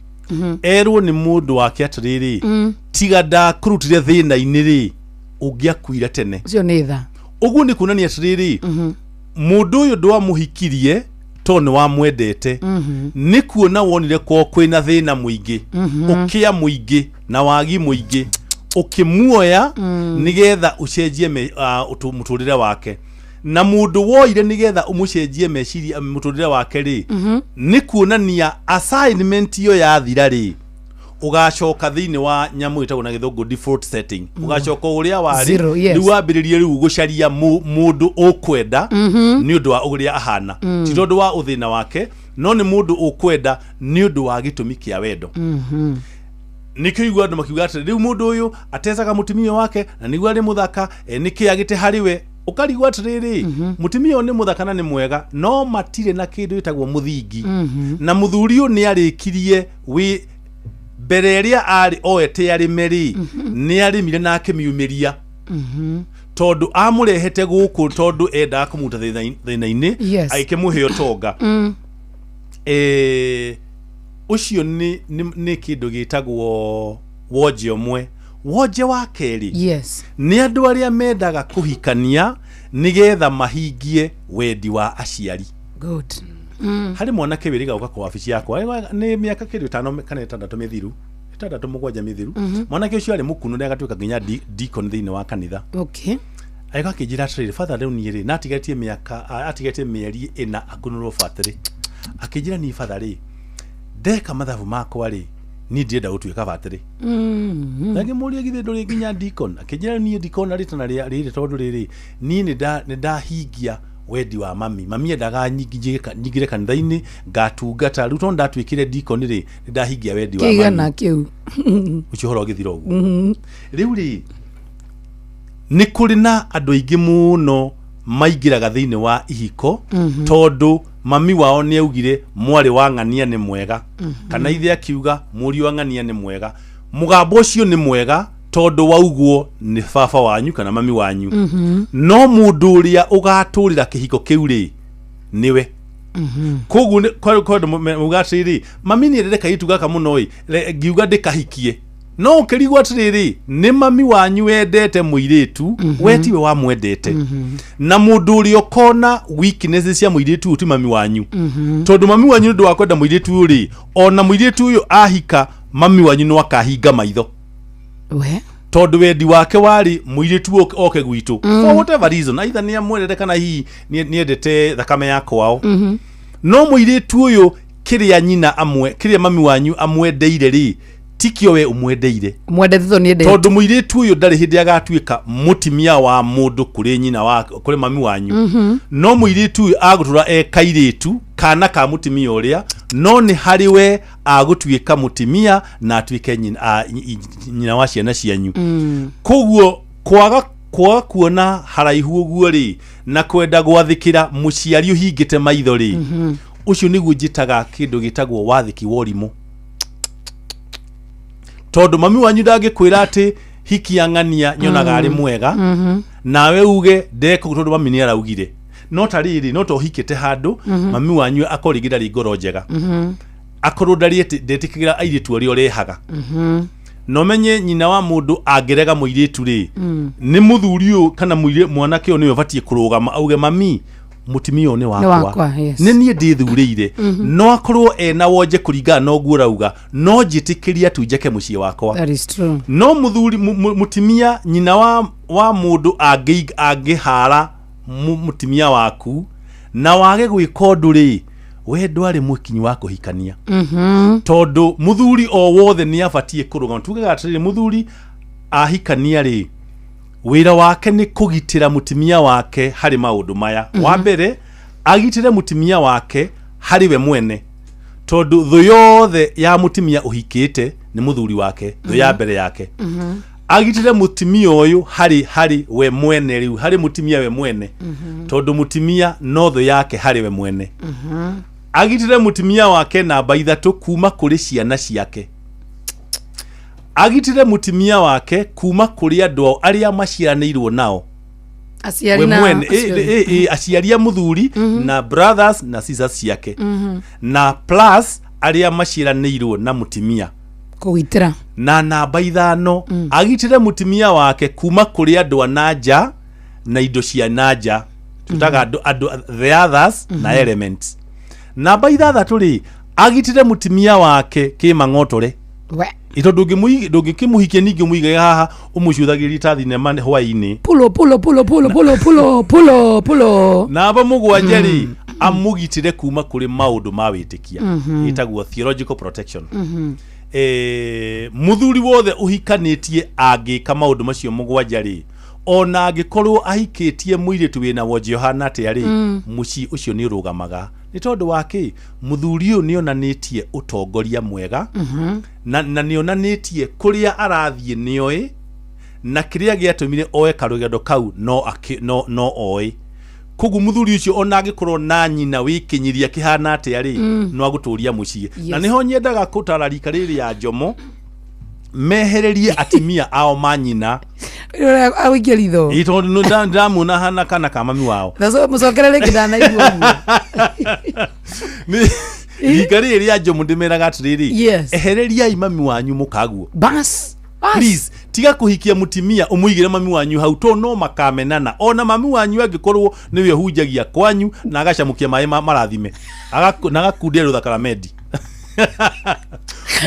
erwo ni mundu wake atiriri tiga ndakurutire thina-ini ri ungiakuire tene cio ni tha uguo ni kunania atiriri mundu uyu ndwa muhikirie to ni wa mwendete ni kuona wonire ko kwina thina muingi ukia muingi na wagi muingi ukimuoya nigetha ucenjie muturire wake na mundu woire nigetha umucenjie meciria muturire wake ri ni kuonania assignment yo yathira ri ugacoka thiini wa nyamu itagwo na githungu default setting ugacoka uria wari riu wambiririe riu gucaria mundu ukwenda ni undu wa uria ahana ti tondu wa uthina wake no ni mundu ukwenda ni undu wa gitumi kia wendo nikigwa andu makiuga ati riu mundu uyu atezaga mutumia wake na nigwa ari muthaka niki agite hariwe ukarigwa atiriri mutumia ni muthaka na ni mwega no matire na kindu itagwo muthingi na muthuri uyu ni arikirie wi mbere ria ari oete ari meri ni ari mire na akimiumiria tondu amurehete guku tondu enda kumuta thina-ini aikimuhe otonga ucio ni kindu gitagwo woje omwe woje wa keri ni andu aria mendaga kuhikania nigetha mahingie wendi wa aciari hari mwana kebiri gauka kwa ofisi yakwa ni miaka kiri 5 kana 6 mithiru 6 7 mithiru mwana ke ucio ari mukunu ne agatuika nginya deacon thiini wa kanitha aika kijira atiriri father riu ni ri natigatie miaka atigatie mieri 4 akunurwo fatiri akijira ni father ri ndeka mathabu makwa ri ni ndienda gutuika fatiri nagi muria githe nduri nginya deacon akijira ni deacon ari tana ri tondu riri ni ndahingia wendi wa mami endaga nyingire kanitha-ini ngatungata riu tondu ndatwikire deacon ri ndahingia wendi wa mami kigana kiu ucio horo githira uguo riu ri ni kuri na andu aingi muno maingiraga thiini wa ihiko tondu mami wao ni augire mwari wa ng'ania ni mwega kana ithe akiuga muri wa ng'ania ni mwega mugambo ucio ni mwega tondu wauguo ni baba wanyu kana mami wanyu no mundu uria ugaturira kihiko kiu ri niwe kogu kodu mugatiri mami ni reka itu gaka muno ngiuga ndikahikie no ukirigwa atiriri ni mami wanyu wendete muiritu wetiwe wa mwendete na mundu uria ukona weaknesses cia muiritu uti mami wanyu tondu mami wanyu ndu wakwenda muiritu uri ona muiritu uyu ahika mami wanyu no akahinga maitho tondu wendi wake wari muiritu oke gwitu for whatever reason either ni amwendete kana hi ni endete thakame yako wao no muiritu uyu kiria nyina amwe kiria mami wanyu amwendeire ri tikio we umwendeire mwendete ni endete tondu muiritu uyu ndari hindi agatuika mutimia wa mundu kuri nyina wa kuri mami wanyu no muiritu uyu agutura ekairitu kana ka mutimia uria no ni hariwe agutuika mutimia na atuike nyina wa ciana cianyu koguo kwaga kuona haraihu uguo ri na kwenda gwathikira muciari uhingite maitho ri ucio niguo njitaga kindu gitagwo wathiki worimu tondu mami wanyu ndangikwira ati hiki ang'ania nyonaga ari mwega nawe uge ndeko tondu mami ni araugire no tariri no to hikite handu mami wanyu akorigira ringoro njega akorwo ndari ndetikigira airitu ari orehaga no menye nyina wa mundu angirega muiritu ri ni muthuri u kana mwanake o niwe batie kurugama auge mami mutimio ni wakwa ni nie ndithurire no akorwo ena wonje kuringa no guurauga no njitikiria tujeke mucie wakwa that is true no muthuri mutimia nyina wa mundu angihara mutimia waku na wage gwika undu ri we ndwari mwikinyi wa kuhikania tondu muthuri o wothe ni abatie kurugama tugaga atiriri muthuri ahikania ri wira wake ni kugitira mutimia wake hari maundu maya wa mbere agitire mutimia wake hari we mwene tondu thu yothe ya mutimia uhikite ni muthuri wake thu ya mbere yake agitire mutimia uyu hari we mwene riu hari mutimia we mwene tondu mutimia no thu yake hari we mwene agitire mutimia wake namba 3 kuma kuri ciana ciake agitire mutimia wake kuma kuri andu aria maciaranirwo nao aciari na aciaria muthuri na brothers na sisters ciake na plus aria maciaranirwo na mutimia kugitira na namba 5 agitire mutimia wake kuma kuri andu anaja na indo cia naja tutaga the others na elements namba ithathatũ rĩ agitire mutimia wake kimang'otore ito ndũngĩkĩmũhikia ningĩ mũige haha ũmũciũthagĩria ta thinema hwaĩ-inĩ pulo namba mũgwanja rĩ amũgitire kuma kũrĩ maũndũ ma wĩtĩkia ĩtagwo theological protection muthuri wothe ũhikanĩtie angĩka maũndũ macio mũgwanja rĩ ona angĩkorwo ahikĩtie mũirĩtu wĩna wonje Johana atĩa rĩ mũciĩ ũcio nĩ ũrũgamaga nĩ tondũ wake muthuri ũyũ nĩonanĩtie ũtongoria mwega na nĩonanĩtie kũrĩa arathiĩ nĩoĩ na kĩrĩa gĩatũmire oe karũgendo kau no oĩ koguo muthuri ũcio ona angĩkorwo na nyina wĩkĩnyiria kĩhana atĩa rĩ no agũtũria mũciĩ na nĩho nyendaga gũtara rika rĩrĩ ya Njomo mehererie atimia ao manyina awigelido ito ndamuona hana kana kama mami wao nazo mucokerere kidana igwo ni rika rĩrĩ ya Njomo ndimeraga atiriri ehereria mami wanyu mukaguo bas please tiga kuhikia mutimia umuigire mami wanyu hau to no makamenana ona mami wanyu angĩkorwo niwe hunjagia kwanyu na agacamukia maĩ marathime nagakundia ruthakara medi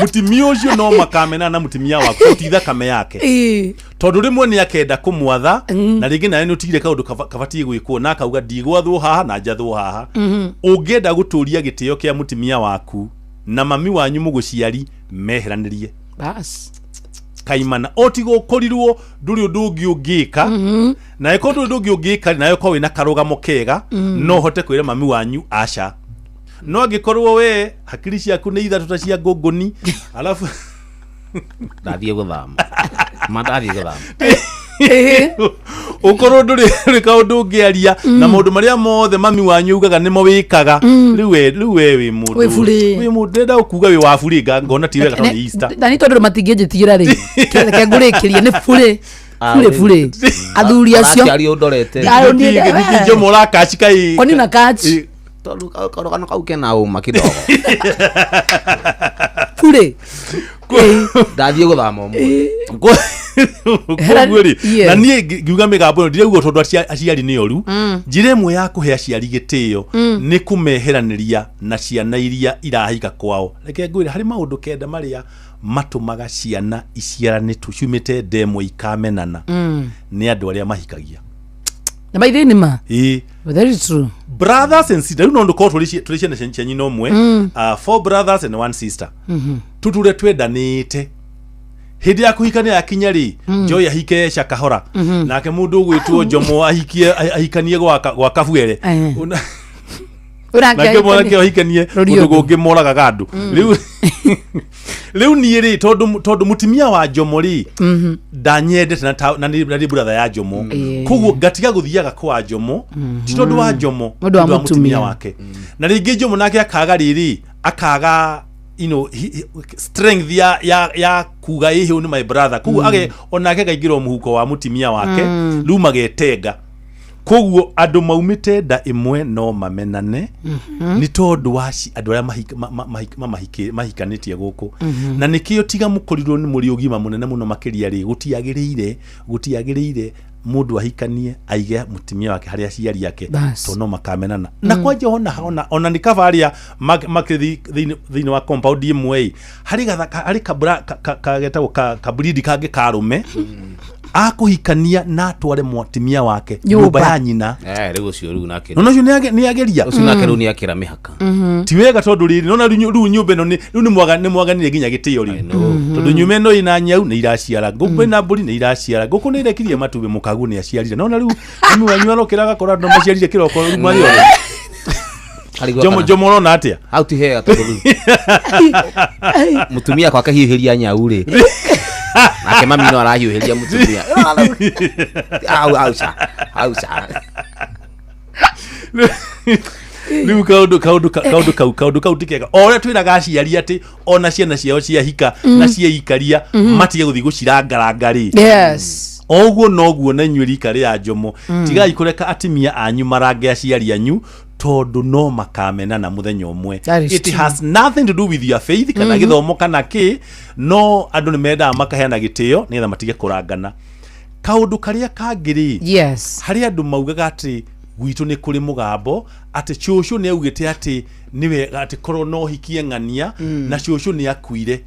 mutimia ucio no makamena na mutimia waku utitha kame yake tondu rimwe ni akenda kumwatha na ringi nawe ni utigire kaundu kabatie gwikwo na akauga ndigwathwo haha na njathwo haha ungenda guturia gitio kia mutimia waku na mami wanyu muguciari meheranirie bas kaimana otigo korirwo nduri ndungi ungika na ikondo ndungi ungika nayo ko wina karugamo kega no hote kwira mami wanyu aca no angĩkorwo we hakiri ciaku nĩ ithatũ ta cia ngũngũni alafu ndathiĩ gũthama mandathiĩ gũthama ukorwo ndũrĩ kaũndũ ũngĩaria na maũndũ marĩa mothe mami wanyu ugaga nĩmo wĩkaga rĩu we wĩ mũndũ ndenda ũkuga wĩ wa bũrĩ ngona ti wega tondũ Easter na nĩ tondũ matingĩnjĩtigĩra rĩ keke ngũrĩkĩrie nĩ bũrĩ athuri acio ningĩ Njomo ũrakaci kai kwani na kaci tolu kana kau kena uma kidogo pure ndathie guthama mu kogweri na nie ngiuga migambo ndirauga tondu aciari ni oru njire imwe ya kuhe aciari gitio ni kumeheraniria na ciana iria irahika kwao reke ngwire hari maundu kenda maria matumaga ciana iciarane tucumite ndemwe ikamenana ni andu aria mahikagia na by the name that is true brothers and sisters no ndo tulicia cenyenyi no mwe 4 brothers and 1 sister tuture twendanite hindi ya kuhikania yakinya ri Joy ahike Shakahora nake mundu gwitwo Njomo ahikanie gwa Kabuere nake mwana ahikanie mundu gungi moraga gandu riu ni ri tondu mutimia wa Njomo ri ndanyendete na ni brother ya Njomo koguo gatiga guthiaga kwa Njomo ti tondu wa Njomo mundu wa mutimia wake na ringi Njomo nake akaga riri akaga strength ya kuga ihe ni my brother koguo age onake gaigirwo muhuko wa mutimia wake riu magetenga koguo andu maumite nda imwe no mamenane ni tondu wa andu aria mahikanitie guku na nikio tiga mukorirwo ni muri ugima munene muno makiria ri gutiagirire mundu ahikanie aige mutimia wake haria ciari yake to no makamenana na kwaje ona ni kavaria thini wa compound imwe hari kageta kabridi kage karume akuhikania na tware mutimia wake nyumba ya nyina riu cio riu nake no ni ageria ucio nake riu ni akira mihaka ti wega tondu riri nona riu nyumba no riu ni mwaganire ginya gitio riu tondu nyumba no ina nyau ni iraciara ngũkũ na mburi ni iraciara ngũkũ ni irekirie matumbĩ mukagu ni aciarire nona riu mami wanyu arokiraga kora ndo maciarire kiroko riu mari Njomo rona atia how to hear tondu mutumia kwa kahihiria nyau ri nake mami no arahiuhiria mutumia ausa riu kaundu kau tikega ore twiraga aciari ati ona ciana ciao ciahika na cieikaria matige guthi gucirangaranga ri yes oguo noguo na inyuĩ rika rĩa Njomo tigai kureka atimia anyu marange aciari anyu tondu no makamena na muthenya umwe it has nothing to do with your faith kana githomo kana ki no andu ni menda makaheana gitio nigetha matige kurangana kaundu karia kangiri yes hari andu maugaga ati gwitũ nĩ kũrĩ mũgambo atĩ cũcũ nĩ augĩte atĩ nĩwe atĩ korwo no hikie ng'ania na cũcũ nĩ akuire.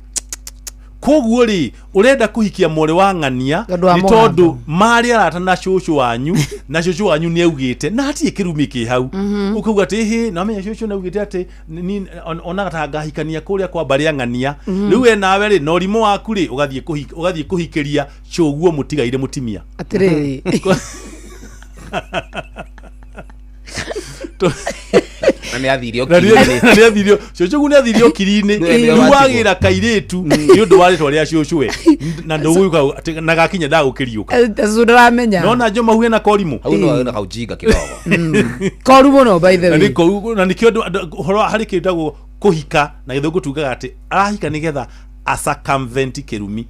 Koguo rĩ urenda kuhikia mori wa ng'ania ni tondu mari arata na cũcũ wanyu na cũcũ wanyu ni augite na hatie kirumi ki hau ukauga ati hi na menya cũcũ na augite ati ona gatangahikania kuria kwa bari ng'ania riu we nawe ri no rimo waku ri ugathie kuhikiria cũguo mutigaire mutimia atiri nani athirio cũcũ nĩ athirio kiri-inĩ wagira kairetu ni undu wa ritwa ria cũcũ we na nduguka na gakinya ndagukiriuka ndamenya nona njo mahuye na korimu au no na kaujinga kidogo korumo no by the way na nikio horo hari kindagwo kuhika na githungu tugaga ati arahika nigetha asacumvent kirumi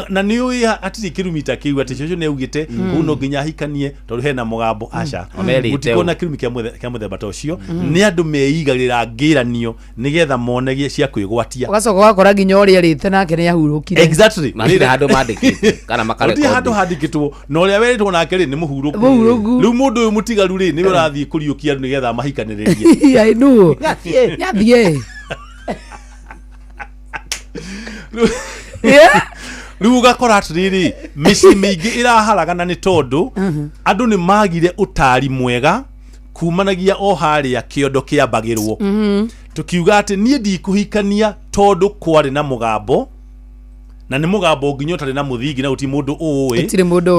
na ni uyi atiri kilomita kiu ati cũcũ ne ugite uno nginya hikanie tondu hena mugambo aca gutikona kirumi kia muthemba ta ucio ni andu meigarira ngiranio nigetha monegie cia kwigwatia ugacoka wakora nginya uri arite nake ni ahurukire exactly ni handu mandikite kana makare ko handu handikitwo no ria weritwo nake ri ni muhuruku riu mundu uyu mutigaru ri ni urathie kuriukia nigetha mahikaniririe I know yathie riu gakora atiriri mici mingi iraharagana ni tondu andu ni magire utari mwega kumanagia o haria kiondo kiambagirwo tukiuga ati nie ndikuhikania tondu kwari na mugambo na ni mugambo nginya utari na muthingi na uti mundu uwi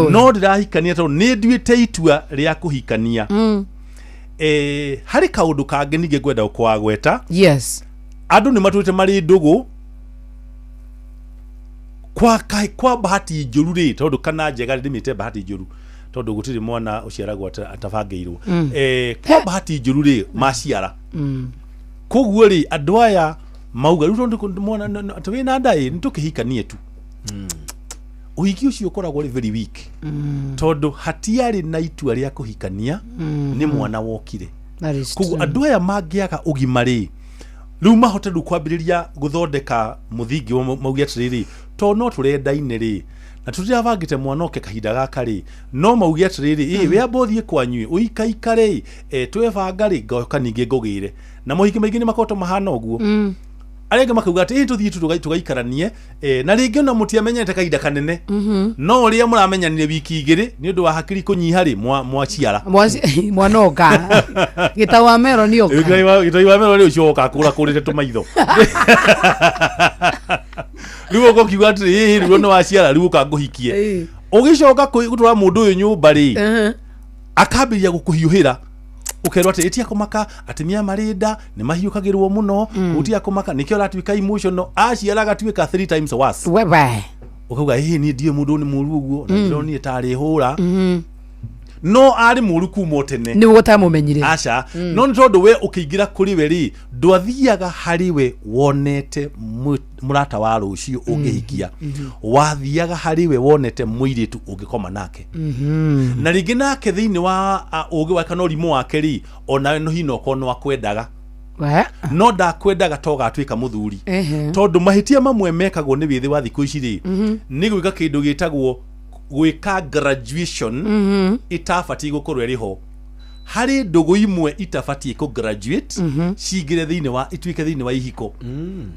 no ndirahikania tondu ni nduite itua ria kuhikania hari kaundu kangi ninge gwenda ukwagweta yes andu ni matuite mari ndugu kwa bahati njuru ri tondu kana njega ndimite bahati njuru tondu gutiri mwana uciaragwo atabangeirwo kwa bahati njuru ri maciara koguo ri andu aya mauga ru tondu mwana atwe na ndai nitukihikanie tu uhiki ucio ukoragwo ri very weak tondu hatiari na itua ria kuhikania ni mwana wokire koguo andu aya mangiaga ugima ri riu mahote ru kwambiriria guthondeka muthingi maugia atiriri to no turenda-ine ri na tutiravangite mwanoke kahinda gaka ri no maugia atiriri we ambothie kwanyu uikaika ri twebanga ri ngoka ningi ngugire na mohiki maingi ni makoto mahana uguo arenge makauga ati tuthie tugaikaranie na ringi ona mutiamenyete kahinda kanene no ria muramenyanire wiki igiri ni undu wa hakiri kunyiha ri mwaciara mwanoka gitawa mero ni oka gitawa mero ni ucoka kura kurite tumaitho riu uko kiuga ati riu no waciara riu ukanguhikie ugicoka gutura mundu uyu nyumba ri akambiria gukuhiuhira ukerwa ati etia kumaka atimia marinda ni mahiukagirwo muno utia kumaka nikio ratwika emotional aciara gatwika 3 times worse wewe ukauga ni ndie mundu ni muruguo na ndiro ni tari hura no ari muruku motene ni gutamumenyire aca no ntondu we ukiingira kuri we ri ndwathiaga hari we wonete murata wa rucio ungihikia wathiaga hari we wonete muiritu ungikoma nake na ringi nake thiini wa ugi wa kana urimu wake ri ona no hino kono akwendaga no ndakwendaga to gatwika muthuri tondu mahitia mamwe mekagwo ni withi wa thiku ici ri ni gwika kindu gitagwo gwika graduation itafati gukorwo riho hari ndugu imwe itafati ku graduate cigire thiini wa itwike thiini wa ihiko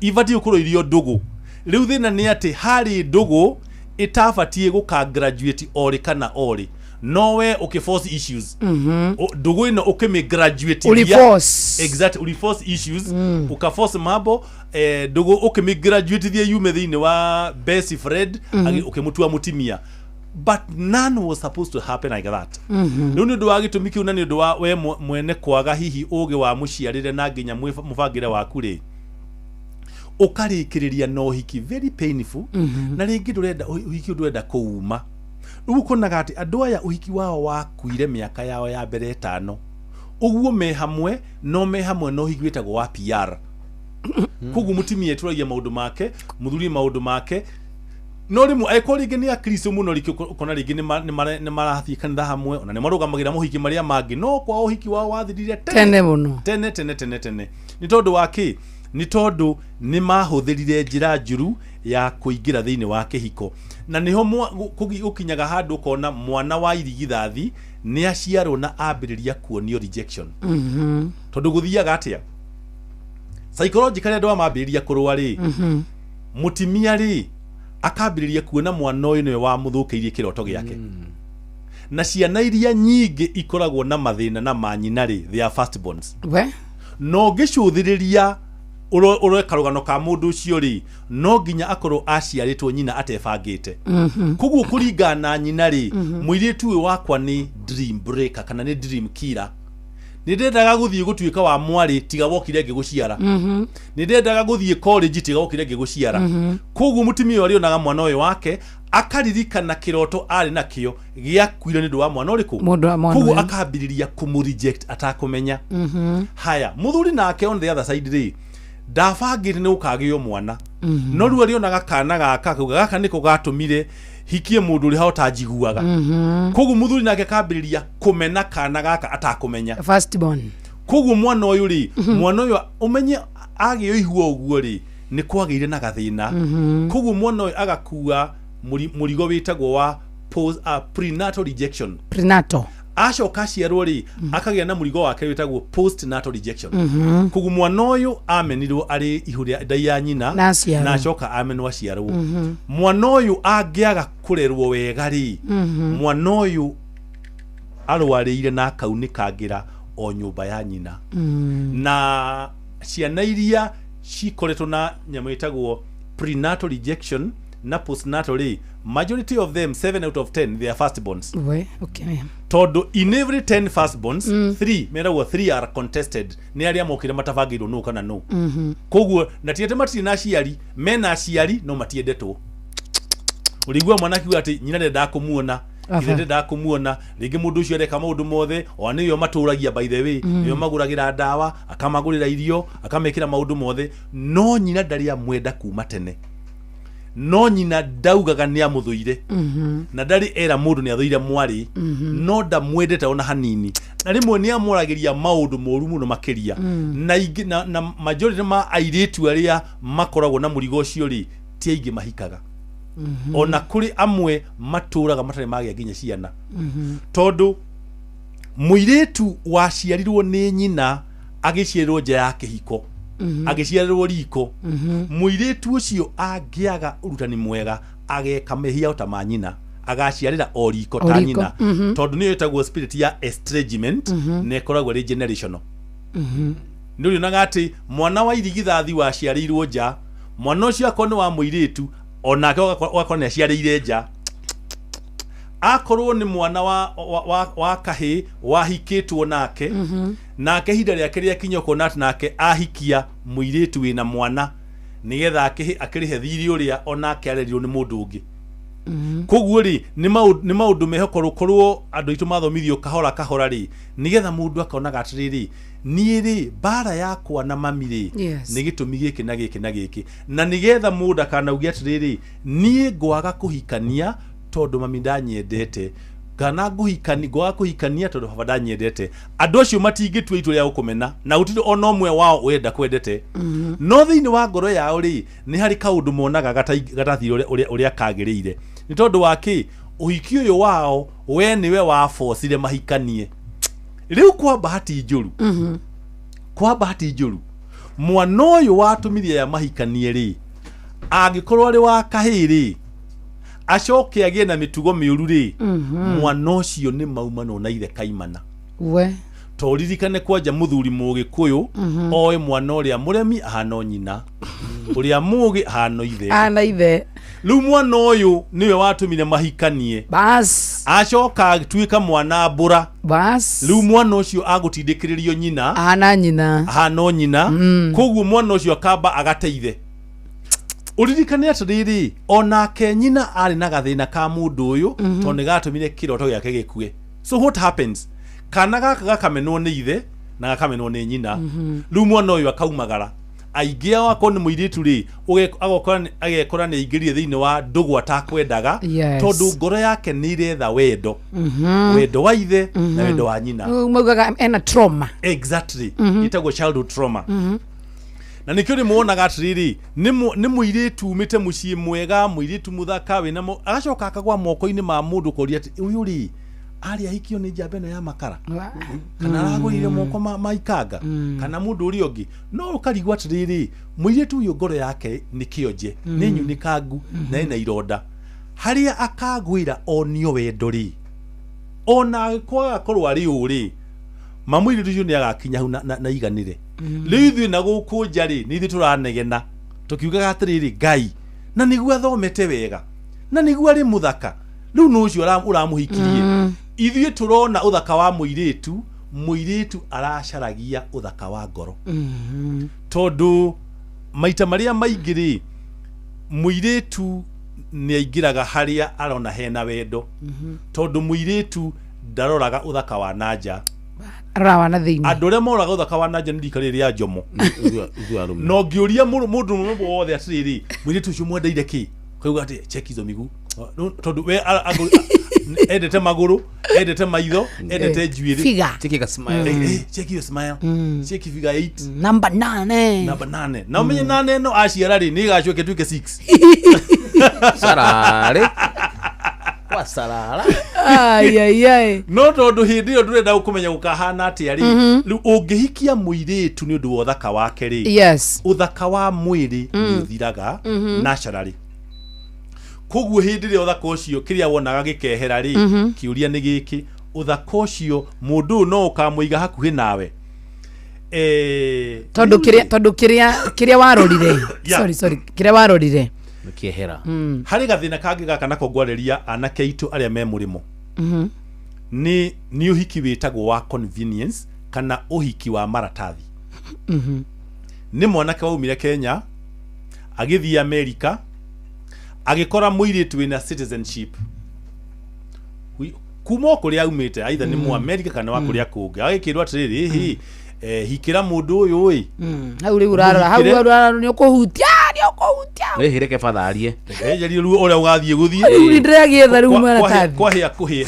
ifati gukorwo irio ndugu riu thina ni ati hari ndugu itafati guka graduate ori kana ori nowe ukiforce issues ndugu ino ukimi graduate uli force issues ukaforce mambo ndugu ukimi graduate thie yume thiini wa best friend ukimutua mutimia but none was supposed to happen like that no ni ndu agitumiki una ni ndu wa we mwene kwaga hihi ugi wa muciarire na nginya mubangire waku ri ukarikiriria no hiki very painful na ringi ndurenda uhiki ndurenda kuuma ukonaga ati andu aya uhiki wao wakuire miaka yao ya mbere 5 uguo me hamwe no hiki witagwo wa PR kugu mutimie turagia maundu make muthuri maundu make no rimu aiko ringi ni akristo muno rikio kona ringi ni marathie kanitha hamwe ona ni marugamagira muhiki maria mangi no kwa uhiki wao wathirire tene muno tene ni tondu waki ni tondu ni mahuthirire njira njuru ya kuingira thiini wa kihiko na niho gukinyaga handu kona mwana wa irigithathi ni aciarwo na ambiriria kuonio rejection tondu guthiaga atia psychologically andu amambiriria kurwa ri mutimia ri akambiriria kuona mwana uyu niwe wa muthukeirie kiroto giake na ciana iria nyingi ikoragwo na mathina na manyina ri their firstborns no gicuthiriria urekarugano ka mundu ucio ri no nginya akorwo aciaritwo nyina atebangite kuguo kuringana nyina ri muiritu uyu wakwa ni dream breaker kana ni dream killer nindendaga guthie gutuika wa mwari tiga wokire ngiguciara nindendaga guthie college tiga wokire ngiguciara kuguo mutimia uri onaga mwana uyu wake akaririkana kiroto ari nakio giakwire nindu wa mwana uriku kuguo akambiriria kumureject atakumenya haya muthuri nake on the other side ri ndabangire ni ukagio mwana no ruo rionaga kana gaka niko gatumire hikie mundu uri hota njiguaga kuguo muthuri nake kambiriria kumena kana gaka atakumenya first born kuguo mwana uyu ri mwana uyu umenye agio ihuo uguo ri ni kwagire na gathina kuguo mwana uyu agakua murigo witagwo wa prenatal rejection acoka ciarwo ri akagia na murigo wake witagwo postnatal rejection kuguo mwana uyu amenirwo ari ihuria ndai ya nyina na acoka amenwo aciarwo mwana uyu angiaga kurerwo wega ri mwana uyu arwarire na akaunikangira o nyumba ya nyina na ciana iria cikoretwo na nyamu itagwo prenatal rejection na postnatal ri majority of them 7 out of 10 they are firstborns todo in every 10 firstborns 3 meragwo 3 are contested ni aria mokire matavagirwo no kana no koguo na tiete matiri na ciari mena ciari no matiendetwo urigwa mwana kiuga ati nyina ndenda kumuona ndenda kumuona ringi mundu ucio areka maundu mothe o niyo maturagia by the way niyo maguragira ndawa akamagurira irio akamekira maundu mothe no nyina ndari amwenda kuma tene no nyina ndaugaga ni amuthuire na ndari era mundu ni athuire mwari no ndamwendete ona hanini na rimwe ni amuragiria maundu moru muno makiria na majority ma airitu aria makoragwo na murigo ucio ri ti aingi mahikaga ona kuri amwe maturaga matare magia nginya ciana tondu muiritu waciarirwo ni nyina agiciarirwo nja ya kihiko agiciarirwo riko muiritu ucio angiaga urutani mwega ageka mehia ta manyina agaciarira o riko ta nyina tondu ni yetagwo spirit ya estrangement ne koragwo regenerational nuri nagati mwana wa irigithathi waciarirwo nja mwana ucio akone wa muiritu onake wakone aciarire nja akorwo ni mwana wa kahi wahikitwo nake nake hinda riake ria kinyoko nake ahikia muiritu wina mwana nigetha akirihe thiri uria onake arerirwo ni mundu ungi koguo ri ni maundu mehokorwo korwo andu itu mathomithio kahora ri nigetha mundu akona gatiriri ni ri bara yakwa na mamiri ni gitumi giki na giki na giki na nigetha mundu kana ugi atiriri ni ngwaga kuhikania tondu mami ndanyendete kana ngwaga kuhikania tondu baba ndanyendete andu acio matingitwa itu ria gukumena na utiro ona omwe wao wenda kwendete no thiini wa ngoro yao ri ni hari kaundu monaga gatathire uria kagirire ni tondu waki uhiki uyu wao we niwe wa forcire mahikanie riu kwa bahati njuru mwana uyu watumirie ya mahikanie ri angikorwo ari wa kahiri acoke agie na mitugo miuru ri mwana ucio ni maumano na ithe kaimana toririkane kwanja muthuri mugikuyu oe mwana uria muremi ahano nyina uria mugi ahano ithe riu mwana uyu niwe watumire mahikanie acoka agituika mwana mbura riu mwana ucio agutindikiririo nyina ahano nyina koguo mwana ucio akamba agateithe uririkane atiriri onake nyina ari na gathina ka mundu uyu tondu gatumire kiroto giake gikue so what happens kana gaka gakamenwo ni ithe na gakamenwo ni nyina riu mwana uyu akaumagara aingia wako ni muiritu ri agekora ni ingirie thiini wa ndugu atakwendaga tondu ngoro yake ni iretha wendo wa ithe na wendo wa nyina maugaga ena trauma exactly itagwo childhood trauma na nikyo ni muonaga atiriri ni muiritu umite mucii mwega muiritu muthaka wina agacoka akagwa moko-ini ma mundu koria ati uyu ri ari ahikio ni njamba ya makara kana aragurire moko maikanga kana mundu uri ongi no ukarigwa atiriri muiritu uyu ngoro yake ni kionje ni nyunikangu na ina ironda haria akagwira onio wendori ona kwa korwo ari uri mamwiri tuju ni agakinya hu na iganire lithu na guku njari ni turanegena tukiugaga atiriri Ngai na niguo athomete wega na niguo ari muthaka riu no ucio uramuhikirie ithuĩ turona uthaka wa muiritu aracaragia uthaka wa ngoro tondu maita maria maingiri muiritu ni aingiraga haria arona hena wendo tondu muiritu ndaroraga uthaka wa nanja arawa na thiini andu aria moraga uthaka wa nanja ni rikariri ya njomo no ngiuria mundu wothe atiriri muiritu ucio mwendeire ki kauga ati check izo migu tondu we edete maguru edete maitho edete njuiri check your smile check your smile check figure 8 number 8 na umenye 8 no aciara ri ni gacoke tuike 6 sarare kwa sarara ai no tondu hindi yo ndurenda ukumenya gukahana ati ari riu ungihikia muiritu ni undu wothaka wake ri yes uthaka wa mwiri ni uthiraga naturally koguo hindi ri uthaka ucio kiria wonaga gikehera ri kiuria ni giki uthaka ucio mundu no ukamuiga hakuhi nawe tondu kiria warorire sorry kiria warorire nikiehera hari gathina kangi gaka nako ngwareria anake itu aria me murimo ni uhiki witagwo wa convenience kana uhiki wa maratathi ni mwanake waumire Kenya agithii America agikora muiritu wina citizenship kuma kuria aumite aitha ni mu America kana wa kuria kungi agikirwa atiriri hihi hikira mundu uyu ui hau ri urarora hau ni ukuhutia wehire fatharie ejeri ru uria ugathie guthie ri ndiragietha ru mwana tathi kwa kuhia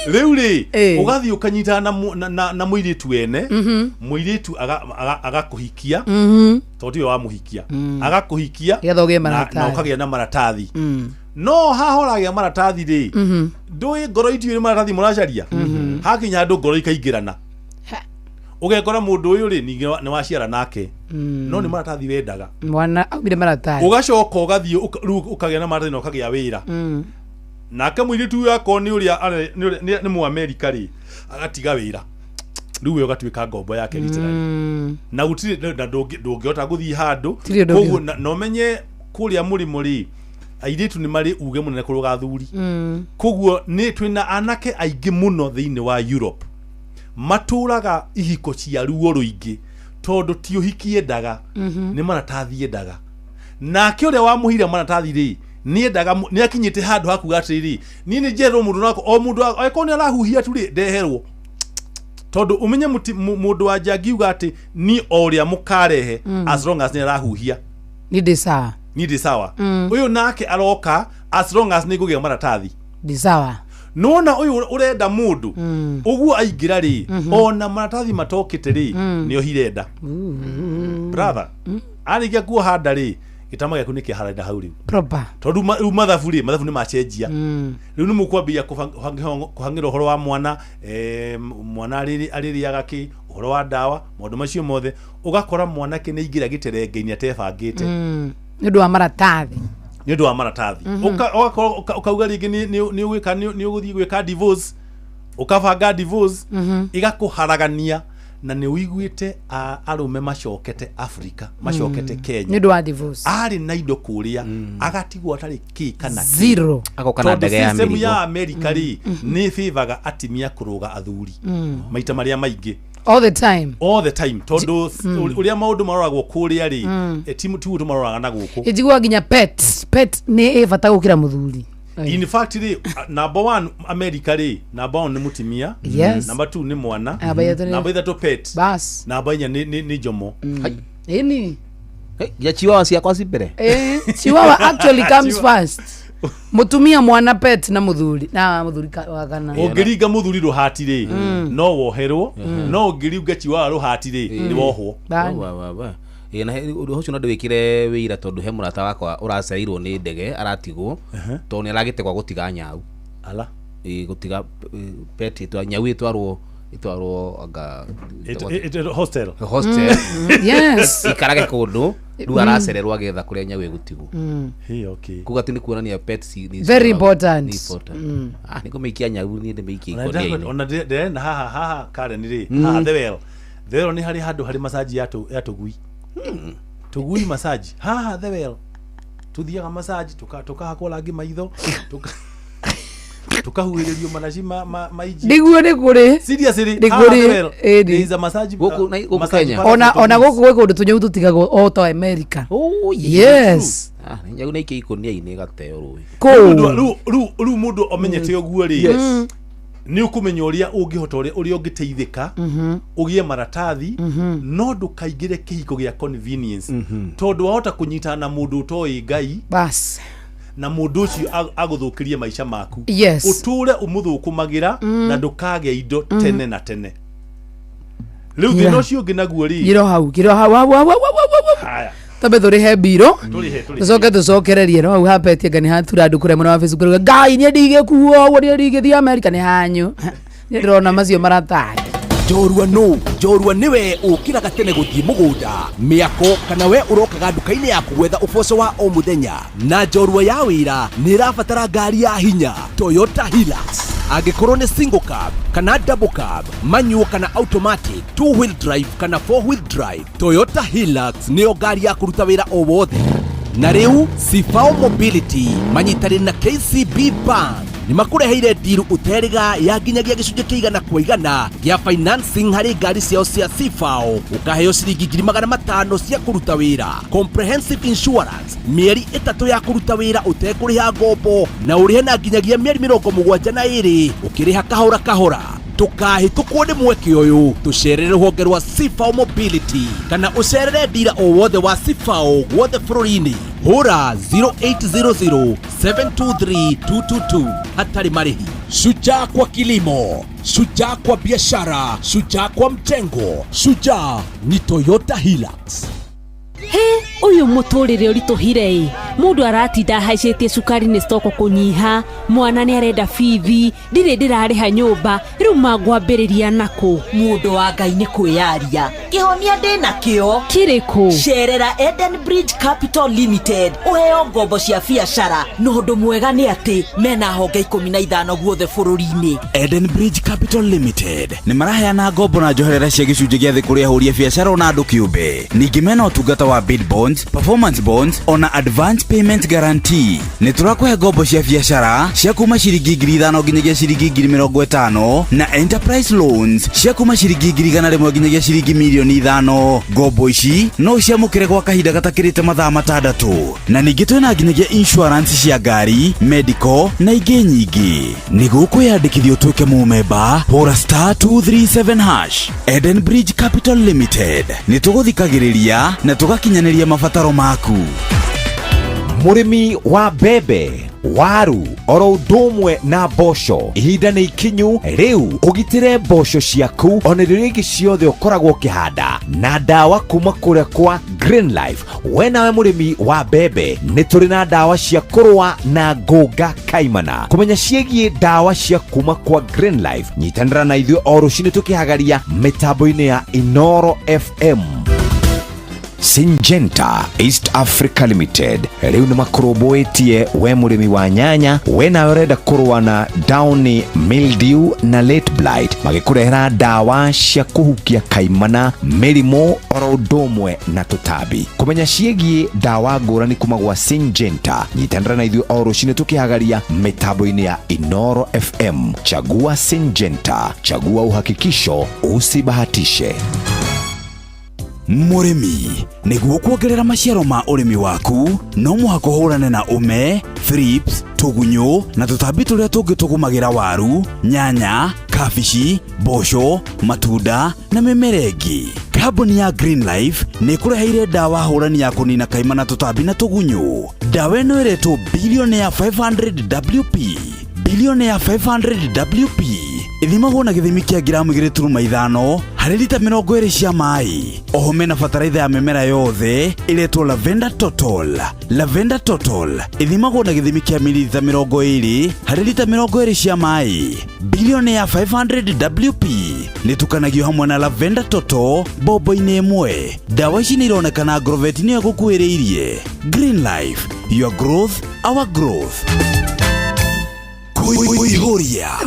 riuri ugathie ukanyita na muiritu ene muiritu agakuhikia tondu wa muhikia agakuhikia na ukagia na maratathi no hahoragia maratathi ri ndui ngoro itu ni maratathi muracaria hakinya ndu ngoro ikaingirana ugekora mundu uyu ri ni waciara nake no ni maratathi wendaga mwana aumire maratathi ugacoka ugathie ukagia na maratathi na ukagia wira nake muiritu yako ni uria ni mu America ri agatiga wira riu ugatuika ngombo yake literally na gutiri ndungihota guthii handu koguo no menye kuria murimo ri airitu ni mari uge munene kuruga athuri koguo ni twina anake aingi muno thiini wa Europe maturaga ihiko cia ruo ruingi tondu ti uhiki endaga ni maratathi endaga nake uria wamuhire maratathi ri ni endaga ni akinyite handu hakuga atiriri ni njerwo mundu nako o mundu aikoni arahuhia tu ri ndeherwo tondu umenye mundu wa jangiuga ati ni oria mukarehe as long as ni arahuhia ni de sawa uyu nake aroka as long as ni gugia maratathi de sawa nona uyu urenda mundu uguo aingira ri ona maratathi matokite ri ni ohirenda brother arikia kuhanda ri gitama gyaku nikiharanda hau riu proper tondu mathabu ni machenjia riu ni mukwambia kuhangira uhoro wa mwana mwana aririaga ki uhoro wa dawa maundu macio mothe ugakora mwanake ni ingira giterenge-ini atebangite ni ndu wa maratathi ukauga ringi ni ugwika ni uguthii gwika divorce ukabanga divorce igakuharagania na ni wiguite arume macokete Africa macokete Kenya ni ndu wa divorce ari na indo kuria agatigwo atari ki kana zero akokana ndege ya America ya America ri ni fivaga atimia kuruga athuri maita maria maingi all the time tondu uria maundu maroragwo kuria ri timu tu maroraga na guku ijigwa ginya pet ni evata gukira muthuri in fact ri number 1 America ri number 1 ni mutimia number 2 ni mwana number 3 pet bas number 4 ni jomo ini ya chihuahua cia kwa sibere chihuahua actually comes first mutumia mwana pet na muthuri wakana ungiringa muthuri ruhatire no woherwo no ungiringa chiwa ruhatire ni wohwo na ucio no ndwikire wira tondu he murata wakwa uracairwo ni ndege aratigwo tondu ni aragitegwa gutiga nyau ala gutiga pet nyau itwarwo anga hostel yes ikarage kundu ru aracererwo agetha kuria nyau igutigwo okay kuga tini kuonania pets is very important niko meikia nyau ni ndemeikia ikonia ona na haha Karen ri haha the well ni hari handu hari massage ya tugui tugui massage haha the well tuthiaga massage tukahakwa ngi maitho tukahuiririo manaci maiji niguo ni kuri seriously is a massage goku Kenya ona goku gwe kundu tunyau tutigagwo o to America yes nyau na iki ikonia ini gateo ruwi ru mundu omenyete oguo ri ni ukumenya uria ungihota uria ungiteithika ugie maratathi no ndukaingire kihiko gia convenience tondu wahota kunyita na mundu utoi ngai bas na mundu ucio aguthukirie maisha maku yes uture umuthukumagira na ndukage indo tene na tene riu thino cio nginaguo ri giro hau haya tabe thori he biro tucokererie no hapetie ngani hatura ndu kure mwana wa Facebook ngai ni ndige kuo wori ndige thi America ni hanyu ni ndrona macio maratari njorua niwe ukiraga tene guthie mugunda miako kana we urokaga nduka-ini yaku gwetha uboco wa o muthenya na njorua ya wira ni irabatara ngari ya hinya Toyota Hilux angikorwo ni single cab kana double cab manual kana automatic 2-wheel drive kana 4-wheel drive Toyota Hilux niyo ngari ya kuruta wira o wothe na riu Sifao Mobility manyitari na KCB Bank ni makureheire deal uteriga ya nginyagia gicunje kiigana kwa igana gia financing hari ngari ciao cia Sifao ukaheo ciringi 500 cia kuruta wira comprehensive insurance mieri 3 ya kuruta wira utekuriha ngombo na urihe na nginyagia mieri 72 ukiriha kahora tukahitũkwo nĩ mweke ũyũ tũcerere rũhonge rwa Sifao Mobility kana ũcerere dira o wothe wa Sifao gwothe bũrũri-inĩ hũra 0800 723 222 hatarĩ marĩhi. Shujaa kwa kilimo, shujaa kwa biashara, shujaa kwa mjengo, shujaa ni Toyota Hilux. He, uyu muturire urituhire mundu aratinda haicetie cukari ni stoko kunyiha mwana ni arenda bithi ndire ndirariha nyumba riu mangwambiriria nako mundu wa ngai ni kwiyaria kihonia ndina kio kiriku cerera Eden Bridge Capital Limited uheo ngombo cia biashara no ndu mwega ni ati mena honge 15 guothe bururi-ini. Eden Bridge Capital Limited ni maraheana ngombo na njoherera cia gicunje gia thi kuri ahuria biashara na andu kiumbe ningi mena utungata wa bid bonds, performance bonds ona advance payment guarantee. Ni turakuhe ngombo cia biashara cia kuma ciringi 5,000 nginyagia ciringi 50,000 na enterprise loans cia kuma ciringi 100,000 nginyagia ciringi 5,000,000. Ngombo ici no ciamukire gwa kahinda gatakirite mathaa 6 na ningi twina nginyagia insurance cia ngari, medical na ingi nyingi. Niguo kwiyandikithia utuike mumemba hura *237#. Eden Bridge Capital Limited ni tuguthikagiriria na tugakinyanĩria mabataro maku. Murimi wa mbembe, waru, oro ũndũmwe na mboco ihinda nĩ ikinyu rĩu ũgitĩre mboco ciaku ona irio ingĩ ciothe ũkoragwo ũkĩhanda na ndawa kuma kũrĩa kwa Green Life. We nawe mũrĩmi wa mbembe nĩ tũrĩ na ndawa cia kũrũa na ngũnga kaimana. Kũmenya ciĩgiĩ ndawa cia kuma kwa Green Life nyitanĩra na ithuĩ o rũciinĩ tũkĩhagaria mĩtambo-inĩ ya Inoro FM. Syngenta East Africa Limited riu nimakurumbuitie we murimi wa nyanya we nawe urenda kurua na downy mildew na late blight magikurehera ndawa cia kuhukia kaimana mirimo oro ũndũmwe na tutambi. Kumenya ciĩgiĩ ndawa ngũrani kuma gwa Syngenta nyitanĩra na ithuĩ o rũciinĩ tũkĩhagaria mĩtambo-inĩ ya Inoro FM. Chagua Syngenta, chagua uhakikisho, usibahatishe. Murimi niguo kuongerera maciaro ma urimi waku no muhaka hurane na ume, thrips, tugunyo na tutambi turia tungi tugumagira waru, nyanya, kabici, mboco, matunda na mimera ingi. Kambuni ya Green Life nĩ kũreheire dawa hũrani ya kũnina kaima na tũtambi na tũgunyũ. Dawa ĩno ĩretwo Billionaire 500 WP. Billionaire 500 WP ithimagwo na gĩthimi kĩa gramu 2.5 harĩ lita 20 cia maĩ. Oho mena bataraitha ya mĩmera yothe ĩretwo Lavender Total. Lavender Total ithimagwo na gĩthimi kĩa mililita 20 harĩ lita 20 cia maĩ. Billionaire 500 WP nĩtukanagio hamwe na Lavender Total bobo-inĩ ĩmwe. Dawa ici nĩ ironekana Agrovet-inĩ ya gũkuhĩrĩirie. Green Life, your growth, our growth.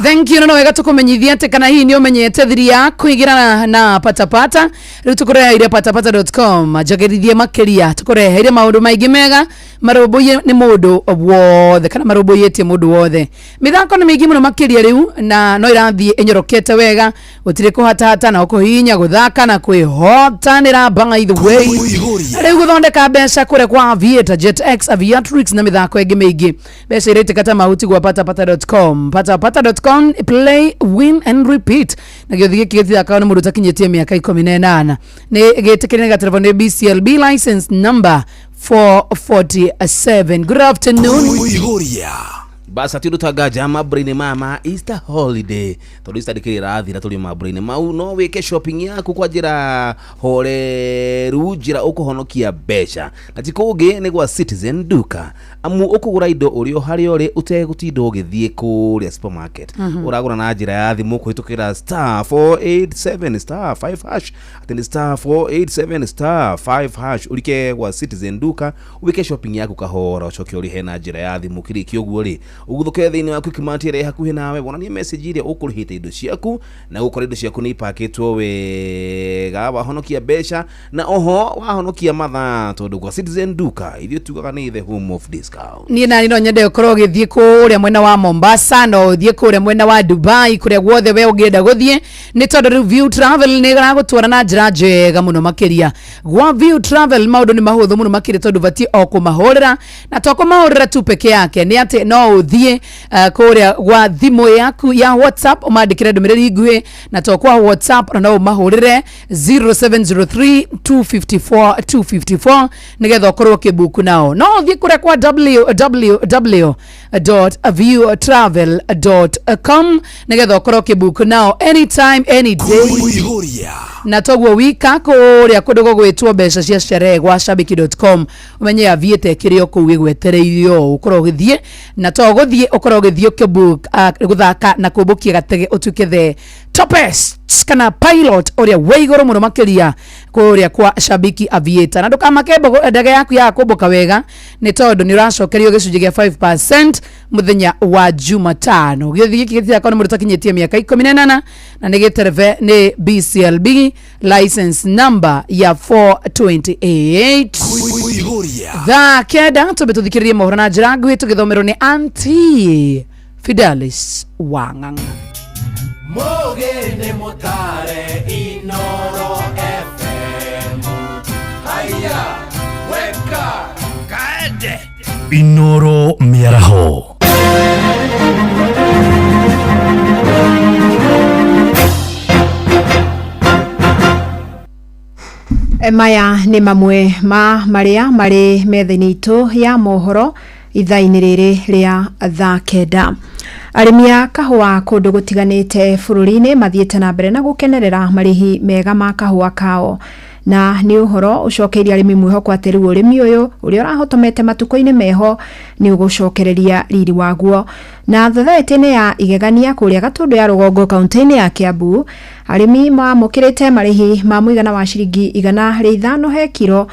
Thank you. No wega tukumenyithia ati kana hii ni umenyete thiri ya kuigira na patapata. Riu tukureheire patapata.com jagerithie makiria tukureheire maundu maingi mega maroboye ni mundu wothe kana maroboyetie mundu wothe. Mithako ni mingi muno makiria riu na no irathie enyorokete wega gutire kuhatata na kuhinya guthaka na kwihotanira banga either way. Riu guthondeka mbeca kure kwa Aviator, JetX, Aviatrix na mithako ingi mingi. Mbeca irete kata mahuti gwa patapata.com. Patapata.com, play, win and repeat. Na gĩothi gĩkĩ gĩthakaga nĩ mũndũ takinyĩtie mĩaka 18. Nĩ gĩtĩkĩrĩte gatelefoni nĩ BCLB license number 447. Good afternoon. Basa tiru tagaja mabrain mama Easter holiday tondu Easter dikira thira tuli mabrain mau no weke shopping yaku kwa njira horeru njira ukuhonokia mbeca na tikuge ni gwa Citizen Duka amu ukugura indo urio hari ori utegutindo ugithie kuria supermarket uragura na njira ya thimu kuhitukira *487*5# atende *487*5# urike gwa Citizen Duka weke shopping yaku kahora ucoke uri hena njira ya thimu kiriki uguo ri uguthuke thini waku kimatire hakuhi nawe wonanie message iria ukuruhite indo ciaku na ukore indo ciaku ni paketwo wega wahonokia mbeca na oho wahonokia mathaa tondu kwa Citizen Duka ithio tugaga ni the home of discount. Ni nani no nyende ukoro githie kuria mwena wa Mombasa no thie kuria mwena wa Dubai kuria guothe we ungenda guthie ni tondu review travel ni garagutwara na njira njega muno makiria gwa View Travel maundu ni mahuthu muno makiria tondu bati okumahurira na tokumahurira tu peke yake ni ati no thie kuria gwa thimu yaku ya WhatsApp umandikire ndumiriri nguhi na tokwa WhatsApp na no mahurire 0703254254 nigetha ukorwo kibuku nao no thie kuria kwa www.viewtravel.com nigetha ukorwo kibuku nao anytime any day na toguo wika kuria kundu gwitwo mbeca cia sherehe gwa shabiki.com umenye Aviator kirio kuwi gwetereirio ukorwo githie na toguthie ukorwo githio kibook guthaka na kubukia gatege utukethe topest kana pilot uria weigoro muno makiria kuria kwa Shabiki Aviator na ndukamakebo ndege yaku ya kubuka wega ni tondu ni uracokerio gicunji gia 5% muthenya wa Jumatano githii giki githia mundu takinyitie miaka 18 na ni gitereve ni BCLB license number ya 428 tha keda tubetuthikirie mohoro na njira nguhi tugithomerwo ni Auntie Fidelis Wang'ang'a. Mogene motare Inoro FM. Haya, weka kaende Inoro miaraho. Maya ni mamwe ma maria mari methaini itu ya mohoro ithaini riri ria thaa kenda. Arimi a kahua kundu gutiganite bururi-ini mathiete na mbere na gukenerera marihi mega ma kahua kao na ni uhoro ucokeirie arimi mwihoko ati riu urimi uyu uria urahotomete matuko-ini meho ni ugucokereria riri waguo na thathaiti-ini ya igegania kuria Gatundu ya Rugongo kaunti-ini ya Kiambu arimi mamukirite marihi ma muigana wa ciringi 105 he kilo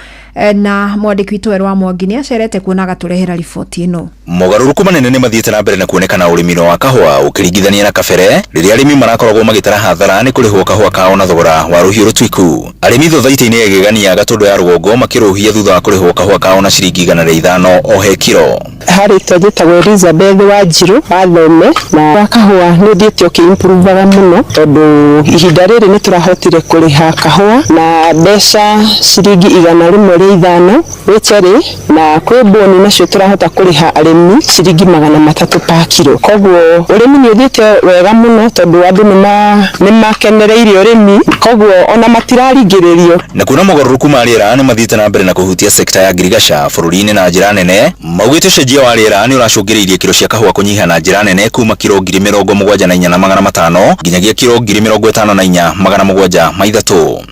na mwandiki witu Werwa Mwangi ni acerete kuona gaturehera riboti ino. Mogaruruku manene ni mathiete na mbere na kuonekana urimino wa kahua ukiringithania na kabere riria arimi marakoragwo magitara hathara ni kurihwo kahua kao na thogora wa ruhiu rutwiku. Arimi thathaiti-ini ya igegania Gatundu ya Rugongo makiruhia thutha wa kurihwo kahua kao na ciringi 105 o he kilo. Hari tajitagwo Elizabeth Wanjiru Wathome na kahua ni thitio ki improve muno tondu ihinda rĩrĩ nĩ tũrahotire kũrĩha kahũa na mbeca ciringi 105 wĩcherĩ, na kwĩ boni nacio tũrahota kũrĩha arĩmi ciringi 300 pa kilo. Koguo ũrĩmi nĩ ũthiĩte wega mũno tondũ andũ nĩ makenereire ũrĩmi, koguo ona matiraringĩrĩrio. Na kuna mogarũrũku ma rĩera nĩ mathiĩte na mbere na kũhutia sekta ya ngirigaca bũrũri-inĩ na njĩra nene. Maugĩte ũcenjia wa rĩera nĩ ũracũngĩrĩirie kilo cia kahũa kũnyiha na njĩra nene kuma kilo 74,500 nginyagia kilo 54,700.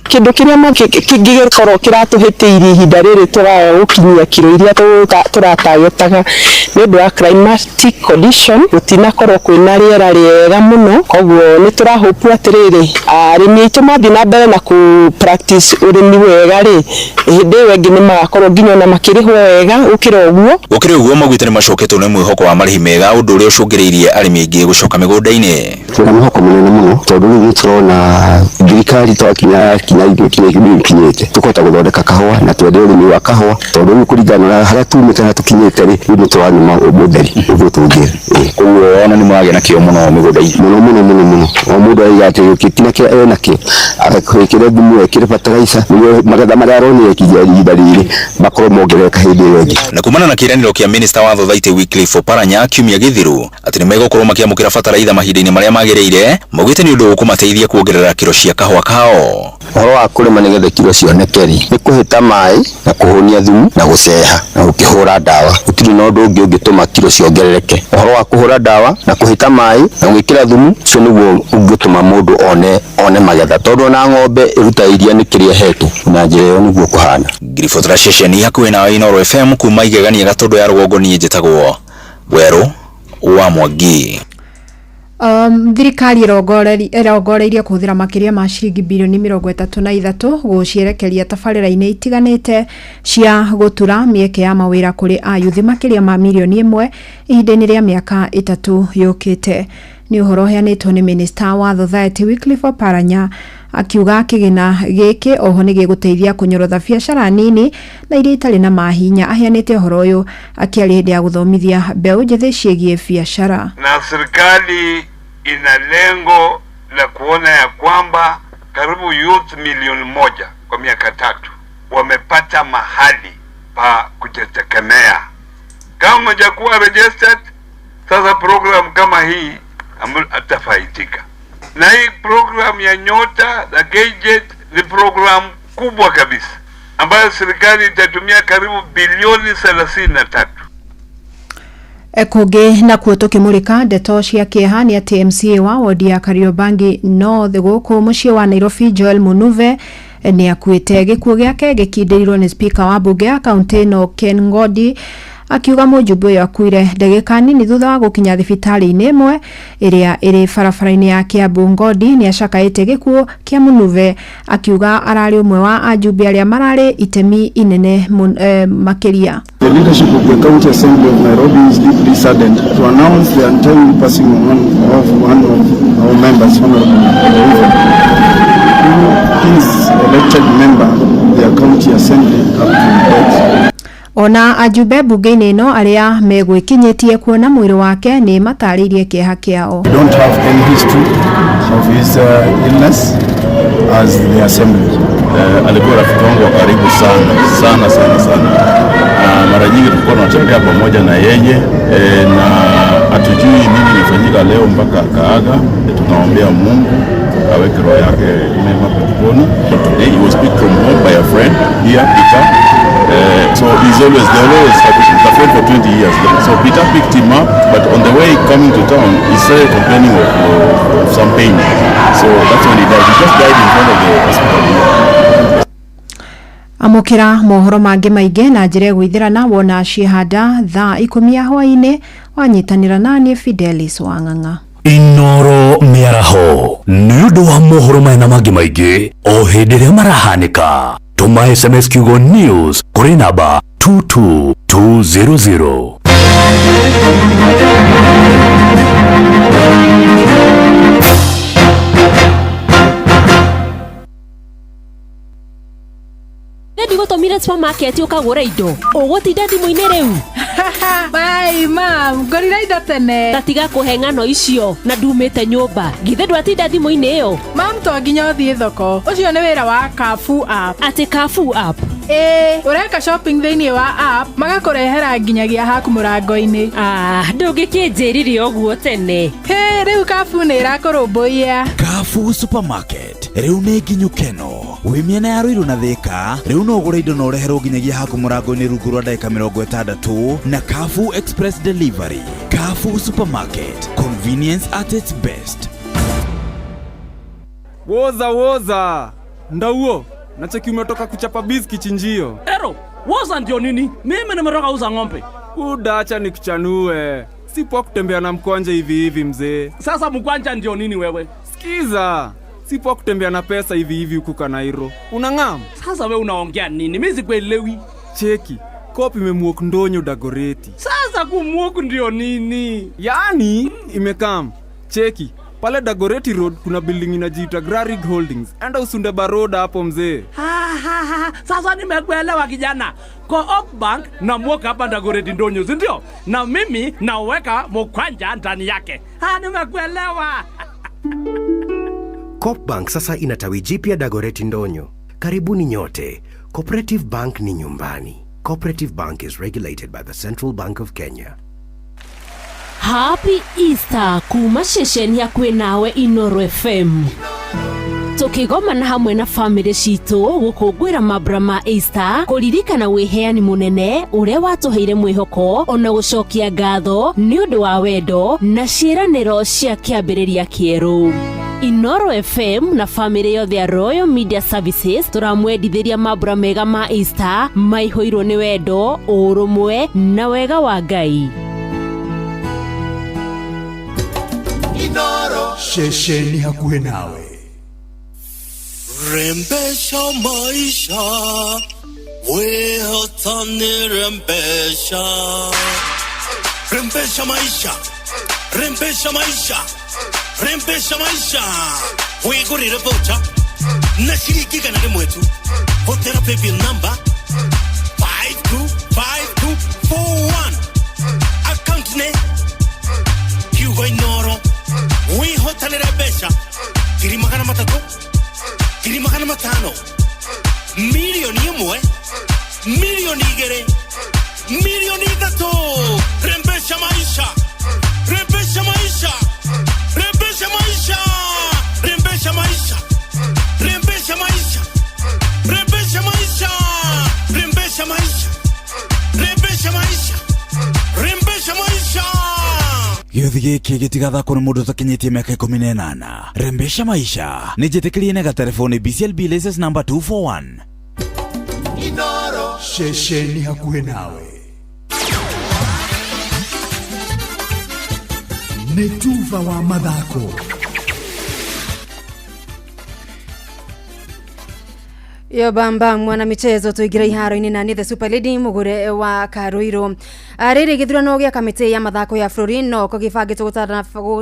Kĩndũ kĩrĩa kĩngĩkorwo kĩratũhĩtĩirie ihinda rĩrĩ tũragũkinyia kilo iria tũratagetaga nĩ ũndũ wa climatic condition, gũtinakorwo kwĩna rĩera rĩega mũno. Koguo nĩ tũrahopu atĩrĩrĩ arĩmi aitũ mathiĩ na mbere na ku practice ũrĩmi wega rĩ, hĩndĩ ĩyo ĩngĩ nĩ magakorwo nginya ona makĩrĩhwo wega gũkĩra ũguo maugĩte nĩ macoketwo nĩ mwĩhoko wa marĩhi mega, ũndũ ũrĩa ũcũngĩrĩirie arĩmi aingĩ gũcoka mĩgũnda-inĩ. Twĩna mwĩhoko mũnene mũno tondũ rĩu tũrona thirikari twakinya ikinyĩte tũkota gũthondeka kahũa na twende ũrĩmi wa kahũa, tondũ rĩu kũringana na harĩa tumĩte na tũkinyĩte rĩ, rĩu nĩ tũranima ũtheri ũguo tũngĩra. Koguo ona nĩ mwagĩa na kĩo mũno mĩgũnda-inĩ mũno. O mũndũ aiga atĩ gĩtina kĩrĩa enakĩo agakĩra thumu ekĩre fertilizer nĩguo magetha marĩa aronire ihinda rĩrĩ makorwo mongerereka hĩndĩ ĩyo ĩngĩ. Na kumana na kĩĩranĩro kĩa minista wa Thothaitĩ Wycliffe Oparanya kiumia gĩthiru atĩ nĩ megũkorwo makĩamũkĩra bataraitha mahinda-inĩ marĩa magĩrĩire, maugĩte nĩ ũndũ ũkũmateithia kuongerera kilo cia kahũa kao. Ũhoro wa kũrĩma nĩgetha kilo cioneke rĩ, nĩ kũhĩta maĩ na kũhũnia thumu na gũceha na gũkĩhũra ndawa. Gũtirĩ na ũndũ ũngĩ ũngĩtũma kilo ciongerereke. Ũhoro wa kũhũra ndawa na kũhĩta maĩ na gwĩkĩra thumu, ũcio nĩguo ũngĩtũma mũndũ one magetha, tondũ na ng'ombe ĩruta iria nĩ kĩrĩa hetwo, na njĩra ĩyo nĩguo kũhana. Ngiribotra ceceni hakuhĩ na Inooro FM kuma igegania Gatũndũ ya rũgongo, niĩ njĩtagwo Werũ wa Mwangi. Thirikari ĩrongoreirie kũhũthĩra makĩria ma ciringi bilioni 33 gũcierekeria tabarĩra-inĩ itiganĩte cia gũtura mĩeke ya mawĩra kũrĩ ayuthi makĩria ma milioni 1 ihinda-inĩ rĩa mĩaka 3 yũkĩte. Nĩ ũhoro ũheanĩtwo nĩ minista wa Thothaitĩ Wycliffe Oparanya, akiuga kĩgĩna gĩkĩ oho nĩ gĩgũteithia kũnyorotha biacara nini na iria itarĩ na mahinya. Aheanĩte ũhoro ũyũ akĩaria hĩndĩ ya gũthomithia mbeũ njĩthĩ ciĩgiĩ biacara. Na serikali ina lengo la kuona ya kwamba karibu youth milioni 1 kwa miaka 3 wamepata mahali pa kujitegemea. Kama hujakuwa registered, sasa program kama hii atafaidika. Na hii program ya Nyota na Gadget ni program kubwa kabisa ambayo serikali itatumia karibu bilioni 33. Kũngĩ nakuo tũkĩmũrĩka ndeto cia kĩeha nĩ atĩ MCA wa wodi ya Kariobangi North gũkũ mũciĩ wa Nairobi Joel Munuve nĩ akuĩte. Gĩkuũ gĩake gĩkindĩrirwo nĩ spika wa bunge ya kaunti ĩno Ken Ng'ondi, akiuga mũjumbe ũyũ akuire ndagĩka nini thutha wa gũkinya thibitarĩ-inĩ ĩmwe ĩrĩa ĩrĩ barabara-inĩ ya Kiambu. Ng'ondi nĩ acakaĩte gĩkuũ kĩa Munuve, akiuga ararĩ ũmwe wa ajumbe arĩa mararĩ itemi inene makĩria. The leadership of the County Assembly of Nairobi is deeply saddened to announce the untimely passing of one of our members, Honorable Munuve, who is elected member of the County Assembly up to date. Ona ajumbe bunge-inĩ ĩno arĩa megwĩkinyĩtie kuona mwĩrĩ wake nĩ matarĩirie kĩeha kĩao. We don't have any history of his illness as the assembly. Alikuwa rafiki wangu wa karibu sana. Mara nyingi tulikuwa tunatembea pamoja na yeye na hatujui nini imefanyika leo mpaka akaaga. Tunaombea Mungu aweke roho yake mema peponi. He was picked from home by a friend here, Peter. So he's always a friend for 20 years. So Peter picked him up, but on the way coming to town, he started complaining of some pain. So that's when he died. He just died in front of the hospital here. Amũkĩra mohoro mangĩ maingĩ na njĩra gwĩthĩrana wona ciĩhanda thaa 10 ya hwaĩ-inĩ. Wanyitanĩra naniĩ Fidelis Wang'ang'a. Inooro mĩaraho nĩ ũndũ wa mohoro mena mangĩ maingĩ o hĩndĩ ĩrĩa marahanĩka. Tuma SMS kiugo news kũrĩ namba 22200. githe ndigotomire supermarket ukagura indo ugutinda thimu-ini riu Bye mam, ngorira indo tene. Tatiga kuhe ng'ano icio na ndumite nyumba. Githe ndwatinda thimu-ini iyo. Mam to nginya uthie thoko. Ucio ni wira wa Carrefour app. Ati Carrefour app? Ureka shopping thiini wa app magakurehera nginyagia haku murango-ini. Ndungikinjirire uguo tene. Riu Carrefour ni irakurumbuia. Carrefour supermarket riu ni nginyukeno wi miena ya Ruiru na Thika. Riu no ugure indo na ureherwo nginyagia haku murango-ini rungu rwa ndagika 60 na Carrefour express delivery. Carrefour supermarket, convenience at its best. Woza ndauo nacheki umetoka kuchapa biz kichinjio. Woza ndio nini? Mimi nimetoka uza ng'ombe. Acha nikuchanue. Sipo kutembea na mkwanja hivi mzee. Sasa mkwanja ndio nini wewe? Sikiza. Sipo kutembea na pesa hivi huku Kanairo. Unang'am? Sasa wewe unaongea nini? Mimi sikuelewi. Cheki. Kopi imemuok ndonyo Dagoreti. Sasa kumuok ndio nini? Yaani imekam. Cheki. Pale Dagoreti Road kuna building inajiita Grarig Holdings. Enda usunde baroda hapo mzee. Sasa nimekuelewa kijana. Co-op Bank na mwoka hapa Dagoreti ndonyo, ndio? Na mimi naweka mkwanja ndani yake. Nimekuelewa. Coop Bank sasa ina tawi jipya Dagoreti ndonyo. Karibuni nyote. Cooperative Bank ni nyumbani. Cooperative Bank is regulated by the Central Bank of Kenya. Happy Easter kuma shesheni ya kwenawe Inoro FM. Tukigomana hamwe na family citu gukungwira mabra ma Easter kuririkana wiheani munene uria watuheire mwihoko ona gucokia ngatho ni undu wa wendo na ciiraniro cia kiambiriria kieru. Inoro FM na family yothe ya Royal Media Services turamwendithiria mabura mega ma Easter maihoirwo ni wendo, urumwe na wega wa Ngai. Inoro shesheni hakuhe nawe. Rembesha maisha, wehotane rembesha. Rembesha maisha, rembesha maisha, rembesha maisha. Wegurire vocha, na shiriki kanage mwetu. Hotera baby number 525241. Account ne Hugo Inoro. Wehotane rembesha. Kiri magana matatu. Kiri magana matano. Milioni imwe. Milioni igere. Milioni itatu. Rembesha maisha. Rembesha maisha. Rembesha maisha. Rembesha maisha. Rembesha maisha. Rembesha maisha. Rembesha maisha. Rembesha maisha. Rembesha maisha. Gĩothi gĩkĩ gĩtigathakwo nĩ mũndũ ũtakinyĩtie mĩaka 18. Rembesha maisha nĩ njĩtĩkĩrie nega telefoni BCLB license number 241. Inoro shesheni hakuhe nawe. Nĩ tuva wa mathako. Yo bamba mwana michezo tuigira iharo-ini na ni the Super Lady mugure wa Karuiro. Riri githurano gia kamiti ya mathako ya bũrũri no ko gibangĩtwo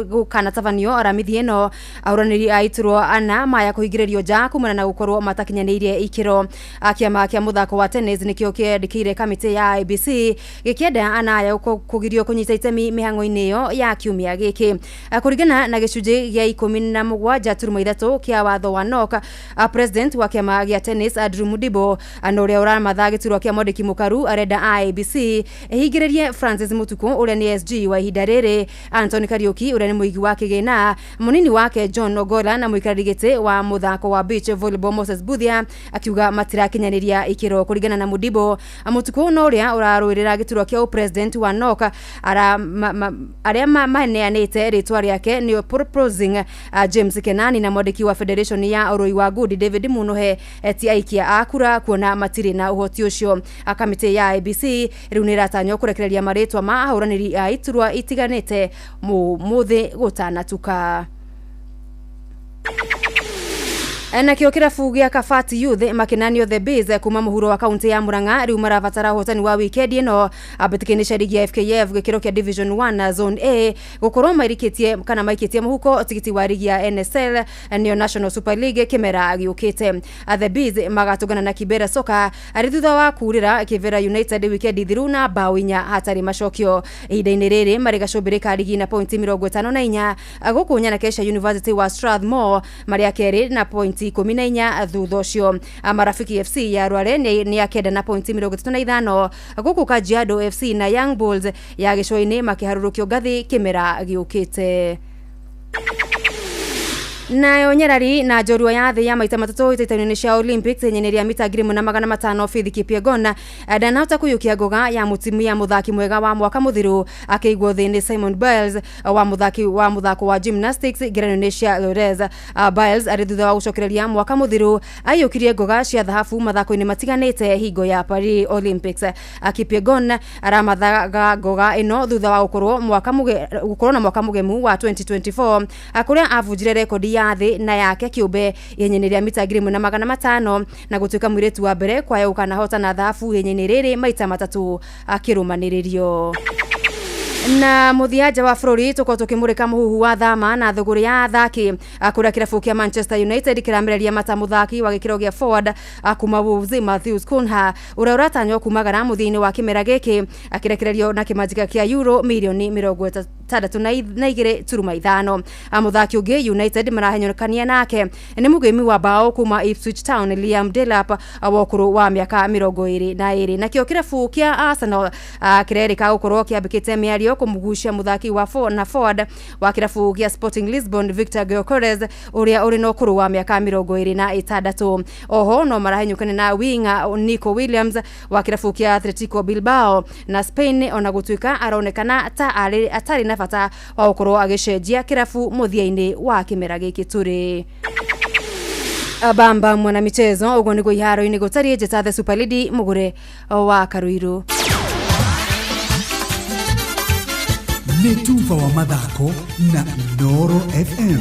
gũkana tabanio aramithie no auranĩri aiturwo ana maya kũhingĩrĩrio nja kumana na gũkorwo matakinyanĩirie ikĩro. Kĩama kĩa mũthako wa tennis nĩkĩo kĩandĩkĩire kamiti ya IBC gĩkĩenda anaya kũgirio kũnyita itemi mĩhang'o-inĩ ĩyo ya kiumia gĩkĩ. Kũringana na gĩcunjĩ gĩa 17.3 kĩa watho wa NOC, president wa kĩama gĩa tennis Andrew Mudibo anoria uramatha gĩturwa kĩa mwandĩki mũkaru arenda IBC hingĩrĩrie Francis Mutuku ũrĩa nĩ SG wa ihinda rĩrĩ, Anthony Kariuki ũrĩa nĩ mũigi wa kĩgĩna, mũnini wake John Ogola na mũikarĩri gĩtĩ wa mũthako wa beach volleyball Moses Buthia akiuga matirakinyanĩria ikĩro. Kũringana na Mudibo, Mutuku no ũrĩa ũrarũĩrĩra gĩturwa kĩa president wa NOC arĩa maneanĩte rĩtwa rĩake nĩ proposing James Kenani na mwandĩki wa federation ya ũrũi wa ngudi David Munuhe ti aikia akura kuona matirĩ na ũhoti ũcio. Kamĩtĩ ya IBC rĩu nĩ ĩratanywo kũrekereria marĩtwa ma ahũranĩri a iturwa itiganĩte mũthĩ gũtanatuka. Na kio kirabu gia Kabati Youth makinanio the Biz kuma muhuro wa kaunti ya Murang'a riu marabatara hotani wa weekend ino abetikinisha ligi ya FKF gikiro kia Division 1 Zone A gukorwo mairikitie kana maikitie muhuko tigiti wa ligi ya NSL neo National Super League kimera giukite. The Biz magatugana na Kibera Soka ari thutha wa kurira Kivera United weekend thiruna bawinya hatari macokio ihinda-ini riri marigacubirika ligi na pointi 54 gukunya na Kesha University wa Strathmore mari akeri na pointi 14 thutha ucio. Marafiki FC ya Rware ni akenda na pointi 35 guku Kajiado FC na Young Bulls ya gicoi-ini makiharurukio gathi kimera giukite. Nayo Nyarari na njorua ya thĩ ya maita matatu itaitano-inĩ cia Olympics yenyeneria ya mita 1500 Faith Kipyegon ndanahota kuyukia ngoga ya mutimia muthaki mwega wa mwaka muthiru akĩigwo thĩ nĩ Simon Biles wa muthako wa gymnastics ngerenwa-inĩ cia Lorez. Biles arĩ thutha wa gucokereria mwaka muthiru ayukirie ngoga cia thahabu mathako-inĩ matiganĩte hingo ya Paris Olympics. Kipyegon aramathaga ngoga ĩno thutha wa gukorwo na mwaka mugemu wa 2024 akuria avunjire rekodi ya thĩ na yake kiumbe yenyeneria mita 1500 na gutuika mwiretu wa mbere kwa yauka na hota na thahabu yenyeneria rĩrĩ maita matatu akirumanĩrĩrio. Na muthianja wa Flori tuko tukimurika muhuhu wa thama na thuguri ya athaki akura kirabu kia Manchester United kiramereria mata muthaki wa gikiro gia forward akuma Wolves Matthews Cunha uria uratanywo kumagara muthini wa kimera giki akirekererio na kimanjika kia euro milioni 62.5. Muthaki ungi United marahenyokania nake ni mugemi wa bao kuma Ipswich Town Liam Delap wa ukuru wa miaka 22 na kio kirabu kia Arsenal kirerika gukorwo kiambikite miario kumugucia muthaki wa forward wa kirabu kia Sporting Lisbon Victor Gyökeres uria uri no kuru wa miaka 26. Oho no marahenyukana na winger Nico Williams wa kirabu kia Atletico Bilbao na Spain ona gutuika aronekana ta atari na bata wa ukorwo agicenjia kirabu muthia-ini wa kimera giki turi. Bamba mwana michezo ugo niko iharo-ini gutari njeta the Super League mugure wa Karuiru. Netuva wa mathako na Noro FM.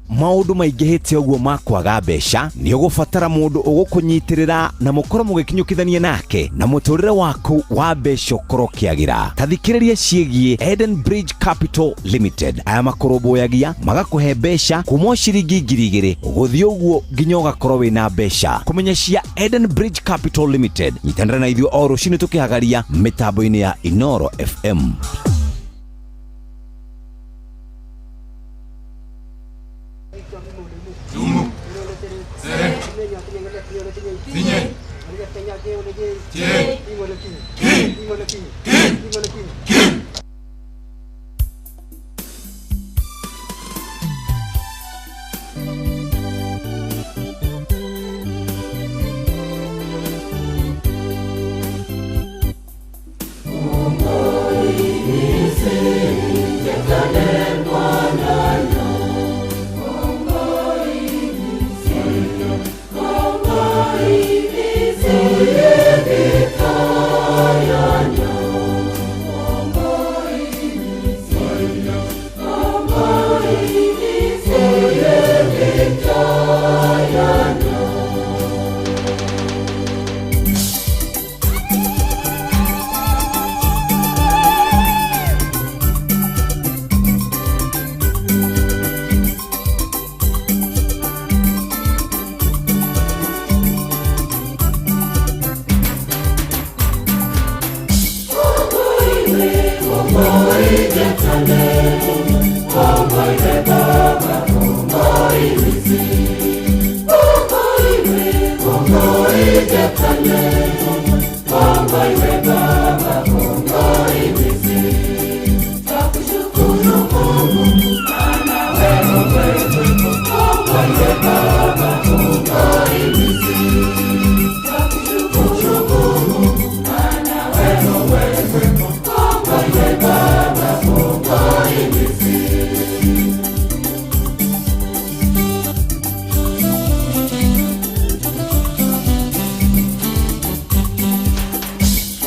Maundu maingihite uguo makwaga mbeca ni ugubatara mundu ugukunyitirira na mukoro mugikinyukithania nake na muturire waku wa mbeca ukoro kiagira. Tathikiriria ciegie Eden Bridge Capital Limited aya makorobwoyagia magakuhe mbeca kuma ciringi 2000 guthii uguo nginya ugakorwo wina mbeca. Kumenya cia Eden Bridge Capital Limited nyitanira na ithuo o rucini tukihagaria mitambo-ini ya Inoro FM.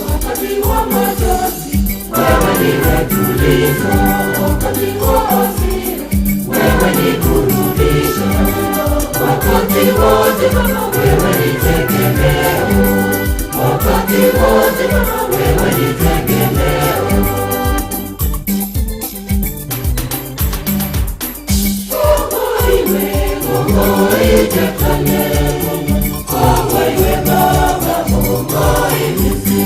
Wakati wa machozi, wewe ni wetulizo, wakati wa wote kama wewe ni tegemeo, wakati wote kama wewe ni tegemeo. Mungu iwe, Mungu itetane, Mungu iwe Baba, Mungu imisi.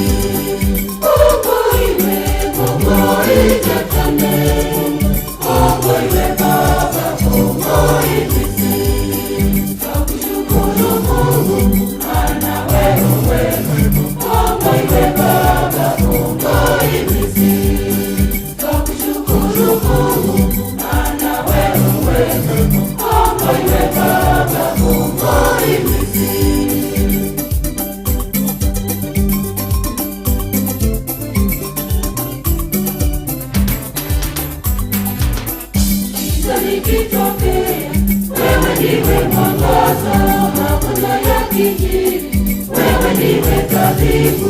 Mungu iwe, Mungu itetane, Mungu iwe Baba, Mungu imisi. Tukushukuru Mungu, maana wewe, Mungu iwe Baba, Mungu imisi. Tukushukuru Mungu, maana wewe, Mungu iwe Baba, Mungu imisi. Nikitokea, wewe ndiwe mwangaza, magonjwa yakijiri, wewe ndiwe tabibu.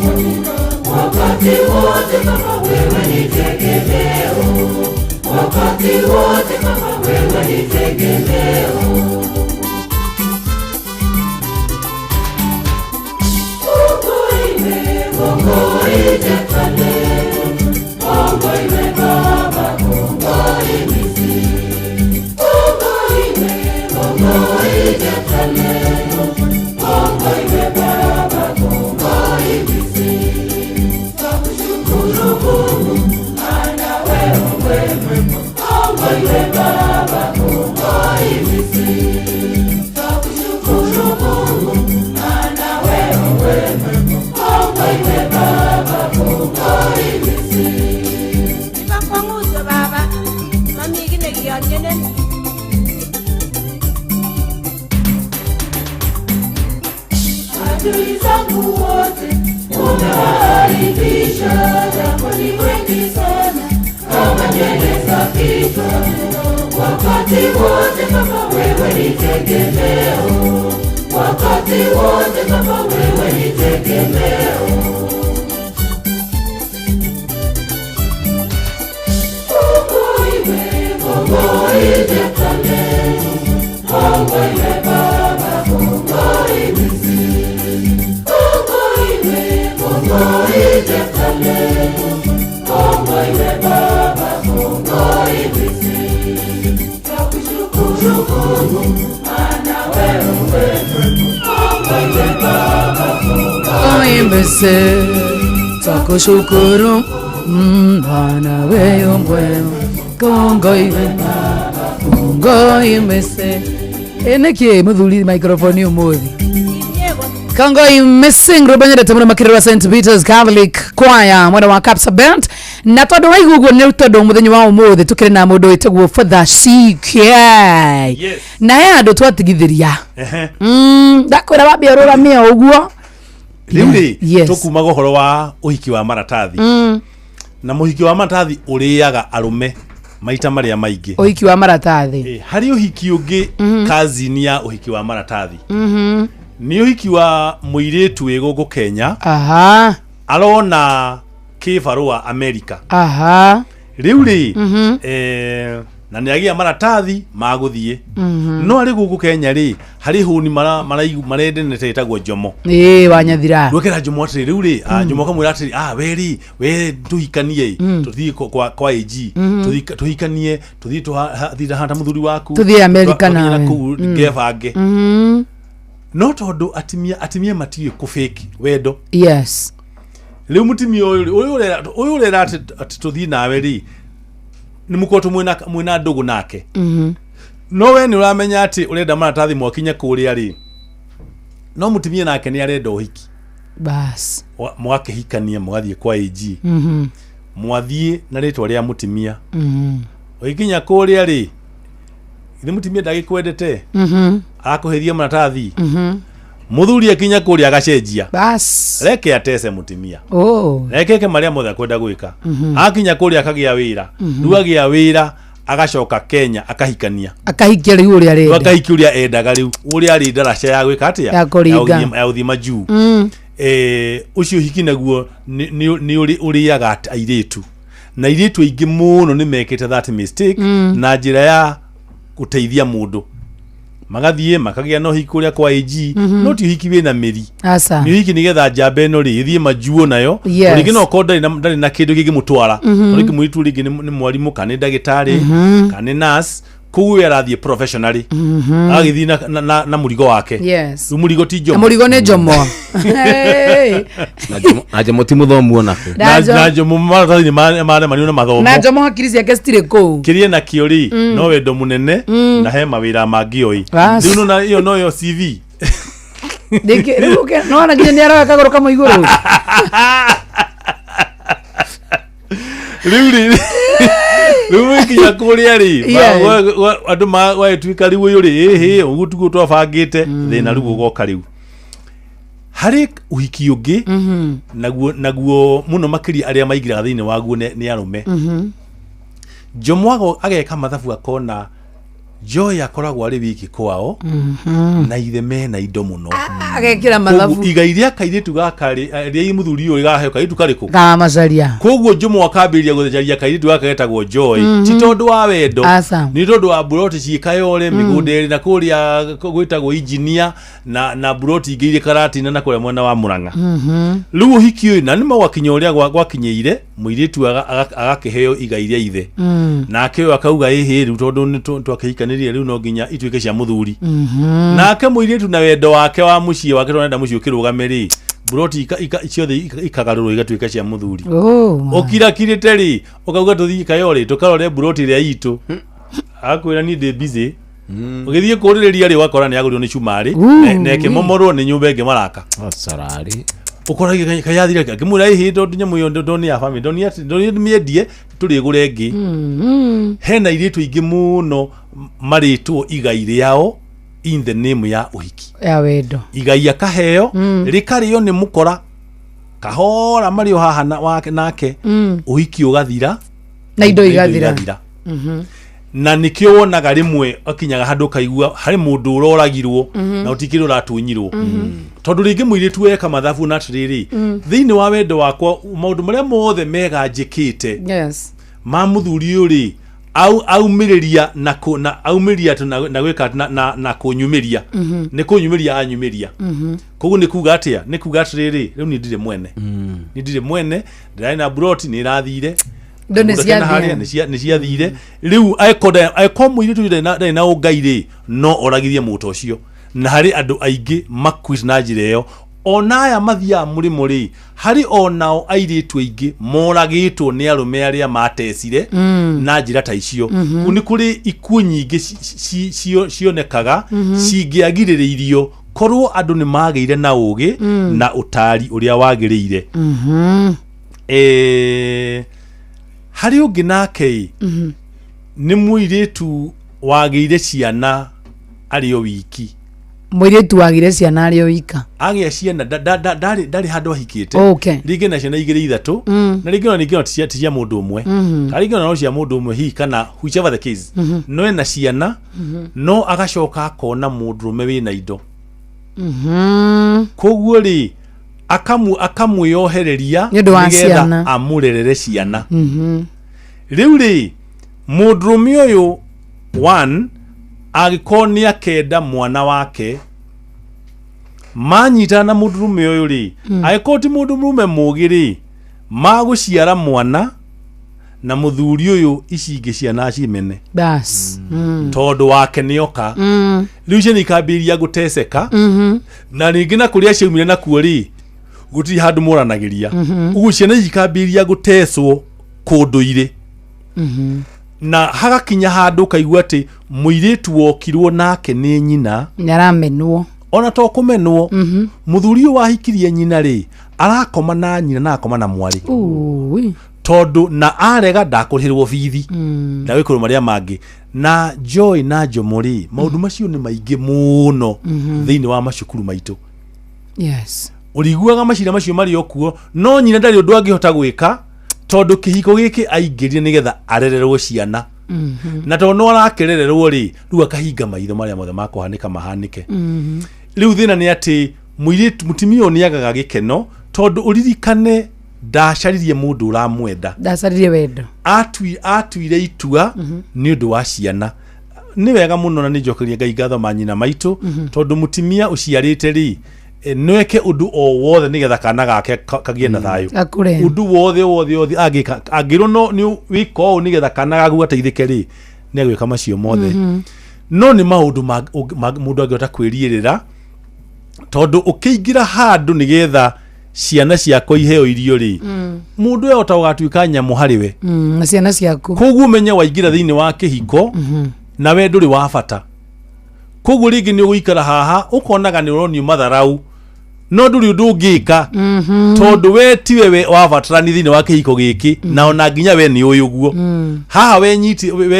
Wakati wote kama wewe ni tegemeo, wakati wote kama wewe ni tegemeo. Mungu iwe, Mungu itetane, Mungu iwe Baba, Mungu imisi. Mungu iwe, Mungu itetane, Mungu iwe Baba, Mungu imisi. Tukushukuru Mungu, maana wewe, Mungu iwe Baba, Mungu imisi. Tukushukuru Mungu, maana wewe, Mungu iwe Baba, Mungu imisi. Nikakuangusha Baba, mami kile kionyene. Adui zangu wote umewaharibisha, japo ni wengi sana kama nywele za kichwa. Wakati wote kama wewe ni tegemeo, wakati wote kama wewe ni tegemeo. Mungu iwe, Mungu itetane, Mungu iwe Baba, Mungu imisi. Mungu iwe, Mungu itetane, Mungu iwe Baba, Mungu imisi. Tukushukuru Mungu, maana wewe, Mungu iwe Baba, Mungu imisi. Tukushukuru maana wewe mwema, Mungu iwe Baba, Mungu imisi. Eneki muthuri microphone umuthi Kongo missing rubanyere tamuna makirwa St Peter's Catholic Choir mwana wa Kapsabet na tondu wa iguguo ni tondu muthenya wa umuthi tukire na mundu witagwo Father CK na ya andu twatigithiria ndakwira wabi aruramia uguo riu tukuma gohoro wa uhiki wa maratathi na muhiki wa maratathi uriaga arume maita maria maingi uhiki wa maratathi hari uhiki ungi kazini ya uhiki wa maratathi ni uhiki wa muiretu egogo Kenya arona kibarua America riu ri na niagia maratathi maguthie no ari gugu Kenya ri hari huni marendenete itagwo Jomo wanyathira rwekera Jomo atiri riu ri Jomo kamwira atiri weri we tuhikanie tuthie kwa AG tuhikanie tuthie tuthira handa muthuri waku tuthie America na gebange no tondu atimia matie ku fake wendo riu mutimia uyu rera ati tuthie nawe ri ni mukoto mwina ndugu nake no we ni uramenya ati urenda maratathi mwakinya kuria ri no mutimia nake ni arenda uhiki bas mwakihikania mwathie kwa AG mwathie na ritwa ria mutimia ukinya kuria ri ni mutimia ndagikwendete akuhithia maratathi muthuri akinya kuria agacenjia bas reke atese mutimia reke maria mothe kwenda gwika akinya kuria akagia wira ruagia wira agacoka Kenya akahikania akahikia riu uri arenda akahikia uri endaga riu uri ari ndaraca ya gwika atia ya uthima juu ucio hiki naguo ni uriaga airitu na airitu aingi muno ni mekete that mistake na njira ya guteithia mundu magathie makagia no hikuria kwa AG no ti hiki na meri asa ni hiki nigetha njambe no ri ithie majuo nayo ringi no konda ndari na kindu gigi mutwara ringi mwitu ringi ni mwarimu kana ndagitari kana nurse kuwe arathie professionally agithi na murigo wake yes murigo ti jomo murigo ne jomo na jomo ti muthomu ona na jomo marathi mane mani na mathomo na jomo hakirizi yake stire ko kirie na kiori no wendo munene na he mawira mangi oi ndiuno na iyo no yo CV dike ruke no ana nginya niara kagoro kama iguru Ruri Ruri ya kuria ri andu wa twika riu yuri ugutugo twabangite thina riu goka riu hari uhiki ungi naguo muno makiri aria maigira thiini waguo ni arume Jomwago ageka mathabu akona Joy akoragwo ari wiki kwao na ithe mena indo muno agekira mathabu igairia kairitu gakari ria muthuri uri gahe kairitu kariko ga macaria koguo Jomo akabiria guthejaria kairitu gakagetagwo Joy ti tondu wa wendo ni tondu wa buroti ciikayore migunderi na kuria gwitagwo engineer na buroti ingiire karati na kuria mwena wa Muranga riu hiki na ni mawakinya uria gwakinyeire muiritu agakiheo igairia ithe nake akauga riu tondu ni twakihika riu no nginya ituike cia muthuri nake muiritu na wendo wake wa mucie wake tonda mucie ukirugamiri buroti ciothe ikagarurwo igatuika cia muthuri okira kirite ri ukauga tuthii kayore tukarore buroti ria itu akwira ni de busy ugithie kuriria ri wakora ni agurio ni cumari neke momorwo ni nyumba inge maraka sarari ukoraga kayathira akimura ihindo nyamu yo ndoni ya family ndoni miendie turi gure ngi hena iritu ingi muno maritwo igai riao in the name ya uhiki ya wendo igai akaheo rikario ni mukora kahora mario haha wake nake uhiki ugathira na indo igathira na nikio wonaga rimwe akinyaga handu kaigua hari mundu uroragirwo na utikiro ratunyirwo tondu ringi muiritu weka mathabu na tiriri thiini wa wendo wakwa maundu maria mothe mega njikite yes ma muthuri uri aumiriria na aumiria na gwika na kunyumiria ni kunyumiria anyumiria koguo ni kuga atia ni kuga atiriri riu ni ndire mwene ndirai na broti ni rathire ndone ciathire riu aiko muiritu ndai na ungaire no oragithie muto ucio na hari andu aingi makwit na njira iyo ona aya mathia muri hari onao airitu aingi moragitwo ni arume aria matecire na njira ta icio kuni kuri ikuo nyingi cionekaga cingiagiriririo korwo andu ni mageire na ugi na utari uria wagirire hari ungi nake ni muiritu wageire ciana ario wiki muiritu wagire ciana ario wika agia ciana ndari handu ahikite ringi na ciana igire ithatu na ringi no ningino tia mundu umwe karingi no cia mundu umwe hi kana whichever the case no ena ciana no agacoka akona mundu ume wina indo koguo ri akamuyohereria nigetha amurerere ciana riu ri mundurume uyu one agikonia kenda mwana wake manyita na mundurume uyu ri agikoti mundurume mugiri maguciara mwana na muthuri uyu icingi ciana cimene bas tondu wake nioka riu ciana ikambiria guteceka na ringi na kuria ciaumire na kuo ri guti handu muranagiria uguo ciana ikambiria gutecwo kunduire na hagakinya handu kaigua ati muiritu wokirwo nake ni nyina naramenwo ona to kumenwo muthuri wahikirie nyina ri arakoma na nyina na akoma na mwari tondu na arega ndakurihirwo bithi na wikuru maria mangi na Joy na Jomori maundu macio ni maingi muno thiini wa macukuru maitu yes uriguaga macira macio mari okuo no nyina ndari undu angihota gwika tondu kihiko giki aingirire nigetha arererwo ciana na tondu no arakerererwo ri riu akahinga maitho maria mothe makuhanika mahanike riu thina ni ati muiritu mutimio ni agaga gikeno tondu uririkane ndacaririe mundu uramwenda ndacaririe wendo atuire itua ni undu wa ciana ni wega muno na nijokeria Ngai ngatho manyina maitu tondu mutimia uciarite ri nweke undu o wothe nigetha kana gake kagie na thayu undu wothe agiro no ni wiko nigetha kana gagu ateithike ri ni agwika macio mothe no ni maundu mundu angiota kwirierera tondu ukiingira handu nigetha ciana ciako iheo irio ri mundu yota ugatuika nyamu hariwe na ciana ciaku koguo menye waingira thiini wa kihiko na we nduri wa bata koguo ringi ni uguikara haha ukonaga ni uroni matharau no nduri undu ungika tondu we tiwe we wa batarani thiini wa kihiko giki na ona nginya we ni uyu guo haha we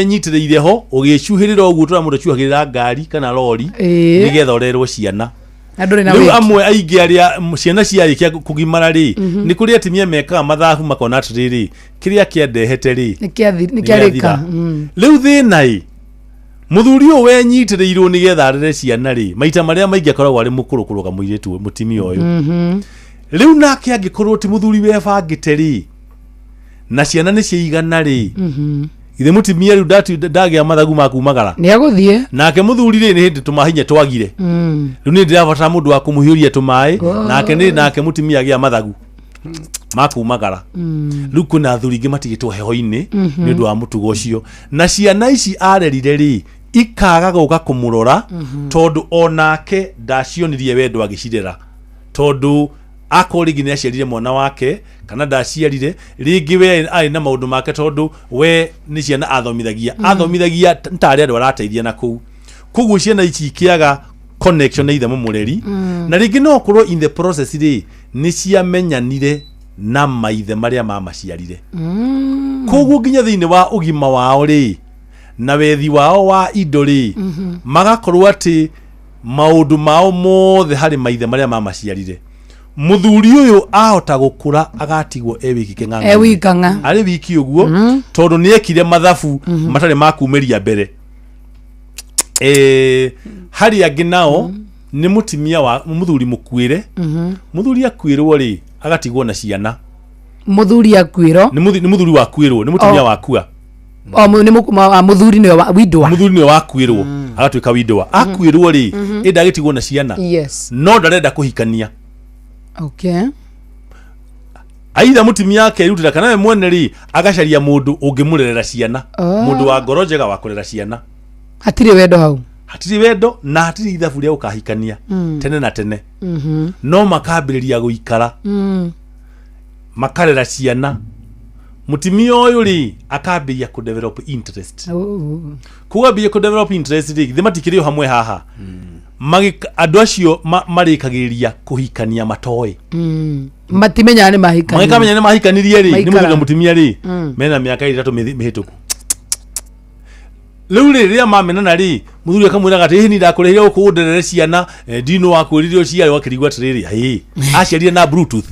nyitiriire ho ugicuhirira uguo tura mundu chuhagirira ngari kana lori nigetha urerwo ciana riu amwe aingi aria ciana ciarikia kugimara ri ni kuri atimia mekaga mathahu makona atiriri kiria kiendehete ri ni kiarika riu thinai muthuri uyu wenyitiriirwo nigetha arere ciana ri maita maria maingi akoragwo ari mukurukuruka muiretu mutimia uyu riu nake angikorwo ti muthuri we bangite ri na ciana ni ciigana ri ithe mutimia riu ndagia mathagu makumagara ni aguthie nake muthuri ri ni hindi tumahinya twagire riu ni ndirabatara mundu wa kumuhiuria tumai nake mutimia agia mathagu makumagara riu kuna athuri ingi matigitwo heho-ini ni undu wa mutugo ucio na ciana ici arerire ri ikaga guka kumurora tondu onake ndacionirie wendo agicirera tondu ako ringi ni aciarire mwana wake kana ndaciarire ringi we ari na maundu make tondu we ni ciana athomithagia ntari andu arateithia na kuu koguo ciana ici ikiaga connection na ithe mumureri na ringi no korwo in the process ri ni ciamenyanire na maithe maria mamaciarire koguo nginya thiini wa ugima wao ri na wethi wao wa indo ri magakorwo ati maundu mao mothe hari maithe maria mamaciarire muthuri uyu ahota gukura agatigwo wiki king'ang'a wikanga ari wiki uguo tondu ni ekire mathabu matari makumeria mbere hari angi nao ni mutimia wa muthuri mukwire muthuri akwirwo ri agatigwo na ciana muthuri akwiro ni muthuri wa kwirwo ni mutimia wa kua ni muthuri ni wa widwa muthuri ni wa kwirwo agatuika widwa akwirwo ri indagitigwo na ciana no ndarenda kuhikania aitha mutimia ake rutira kana we mwene ri agacaria mundu ungimurerera ciana mundu wa ngoro njega wa kurera ciana hatiri wendo hau hatiri wendo na hatiri ithabu ria ukahikania tene na tene no makambiriria guikara makarera ciana mutimia uyu ri akambia ku develop interest kuambia ku develop interest ri thimatikirio hamwe haha andu acio marikagiria kuhikania matoi matimenya ni mahikanirie makamenya ni mahikanirie ri ni muthuri mutimia ri mena miaka 3 mihituku riu riria mamenana ri muthuri akamwira ati ni ndakurehire ukunderere ciana ndino wakwiririo uciari wakirigwa atiriri aciarire na bluetooth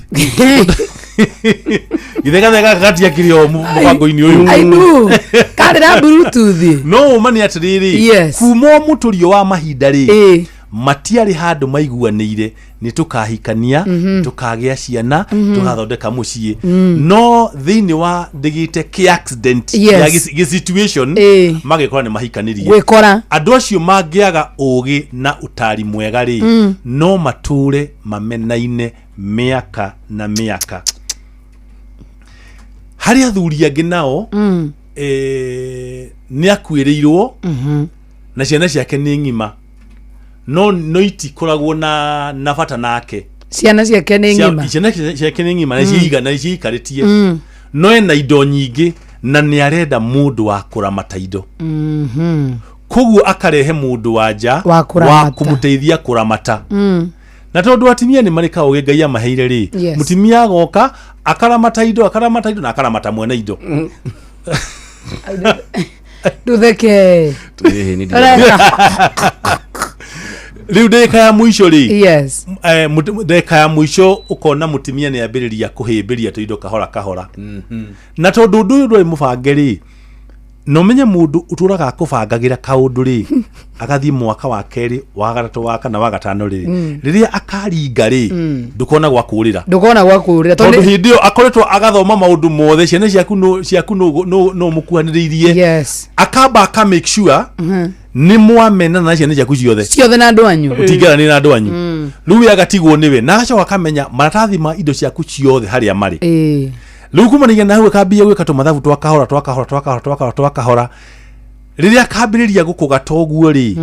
ithega gatia kirio mubango-ini uyu karira bluetooth no mani atiriri kuma muturio wa mahinda ri matiari handu maiguanire ni tukahikania tukagia ciana tugathondeka mucii no thiini wa ndigite ki accident ya gi situation magikora ni mahikanirie gwikora andu acio mangiaga ugi na utari mwega ri no mature mamenaine miaka na miaka hari athuri angi nao ni akwiriirwo na ciana ciake ni ngima no itikoragwo na bata nake ciana ciake ni ngima ciana ciake ni ngima na ciiga na ciikaritie no ena indo nyingi na ni arenda mundu wa kuramata indo koguo akarehe mundu wanja wa kumuteithia kuramata na tondu atimia ni marika uge Ngai amaheire ri mutimia agoka akaramata indo na akaramata mwene indo dutheke riu ndeka ya mwisho ri ndeka ya mwisho ukona mutimia ni ambiriria kuhimbiria tuindo kahora na tondu undu uyu nduri mubange ri no menye mundu uturaga kubangagira kaundu ri agathie mwaka wa keri wa gatatu wa kana wa gatano ri riria akaringa ri ndukona gwa kurira tondu hindio akoretwo agathoma maundu mothe ciana ciaku no mukuhaniririe akamba aka make sure ni mwamena na ciana ciaku ciothe na andu anyu utingera ni na andu anyu riu yagatigwo niwe na aco akamenya maratathi ma indo ciaku ciothe haria mari riu kumanagia nawe kambia gwika tumathabu twakahora riria kambiriria gukuga uguo ri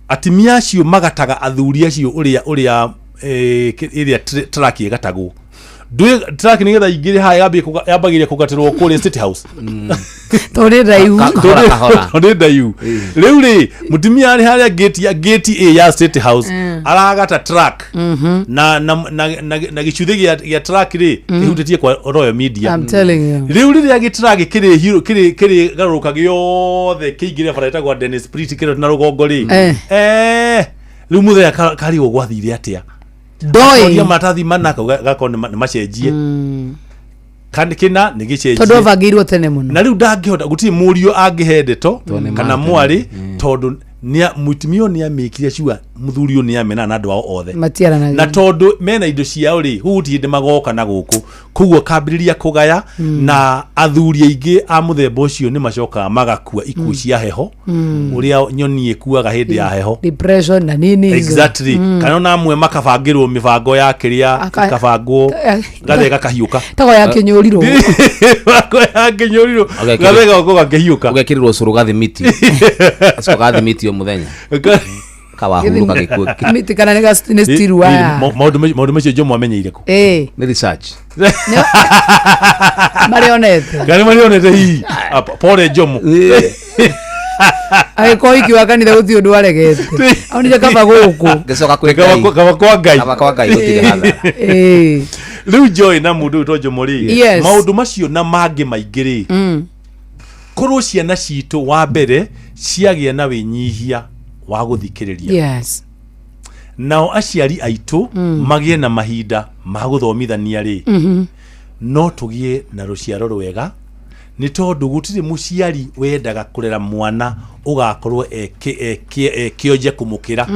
atimia acio magataga athuri acio uria iria track igatagwo ndui track ni getha ingire ha yambagiria kugatirwo kuri State House tore dayu riu ri mutimia ari haria gate A ya State House aragata track na gichuthe gia track ri ihutitie kwa Royal Media. I'm telling you riu riria gitrack kiri garuka giothe kiingire faraita kwa Dennis Prit kiro na rugongo ri riu muthe kari ugwathire atia doi matathi manaka gakone macenjie kandi kina nigicenjie todo vagirwo tene muno na riu ndangihota gutiri murio angihendeto kana mwari tondu nia mutimio nia mikire ciwa muthurio nia mena na andu ao othe matiaranagia na tondu mena indo ciao ri huti ndi magoka na guku kuguo kambiriria kugaya na athuri aingi a muthemba ucio ni macoka magakua ikuo cia heho uria nyoni ikuaga hindi ya heho depression na nini exactly kana na amwe makabangirwo mibango ya kiria kabangwo gathega kahiuka tago ya kinyorirwo bako ya kinyorirwo gathega ko gahiuka ugekirirwo curu gathimiti aco gathimiti o muthenya kawahuluka gikuo miti kana ni steel wire maundu macio jo mwamenyeire ku ni research marionete hii pole jomo ai ko iki wakanitha guthi undu aregete au nije kaba guku gecoka kwa ngai gutire hatha riu joy na mundu tojo muri maundu macio na mangi maingiri korwo ciana citu wa mbere ciagia na winyihia wa guthikiriria yes nao aciari aitu magie na mahinda ma guthomithania ri no tugie na ruciaro rwega ni tondu gutiri muciari wendaga kurera mwana ugakorwo ekionje kumukira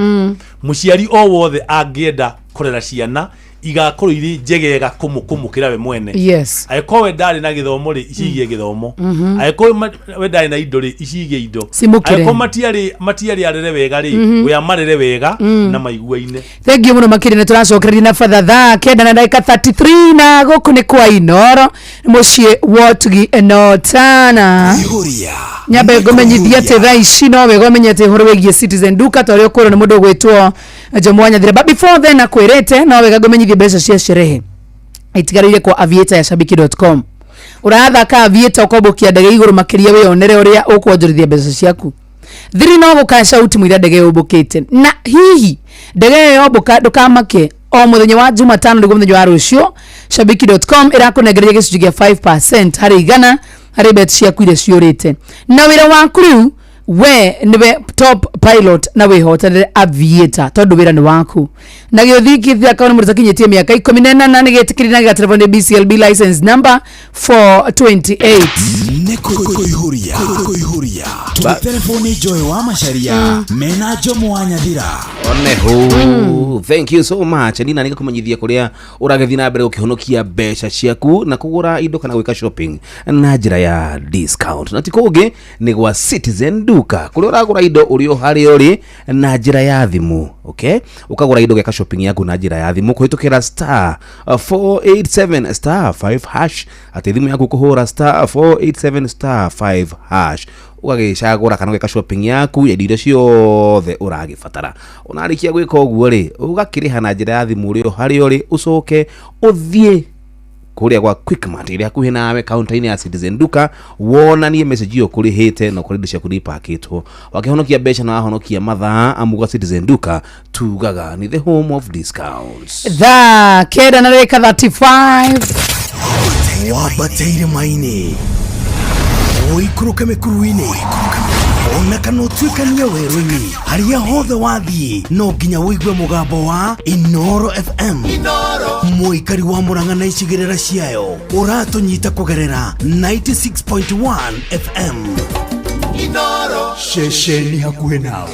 muciari o wothe angienda kurera ciana igakorwo iri njegega kumukira we mwene yes aiko we ndari na githomo ri icigie githomo aiko we ndari na indo ri icigie indo aiko matiari arere wega ri we amarere wega na maiguaine. Thank you muno makiri ne turacokereria na fatha kenda na dakika 33 na guku ni kwa Inoro mucie wotugi enotana nyabe gomenyithia te thaa ici no we gomenyete horo wegie Citizen Duka torio koro ni mundu gwitwo Jomwanya thire but before then akwirete no we gomenyithia mbeca cia sherehe itigarire kwa aviator ya shabiki.com uratha ka aviator ukobokia ndege iguru makiria we onere uria ukwonjorithia mbeca ciaku thiri no gukasha uti mwira ndege ubukite na hihi ndege yo buka ndukamake o muthenya wa Jumatano ndi muthenya wa rucio shabiki.com irakunegereria gicunjia 5% hari igana hari bet ciaku ire ciurite na wira wa crew we niwe top pilot na we hotel aviator tondu wira ni waku na giothikithia akauni murita kinyetie miaka 18 nigetikirina ga telefone BCLB license number 428 Kuihuria telefoni Joy wa Macharia mena Jomwanya thira oneho thank you so much nina nika kumenyithia kuria uragethi na mbere ukihonokia mbeca ciaku na kugura indo kana gwika shopping na njira ya discount na tikuge ni gwa Citizen Duka kuria uragura indo urio hari uri na njira ya thimu okay ukagura indo gwika shopping yaku na njira ya thimu kuhitukira star 487 star 5 hash ati thimu yaku kuhura star 487 star 5 hash ugagicagura kana gwika shopping yaku ya indo ciothe uragifatara unarikia gwika uguo ri ugakiriha na njira ya thimu uri hari uri ucoke uthie kuria kwa Quickmart iria kuhe nawe counter-ini ya Citizen Duka wonanie message yo kuri hite na kuri ndisha kuri paketwo wakihonokia mbeca na wahonokia mathaa amuga Citizen Duka tugaga ni the home of discounts the keda na reka 35 wabateire maini oikuruka mekuruini ona kana twikania weruni haria hothe wathie no nginya wigue mugambo wa Inoro FM muikari wa Murang'a na icigirira ciayo uratunyita kugerera 96.1 FM Inoro Shesheni hakuhe nawe.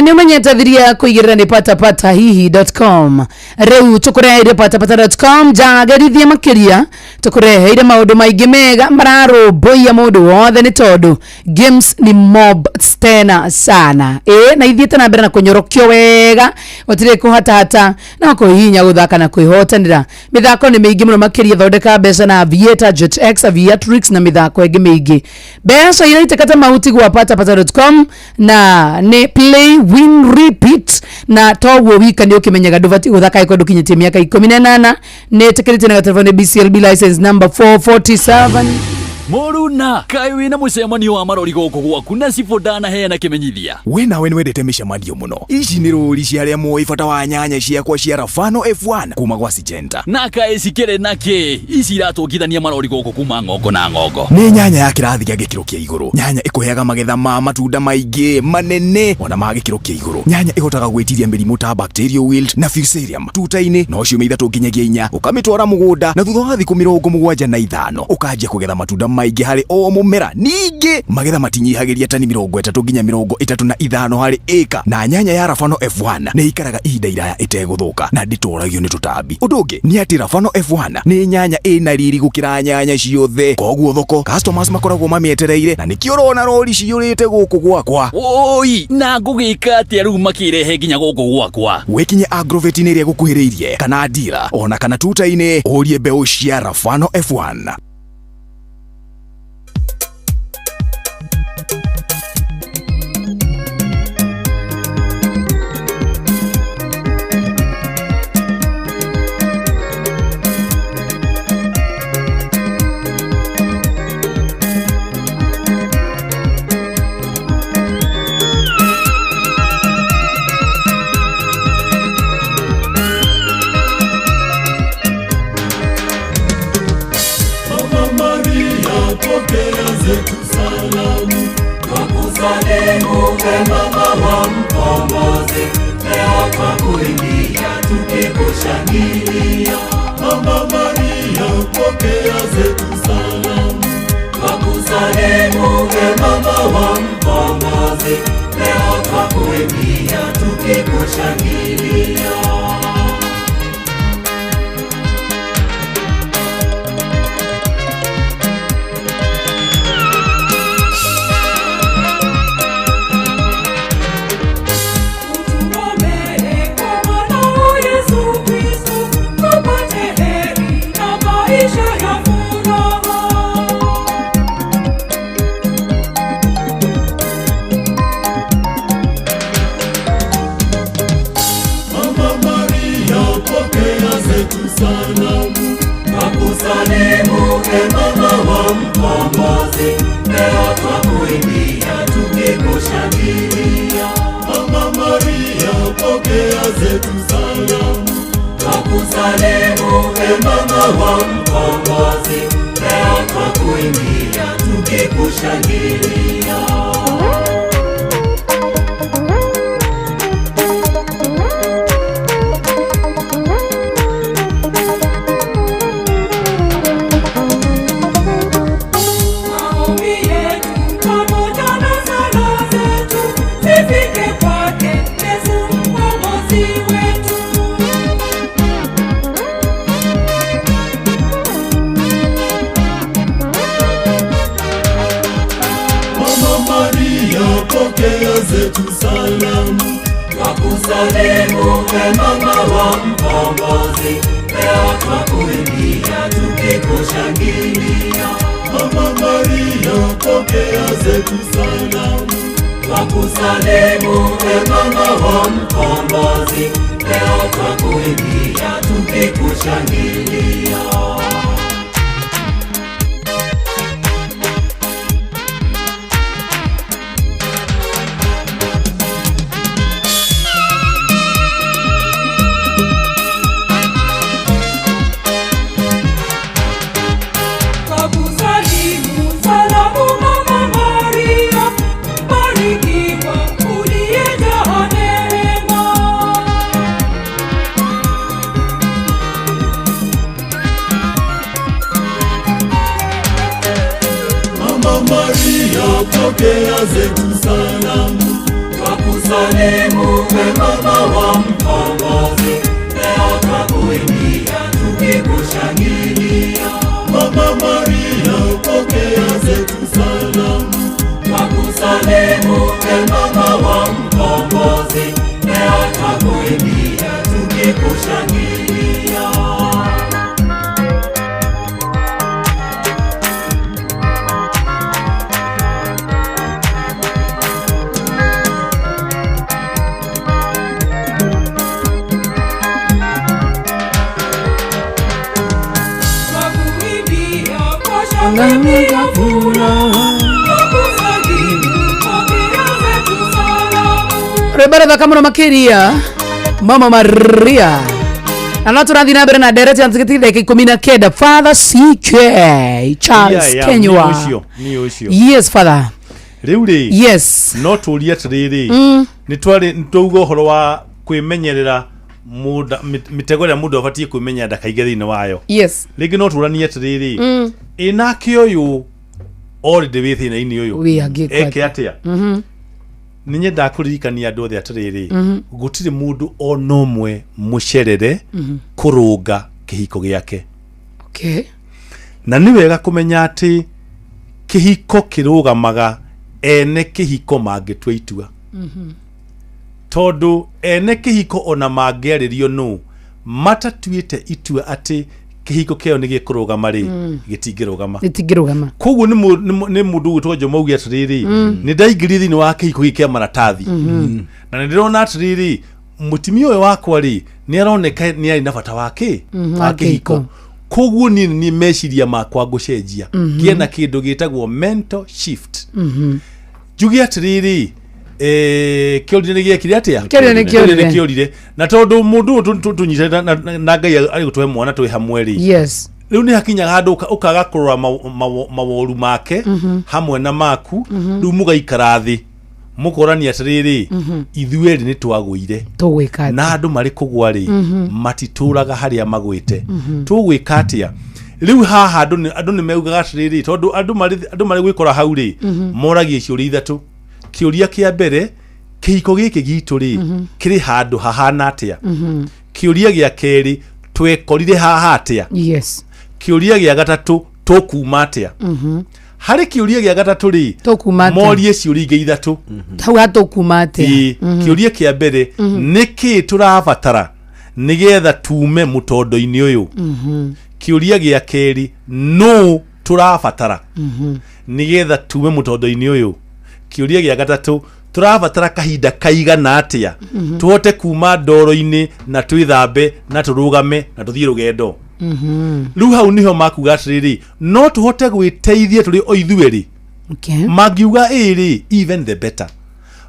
Ni umenyetithiria kuigirira ni patapatahihi.com. Riu tukureheire patapata.com jagarithia makiria tukureheire maundu maingi mega mararumbuia mundu wothe ni tondu games ni mob stena sana. Na ithiete na mbere na kunyorokio wega gutire kuhatata na kuhinya guthaka na kwihotanira. Mithako ni mingi muno makiria thondeka mbeca na Aviator, JetX, Aviatrix na mithako ingi mingi. Mbeca ira itekata mahuti gwa patapata.com na ne play win repeat na toguo wika ndio kimenyaga nduvati guthaka iko ndukinyitie miaka 18 ne tekerete na telefone BCLB license number 447. Moruna kai wina mucemanio wa marori goko gwaku na cibodana heana kimenyithia we nawe ni wendete micemanio muno. Ici ni ruri cia aria moi bata wa nyanya ciakwa cia Rafano F1 kuma gwa Syngenta na kai cikire nake ici iratungithania marori goko kuma ng'ongo na ng'ongo. Ni nyanya ya kirathi kia gikiro kia iguru. Nyanya ikuheaga magetha ma matunda maingi manene ona ma gikiro kia iguru. Nyanya ihotaga gwitiria mirimu ta bacterial wilt na fusarium tuta-ini no ciumia 3 nginyagia 4 ukamitwara mugunda na thutha wa thiku 75 ukanjia kugetha matunda maingi hari o mumera. Ningi magetha matinyihagiria tani 30 nginya 35 hari eka na nyanya ya Rafano F1 ni ikaraga ihinda iraya iteguthuka na nditoragio ni tutambi. Undu ungi ni ati Rafano F1 ni nyanya ina riri gukira nyanya ciothe, koguo thoko customers makoragwo mamietereire na nikio rona rori ciyurite guku gwakwa. Oi na ngugika ati riu makirehe nginya guku gwakwa. Wekinye Agrovet ni ria gukuhiriirie kana dealer ona kana tuta-ini urie mbeu cia Rafano F1. pokea zetu salamu. Twakusalimu we mama wa mkombozi, leo twakuimbia tukikushangilia. Mama Maria, pokea zetu salamu. Twakusalimu we mama wa mkombozi, leo twakuimbia tukikushangilia. Rebara kama na makiria Mama Maria na turathi na mbere na ndereti antikiti dakika 19. Father CK Charles Kenywa. Ni ucio. Yes father. Riuri. Yes. No turia tiriri. Ni twari ntugo horo wa kwimenyerera muda mitego ya muda abatie kwimenya ndakaige thini wayo. Yes. Rigi no turania tiriri. Inake uyu all the way thina ini uyu. Eke atia. Ninye ndakuririkania andu othe atiriri. Gutire mundu onomwe mucerere kurunga kihiko giake. Okay. Na ni wega kumenya ati kihiko kirugamaga ene kihiko mangitwa itua. Tondu ene kihiko ona mangiaririo no matatuite itua ati kihiko keo ni gikurugama ri gitingirugama koguo ni mundu gwitwo Jomogi atiriri ni ndaingiri thini wa kihiko gikia maratathi na ni ndirona atiriri mutimio we wakwa ri ni aroneka ni ari na bata wake wa kihiko koguo ni meciria makwa gucenjia kiena kindu gitagwo mental shift jugi atiriri kiorire ni giekire atia kiorire na tondu mundu tunyite na Ngai ari gutwe mwana twi hamwe ri yes riu ni hakinya handu ukaga kurora maworu make hamwe na maku riu mugaikara thi mukorani atiriri ithueri ni twagwire tugwika na andu mari kugwa ri matituraga haria magwite tugwika atia riu haha andu ni meugaga atiriri tondu andu mari gwikora hau ri moragie ciuri ithatu. Kiuria kia mbere kihiko giki gitu ri kiri handu hahana atia. Kiuria gia keri twekorire haha atia. Yes. Kiuria gia gatatu tukuma atia. Hari kiuria gia gatatu ri morie ciuri ingi ithatu. Hau atukuma atia. Kiuria kia mbere niki turabatara nigetha tume mutondo-ini uyu. Kiuria gia keri no turabatara nigetha tume mutondo-ini uyu. Kiuria gia gatatu turabatara kahinda kaigana atia tuhote kuma ndoro-ini na twithambe na turugame na tuthie rugendo. Riu hau niho makuga atiriri no tuhote gwiteithia turi o ithueri. Magiuga iri even the better.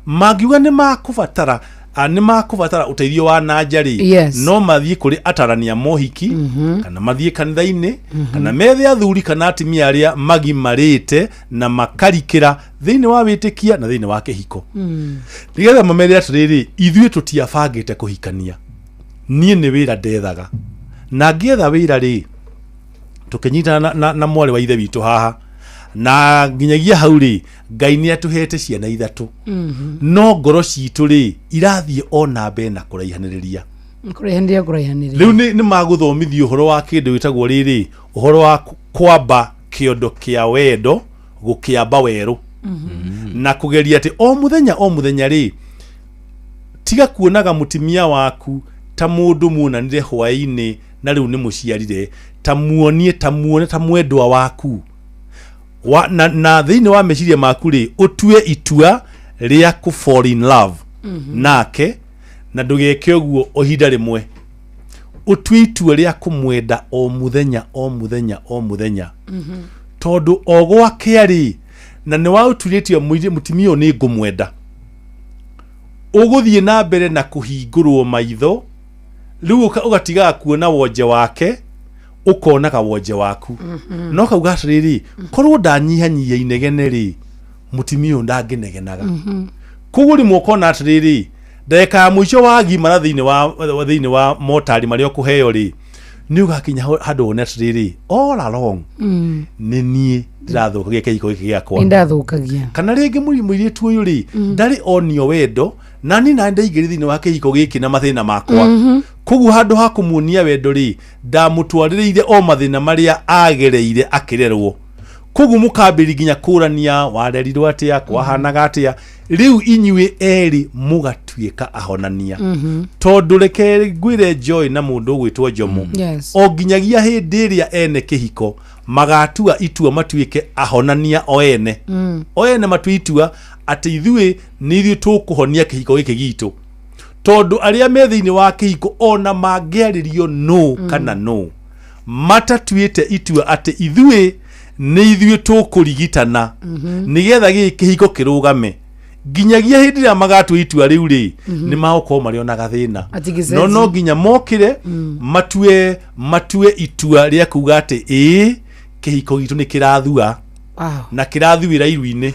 Magiuga ni makubatara uteithio wa najari no mathie kuri atarania mohiki kana mathie kanitha-ini kana methe athuri kana atimia aria magimarite na makarikira thini wa witikia na thini wa kihiko. Nigetha mamere atiriri ithuĩ tutiabangite kuhikania. Nie ni wira ndethaga na ngietha wira ri tukinyitana na mwari wa ithe witu haha na nginyagia hau ri Ngai ni atuhete ciana ithatu no ngoro citu ri irathie ona mbe na kuraihaniriria riu ni maguthomithio uhoro wa kindu witagwo riri uhoro wa kwamba kiondo kia wendo gukiamba weru na kugeria ati o muthenya ri tiga kuonaga mutimia waku ta mundu munanire hwaini na riu ni muciarire ta muonie ta mwendwa waku na thini wa meciria maku ri utue itua ria ku fall in love nake na ndugeke uguo ohinda rimwe utue itua ria kumwenda o muthenya tondu ogwake ari na ni wa uturitio mutimio ni ngumwenda uguthie na mbere na kuhingurwo maitho riu ugatiga kuona wonje wake ukona ka wonje waku no kauga atiriri korwo ndanyihanyihia inegene ri mutimio ndangenegenaga kuguri mwokona atiriri ndeka mwisho wa gimara thini wa motari mario kuheo ri ni ugakinya handu one atiriri all along ni nie ndirathukagia kihiko giki giakwa indathukagia kana ringi muiritu uyu ri ndari onio wendo nani na ndaigiri thini wa kihiko giki na mathina makwa kugu handu ha kumunia wendo ri ndamutwaririire o mathina maria agereire akirerwo kugu mukambiri ginya kurania warerirwo atia kwahanaga atia riu inyue eri mugatuika ahonania tondu reke gwire Joy na mundu gwitwo Jomo o ginyagia hindi iria ene kihiko magatua itua matuike ahonania o ene matuitua ati ithuĩ nĩ ithuĩ tũkũhonia kĩhiko gĩkĩ gitũ tondu aria me thĩinĩ wa kĩhiko ona mangĩarĩrio no kana no matatuĩte itua ati ithuĩ nĩ ithuĩ tũkũrigitana nĩgetha gĩkĩ kĩhiko kĩrũgame nginyagia hĩndĩ ĩrĩa magatua itua rĩu rĩ nĩ magũkorwo marĩonaga thĩna no nginya mokĩre matue itua rĩa kuga atĩ kĩhiko gitũ nĩ kĩrathua na kirathuira iru-ini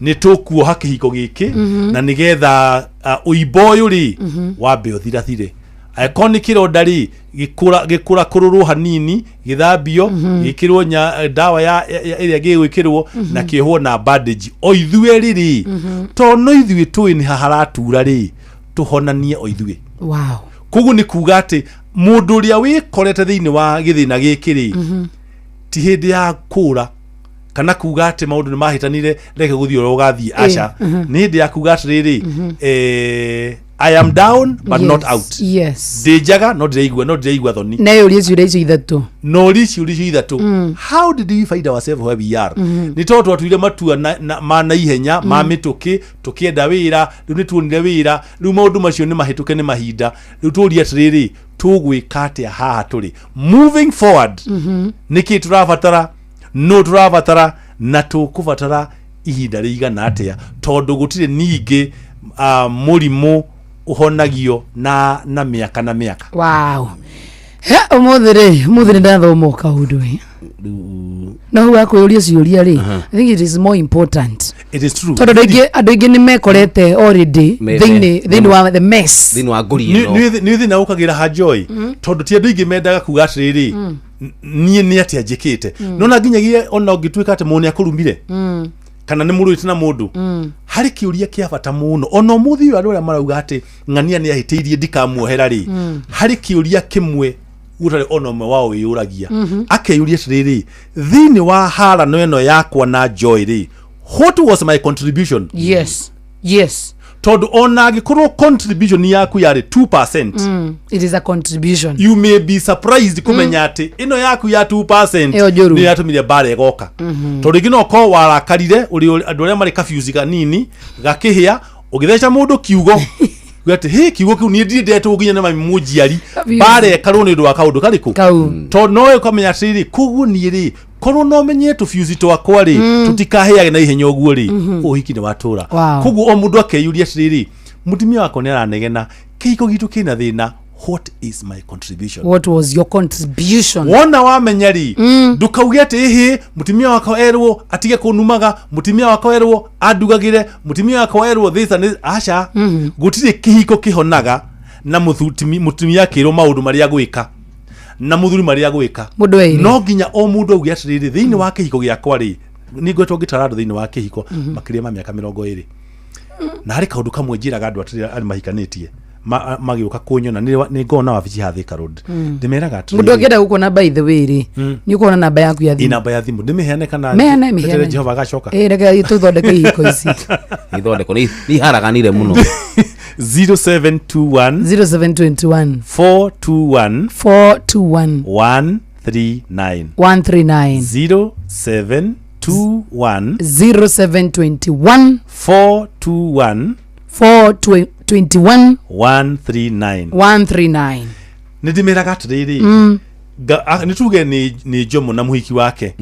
ni tukuoha kihiko giki na nigetha uimbo uyu ri wambe uthirathire aikoni kironda ri gikura kururu hanini githambio gikirwo dawa ya iria gigwikirwo na kihwo na bandage o ithue riri to no ithue tui ni haharatura ri tuhonanie o ithue kugu ni kuga ati mundu uria wikorete thiini wa githina giki ri ti hindi ya kura kana kuga ati maundu ni mahitanire reke guthio ugathie acha ni ndi ya kuga atiriri I am down but not out ndijaga no ndiraigua thoni na yuri ciuria icio ithatu no ciuria icio ithatu how did we find ourselves where we are ni tondu twatuire matua na ihenya ma mituki tukienda wira riu ni tuonire wira riu maundu macio ni mahituke ni mahinda riu turia atiriri tugwika atia haha turi moving forward niki turabatara no turabatara na tukubatara ihinda rigana atia tondu gutire ningi murimu uhonagio na miaka na miaka umuthire ndathomoka undu no huwa kuyuria ciuria ri I think it is more important it is true tondu andu ingi ni mekorete already thini wa the mess thini wa nguri ino ni thina ukagira ha Joy tondu ti andu ingi mendaga kuga atiriri nie ni atia njikite no na nginyagia ona ngituika ati muni akurumire kana ni muruite na mundu hari kiuria kia bata muno ona muthi andu aria marauga ati ng'ania ni ahitiirie ndikamuohera ri hari kiuria kimwe utare ona mwe wao yuragia akeyuria atiriri thini wa hara no eno yakwa na Joy ri what was my contribution yes tondu ona agikorwo contribution yaku yari 2% it is a contribution you may be surprised kumenya ati ino yaku ya 2% ni yatumire bare goka tondu gino ko warakarire uri andu aria mari confuse kanini gakihia ugitheca mundu kiugo gati he kiugo kiu ni ndindetwo ginya na mamujiari bare karwo ni ndu wa kaundu kariku to no ukamenya atiri kugu ni ri korwo no menye tufuse twakwa ri tutikaheage na ihenya oguo ri uhiki ni watura kugu o mundu akeyuria atiri mutimia wako ni aranegena kihiko gitu kina thina what is my contribution what was your contribution wona wamenya ri ndukauge ati ehe mutimia wako erwo atige kunumaga mutimia wako erwo adugagire mutimia wako erwo this and acha gutire kihiko kihonaga na mutumia kiro maundu maria gwika na muthuri maria gwika no ginya o mundu auge atiriri thiini wa kihiko giakwa ri ni gwetwo gitarado thiini wa kihiko makiria ma miaka 20 na hari kaundu kamwe njiraga andu atiriri ari mahikanitie magiuka kunyona ni ngona wabici ha Thika Road ndimeraga atiriri mundu agenda gukona by the way ri ni ukona namba yaku ya thimu namba ya thimu ndimiheane kana mehane Jehova gacoka rega tuthondeke ihiko ici ithondeko ni haraganire muno 0721 421 139 0721 421 139 nidimeraga atiriri nituge ni Jomo na muhiki wake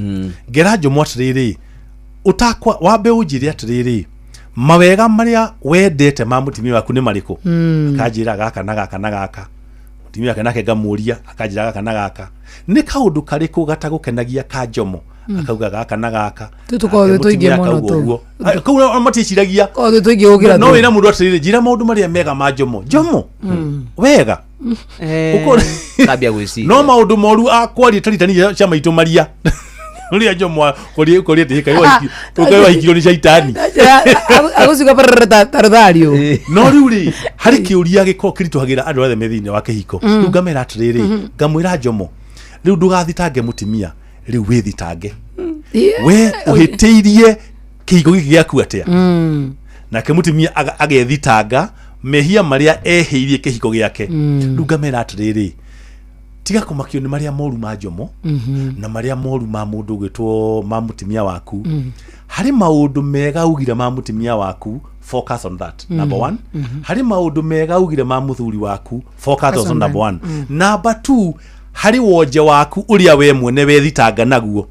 ngera Jomo atiriri utakwa wambe unjire atiriri mawega maria wendete ma mutimia waku ni mariko akajira gaka na gaka na gaka mutimia wake nake ngamuria akanjira gaka na gaka ni kaundu kariku gatagukenagia Kanjomo akauga gaka na gaka tutuko tuingie mono tu kau maticiragia tuingie ugira no wina mundu atirire jira maundu maria mega ma Jomo wega uko tabia gwisi no maundu moru akwari taritani cia maitu maria uria Jomo kuri ndika yo ikiro ni shaitani agusiga parata tardario no riuri hari kiuria giko kirituhagira andu othe methine wa kihiko riu ngamera atiriri ngamwira Jomo riu ndugathitange mutimia riu withitange we uhitiirie kihiko giki giaku atia nake mutimia agethitanga mehia maria ehiirie kihiko giake riu ngamera atiriri tiga kumakio ni maria moru ma Jomo na maria moru ma mundu gwitwo ma mutimia waku hari maundu mega ugira ma mutimia waku focus on that number 1 hari maundu mega ugira ma muthuri waku focus on number 1 number 2 hari wonje waku uria we mwene wethitanga naguo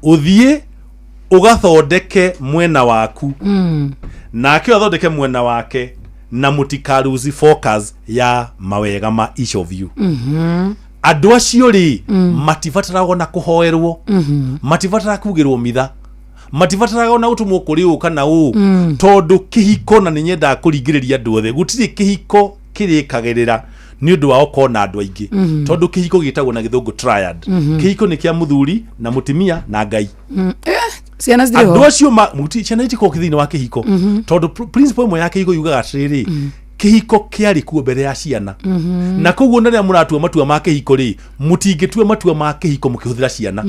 uthie ugathondeke mwena waku nake athondeke mwena wake na mutikaruzi focus ya mawega ma each of you andu acio ri mativatarago na kuhoerwo mativatara kugirwo mitha mativatarago na utumwo kuri uka na u tondu kihiko na ninyenda kuringiriria andu othe gutiri kihiko kirikagirira ni undu wao kona andu aingi tondu kihiko gitagwo na githungu triad kihiko ni kia muthuri na mutimia na Ngai ciana ziriho andu acio muti ciana itiko kithini wa kihiko tondu principle imwe ya kihiko yugaga atiriri kihiko kiari kuo mbere ya ciana na koguo naria muratua matua ma kihiko ri mutingitue matua ma kihiko mukihuthira ciana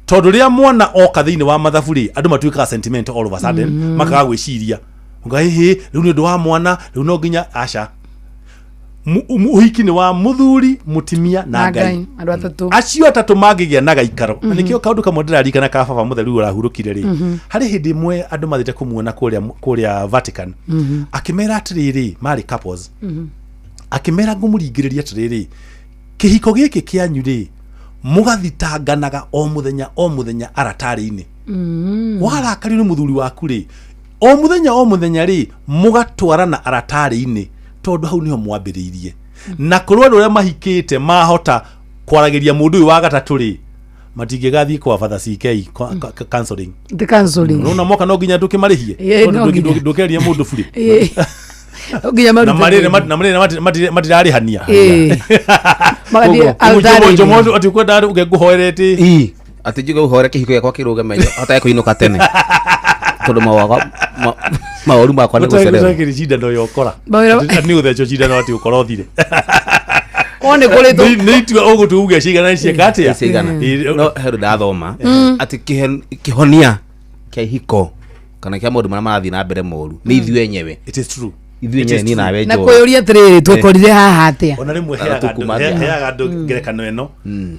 tondu ria mwana oka thini wa mathabu ri andu matuika sentiment all of a sudden makaga gwiciria ngai he riu ni undu wa mwana riu no nginya aca uhiki ni wa muthuri mutimia na Ngai andu atatu acio atatu magigia na gaikaro nikio kaundu kamwe ndirarika na kababa mutheru urahurukire ri hari hindi mwe andu mathite kumuona kuria Vatican akimera atiriri mari couples akimera ngumuringiriria atiriri kihiko giki kianyu ri mugathitanganaga o muthenya aratari-ini warakari ni muthuri waku ri o muthenya ri mugatwarana aratari-ini tondu hau niho mwambiriirie na kurwa ria mahikite mahota kwaragiria mundu uyu wa gatatu ri matingigathie kwa father CK counseling the counseling no moka no nginya ndukimarihie ndukeria mundu buri nginya na marire matirarihania magathie altari Jomo ati kwenda ugeguhoerete ati njuga uhore kihiko yakwa kirugame hata kuinuka tene tondu maoru makwa ni gucerera utakiri cida ndo yokora ni uthecho cida no ati ukora uthire one kule ni tu ugutuuge cigana ni ciekatia no heru ndathoma ati kihonia kihiko kana kia mundu marathi na mbere moru ni ithuĩ enyewe it is true ithuĩ enyewe ni nawe na kuyuria atiriri twakorire haha atia ona rimwe heaga andu ngerekano ino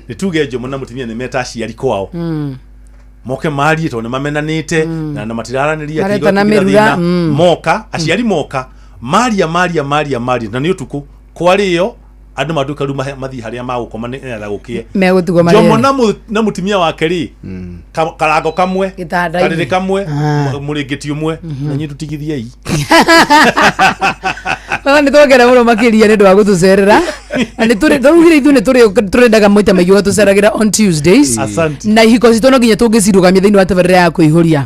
ni tuge Jomo na mutimia ni meta aciari kwao moke marie tondu mamenanite na matiraraniria kigo na moka aciari moka maria na ni utuku kwariyo andu maduka ruma mathi haria magukoma ni etha gukie megutugo maria Jomo na mutimia wake ri karago kamwe karire kamwe muringiti umwe na nyi tutigithiei ni twogera muno makiria ni ndu wa gutucerera ani turugire ithu ni turendaga moita maigi gutuceragira on Tuesdays na ihiko citu no nginya tungicirugamia thiini wa tabarira ya kuihuria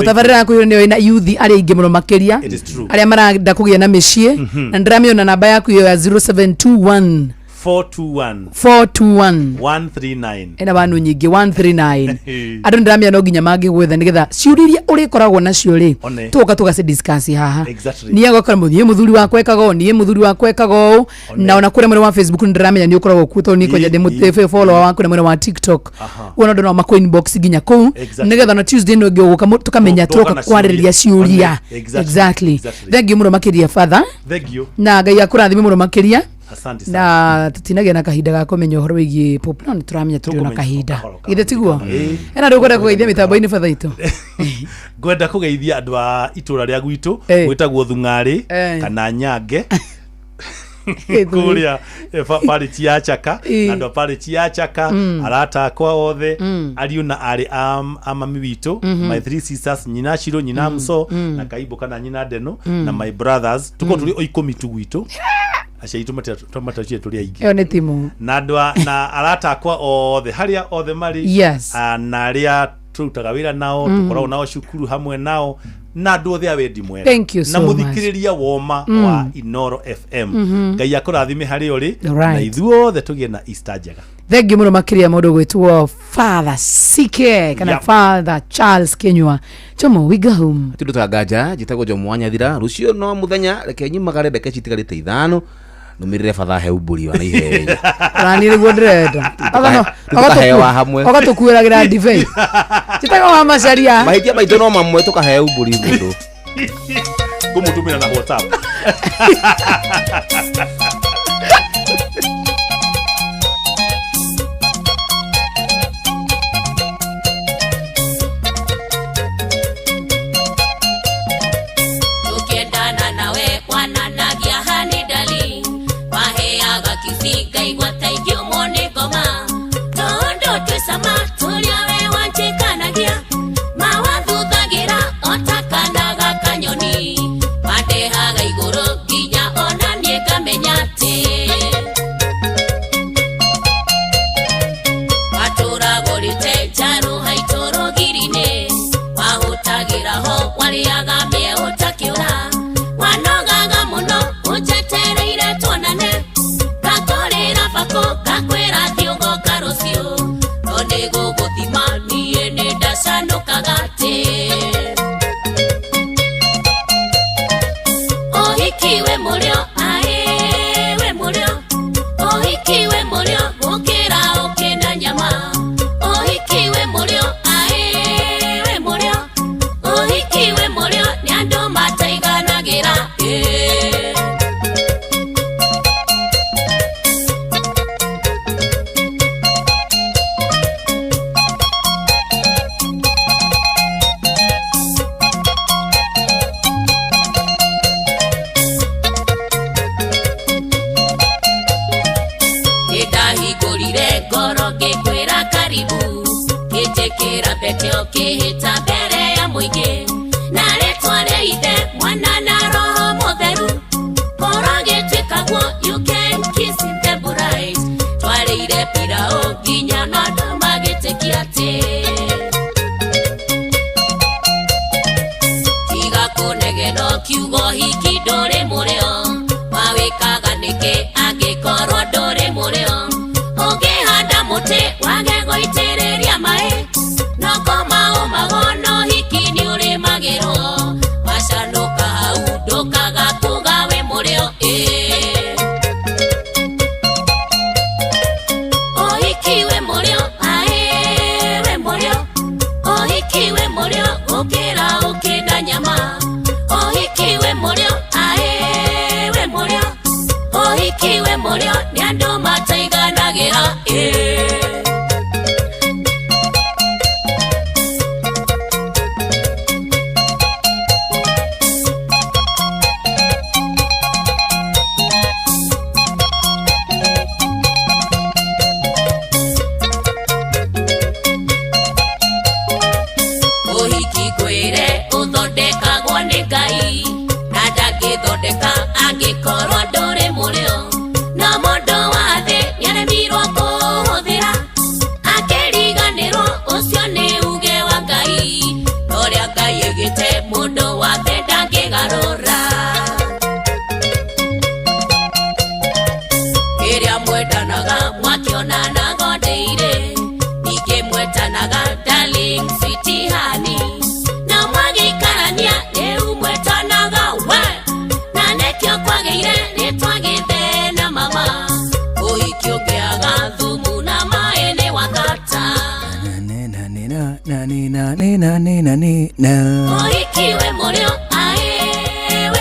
tabarira ya kuihuria ni ina youth ari ingi muno makiria aria marenda kugia na micii na ndiramiona namba yaku iyo ya 0721 421 139 ena bandu nyingi 139 andu ndiramia no nginya mangigwetha nigetha ciuriria uri koragwo nacio ri tuka tugace discuss haha ni agokora muthie muthuri wakwa ekago ni muthuri wakwa ekago na ona kure mwene wa Facebook ndiramenya ni ukoragwo kuto ni koja de mutefe follower waku na mwene wa TikTok wona ndo ma coin box ginya ku nigetha na Tuesday no gyoguka tukamenya tuka kwaririria ciuria exactly thank you muno makiria father thank you na Ngai akurathime muno makiria asante sana na tutinagia na kahinda ga kumenya uhoro wigie pop no turamenya turi na kahinda githe tiguo ena ndukwenda kugeithia mitambo-ini father itu ngwenda kugeithia andu a itura ria gwitu gwitagwo Thung'ari kana Nyange kuria parity ya Chaka andu parity ya Chaka arata kwa othe ariu na ari mami witu my three sisters nyina Shiro nyina Mso na Kaibo kana nyina Deno na my brothers tuko tuli oikumi tu gwitu aciari tumatacie turi aingi yo ni timu na ndwa na arata akwa othe haria othe mari yes. Na aria turutaga wira nao tukoragwo nao cukuru hamwe nao na ndu othe awendi mwega na muthikiriria woma wa Inoro FM ngai akurathime hari uri na ithuothe tugie na Easter njega. Thank you muno makiria mundu gwitwo Father Sike kana Father Charles Kenywa chomo we go home tundu tagaja jitago jo mwanya thira rucio no muthenya reke nyumagare ndeke citigarite 5 numirire fatha heuburi wa naihenya rani riguo ndirenda tukahewa hamwe ogatukuiragira divei jitago wa macaria mahitia maito no mamwe tukaheuburi mundu kumutumira na WhatsApp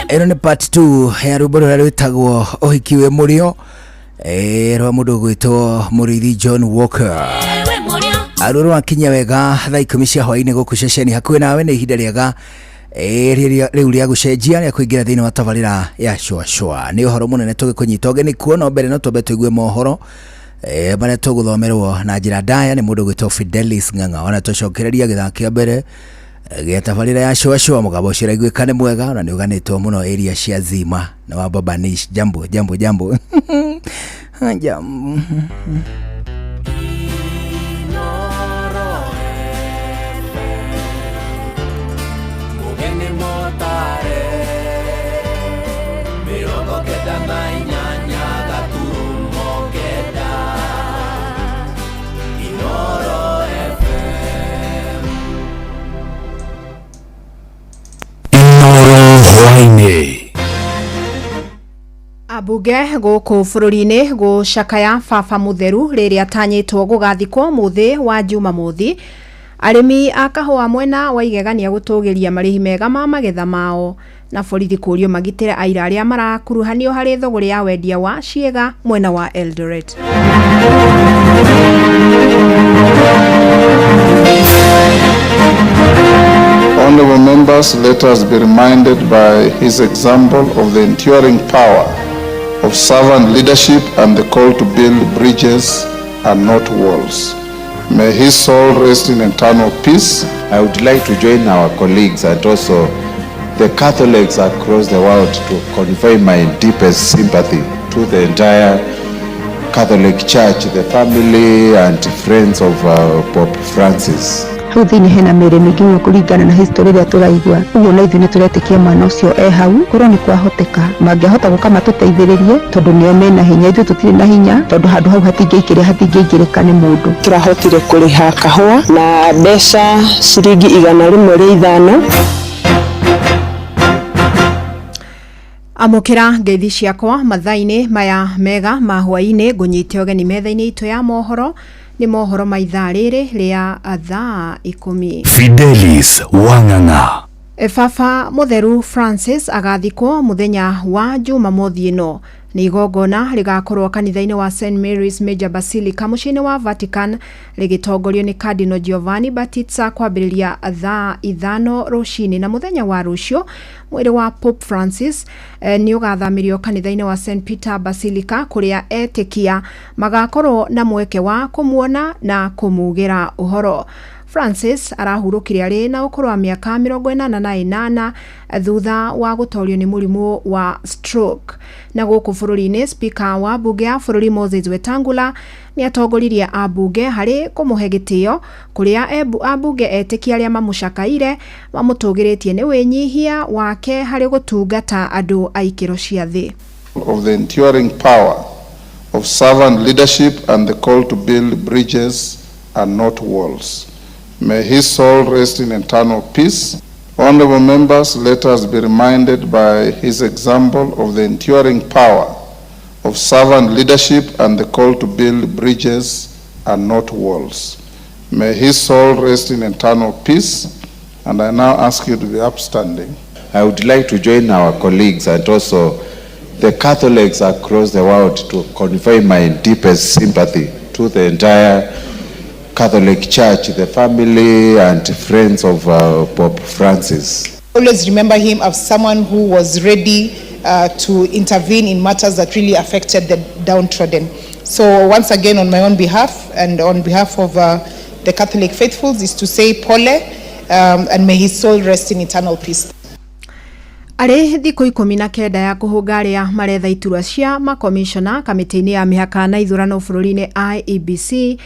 ero ni part 2 ya rwimbo rũrĩa rwĩtagwo ũhikiwe mũrĩo rwa mũndũ gwĩtwo Mũrĩithi John Walker arũrũ wakinya wega thaa 10 cia hwaĩ-inĩ gũkũ ceceni hakuhĩ nawe nĩ ihinda rĩega rĩu rĩa gũcenjia rĩa kũingĩra thĩinĩ wa tabarĩra ya shwa nĩ ũhoro mũnene tũgĩkũnyita ũgeni kuo no mbere no twambe tũigue mohoro marĩa tũgũthomerwo na njĩra ndaya nĩ mũndũ gwĩtwo Fidelis Ng'ang'a ona tũcokereria gĩthaki kĩa mbere getabarira ya shosho mugabo ciraiguikane mwega na ni uganitwo muno area cia Zima na wa Babanish. Jambo jambo Abunge guku bururi-ini gucakaya baba mutheru riria atanyitwo gugathikwo muthi wa Jumamothi. Arimi a kahua mwena wa igegania gutugiria marihi mega ma magetha mao na borithi kurio magitire aira aria marakuruhanio hari thoguri ya wendia wa ciega mwena wa Eldoret. Honorable members, let us be reminded by his example of the enduring power of servant leadership and the call to build bridges and not walls. May his soul rest in eternal peace. I would like to join our colleagues and also the Catholics across the world to convey my deepest sympathy to the entire Catholic Church, the family and friends of Pope Francis. Hau thini hena mere mingi kuringana na history ria turaigua uguo na ithuĩ nĩtũretĩkia mwana ũcio hau korwo nĩ kwahoteka mangĩahota gũka matũteithĩrĩrie tondũ nĩo mena hinya ithuĩ tũtirĩ na hinya tondũ handũ hau hatingĩingĩrĩka nĩ mũndũ. Tũrahotire kũrĩha kahũa na mbeca ciringi 105. Amukira ngeithi ciakwa mathaini maya mega ma hwaini ngunyite ogeni metha-ini itu ya mohoro ni mohoro ma ithaa riri ria thaa 10. Fidelis Wang'ang'a. Baba mutheru Francis agathikwo muthenya wa Jumamothi ino ni igongona rigakorwo kanitha-ini wa St Mary's Major Basilica muciĩ-inĩ wa Vatican rigitongorio ni Cardinal Giovanni Battista kwambĩrĩria thaa 5 rũcinĩ na muthenya wa rũcio mwĩrĩ wa Pope Francis ni ũgathamirio kanitha-ini wa St Peter Basilica kuria etĩkia magakorwo na mweke wa kumuona na kumugira uhoro. Francis arahurukire ari na ukuru wa miaka 48 thutha wa gutorio ni murimu wa stroke. Na guku bururi-ini speaker wa bunge ya bururi Moses Wetangula ni atongoririe abunge hari kumuhe gitio kuria abunge etĩkia aria mamucakaire mamutugiritie ni winyihia wake hari gutungata andu a ikiro cia thi. Of the enduring power of servant leadership and the call to build bridges and not walls. May his soul rest in eternal peace. Honorable members, let us be reminded by his example of the enduring power of servant leadership and the call to build bridges and not walls. May his soul rest in eternal peace. And I now ask you to be upstanding. I would like to join our colleagues and also the Catholics across the world to convey my deepest sympathy to the entire Catholic Church, the family and friends of Pope Francis. Always remember him as someone who was ready to intervene in matters that really affected the downtrodden. So once again, on my own behalf and on behalf of the Catholic faithfuls, is to say pole and may his soul rest in eternal peace. Ari thikũ 19 ya kũhũnga arĩa maretha iturwa cia makomishona kamĩtĩ-inĩ ya mĩhaka na ithurano bũrũri-inĩ IEBC.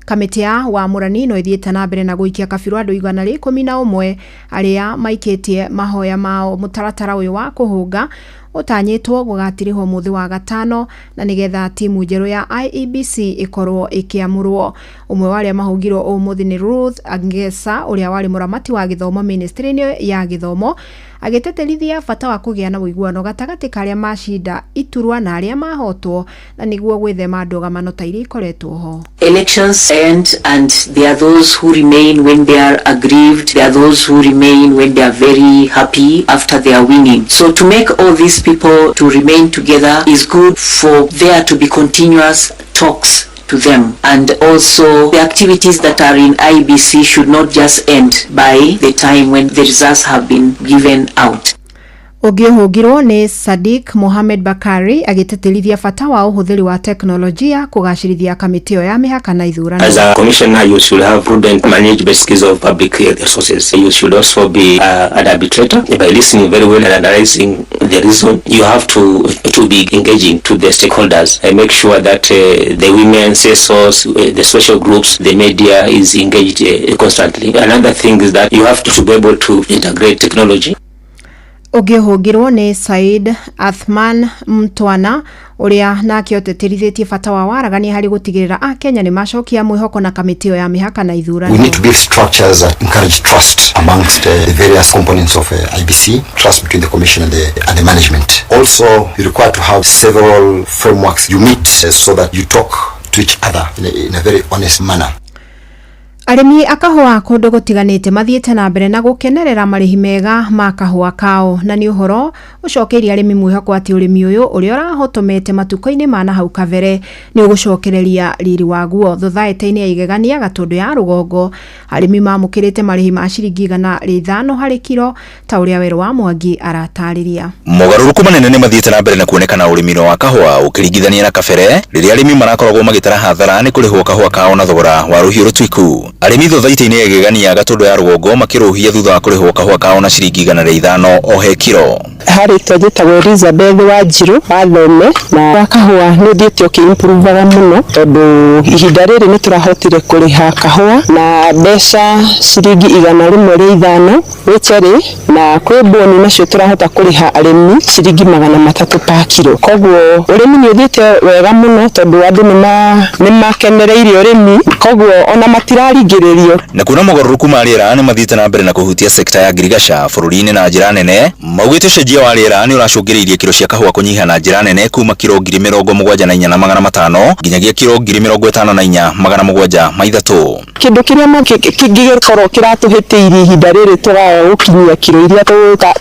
Kamĩtĩ ya wamũrani no ĩthiĩte na mbere na gũikia kabirũ andũ 111 arĩa maikĩtie mahoya mao mũtaratara ũyũ wa kũhũnga utanyitwo gugatirihwo muthi wa gatano na nigetha timu njeru ya IEBC ikorwo ikiamurwo. Umwe wa arĩa mahungirwo umuthi ni Ruth Angesa uria wari muramati wa githomo ministry-inĩ ya githomo agiteterithia bata wa kũgĩa na ũiguano gatagatĩ ka arĩa macinda iturwa na arĩa mahotwo na niguo gwĩthema ndũgamano ta iria ikoretwo ho. Elections end and there are those who remain when they are aggrieved, there are those who remain when they are very happy after they are winning. So to make all these people to remain together is good for there to be continuous talks to them, and also the activities that are in IEBC should not just end by the time when the results have been given out. Ũngĩhũngirwo nĩ Sadiq Mohamed Bakari agĩteterithia bata wa ũhũthĩri wa teknolojia kũgacĩrithia kamĩtĩ ya mĩhaka na ithurano. As a commissioner, you should have prudent management skills of public resources. You should also be an arbitrator by listening very well and analyzing the reason. You have to be engaging to the stakeholders and make sure that the women, CSOs, the social groups, the media is engaged constantly. Another thing is that you have to be able to integrate technology. Ũngĩhũngirwo nĩ Said Athman Mtwana uria nake oteterithitie bata wa waragania harĩ gutigirira a Kenya ni macokia mwihoko na kamĩtĩ ya mĩhaka na ithurano. We need to give structures that encourage trust amongst the various components of IBC, trust between the commission and the management. Also, you require to have several frameworks you meet so that you talk to each other in a very honest manner. Arĩmi akahũa kũndũ gũtiganĩte mathiĩte na mbere na gũkenerera marĩhi mega ma kahũa kao na nĩ ũhoro ũcokeirie arĩmi mwĩhoko atĩ ũrĩmi ũyũ ũrĩa ũrahotomete matuko-inĩ ma na hau kabere nĩ ũgũcokereria riri waguo. Thothaĩtĩ-inĩ ya igegania Gatũndũ ya rũgongo arĩmi mamũkĩrĩte marĩhi ma ciringi 105 harĩ kilo ta ũrĩa Werũ wa Mwangi aratarĩria. Mogarũrũku manene nĩ mathiĩte na mbere na kuonekana ũrĩmi wa kahũa ũkĩringithania na kabere rĩrĩa arĩmi marakoragwo magĩtara hathara nĩ kũrĩhwo kahũa kao na thogora wa rũhiũ rũtwiku. Arĩmi thothaĩtĩ-inĩ ya igegania Gatũndũ ya rũgongo makĩrũhia thutha wa kũrĩhwo kahũa kao na ciringi 105 o he kilo. Harĩ twetagwo Elizabeth Wanjiru wa Thome na kahũa nĩ thiĩte ũkĩimprovaga mũno tondũ ihinda rĩrĩ nĩ tũrahotire kũrĩha kahũa na mbeca ciringi 105 wĩcherĩ na kwĩ boni nacio tũrahota kũrĩha arĩmi ciringi 300 pa kilo. Koguo ũrĩmi nĩ ũthiĩte wega mũno tondũ andũ nĩ makenereire ũrĩmi, koguo ona matiraringĩrĩrio. Na kuna mogarũrũku ma rĩera nĩ mathiĩte na mbere na kũhutia sekta ya ngirigaca bũrũri-inĩ na njĩra nene. Maugĩte ũcenjia wa rĩera nĩ ũracũngĩrĩirie kilo cia kahũa kũnyiha na njĩra nene kuma kilo 74,500 nginyagia kilo 54,703. Kĩndũ kĩrĩa kĩngĩkorwo kĩratũhĩtĩirie ihinda rĩrĩ tũgũkinyia kilo iria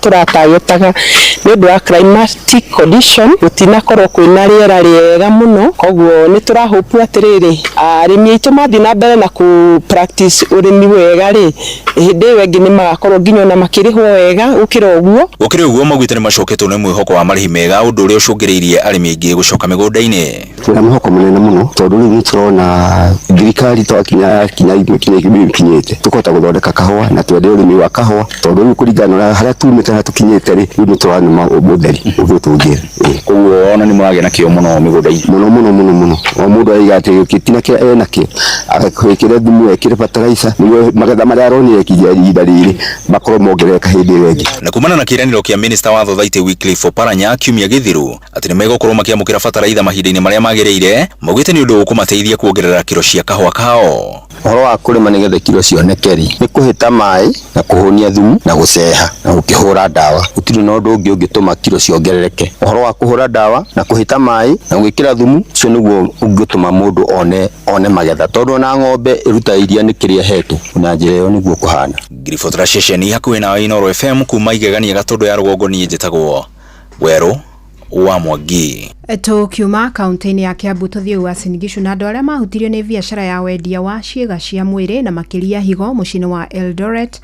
tũratagetaga nĩ ũndũ wa climatic condition gũtinakorwo kwĩna rĩera rĩega mũno. Koguo nĩ tũrahopu atĩrĩrĩ arĩmi aitũ mathiĩ na mbere na ku practice ũrĩmi wega rĩ hĩndĩ ĩyo ĩngĩ nĩ magakorwo nginya na makĩrĩhwo wega gũkĩra ũguo maugĩte nĩ macoketwo nĩ mwĩhoko wa marĩhi mega ũndũ ũrĩa ũcũngĩrĩirie arĩmi aingĩ gũcoka mĩgũnda-inĩ. Twĩna mwĩhoko mũnene mũno tondũ rĩu nĩ tũrona thirikari kinyĩte tũkota gũthondeka kahũa na twende ũrĩmi wa kahũa tondũ rĩu kũringana na harĩa tumĩte na tũkinyĩte rĩ rĩu nĩ tũranuma ũtheri ũguo tũngĩra. Koguo ona nĩ mũragĩa na kĩo mũno mĩgũnda-inĩ mũno o mũndũ aiga atĩ gĩtina kĩa enakĩo agakĩre thumu ekĩre fertilizer nĩguo magetha marĩa aronire ihinda rĩrĩ makorwo mongerereka hĩndĩ ĩyo ĩngĩ. Na kumana na kĩĩranĩro kĩa minista wa thothaitĩ Wycliffe Oparanya kiumia gĩthiru atĩ nĩ megũkorwo makĩamũkĩra fertilizer mahinda-inĩ marĩa magĩrĩire, maugĩte nĩ ũndũ ũkũmateithia kuongerera kilo cia kahũa kao. Ũhoro wa kũrĩma nĩgetha kilo cioneke rĩ nĩ kũhĩta maĩ na kũhũnia thumu na gũceha na gũkĩhũra ndawa. Gũtirĩ na ũndũ ũngĩ ũngĩtũma kilo ciongerereke. Ũhoro wa kũhũra ndawa na kũhĩta maĩ na gwĩkĩra thumu ũcio nĩguo ũngĩtũma mũndũ one magetha tondũ na ng'ombe ĩruta iria nĩ kĩrĩa hetwo na njĩra ĩyo nĩguo kũhana. Ngiribotra Ceceni hakuhĩ na Inooro FM kuma igegania Gatũndũ ya rũgongo niĩ njĩtagwo Werũ wa Mwangi. Tukiuma kaunti-inĩ ya Kiambu tuthiĩ Uasin Gishu na andũ arĩa mahutirio nĩ biacara ya wendia wa ciĩga cia mwĩrĩ na makĩria higo mũciĩ-inĩ wa Eldoret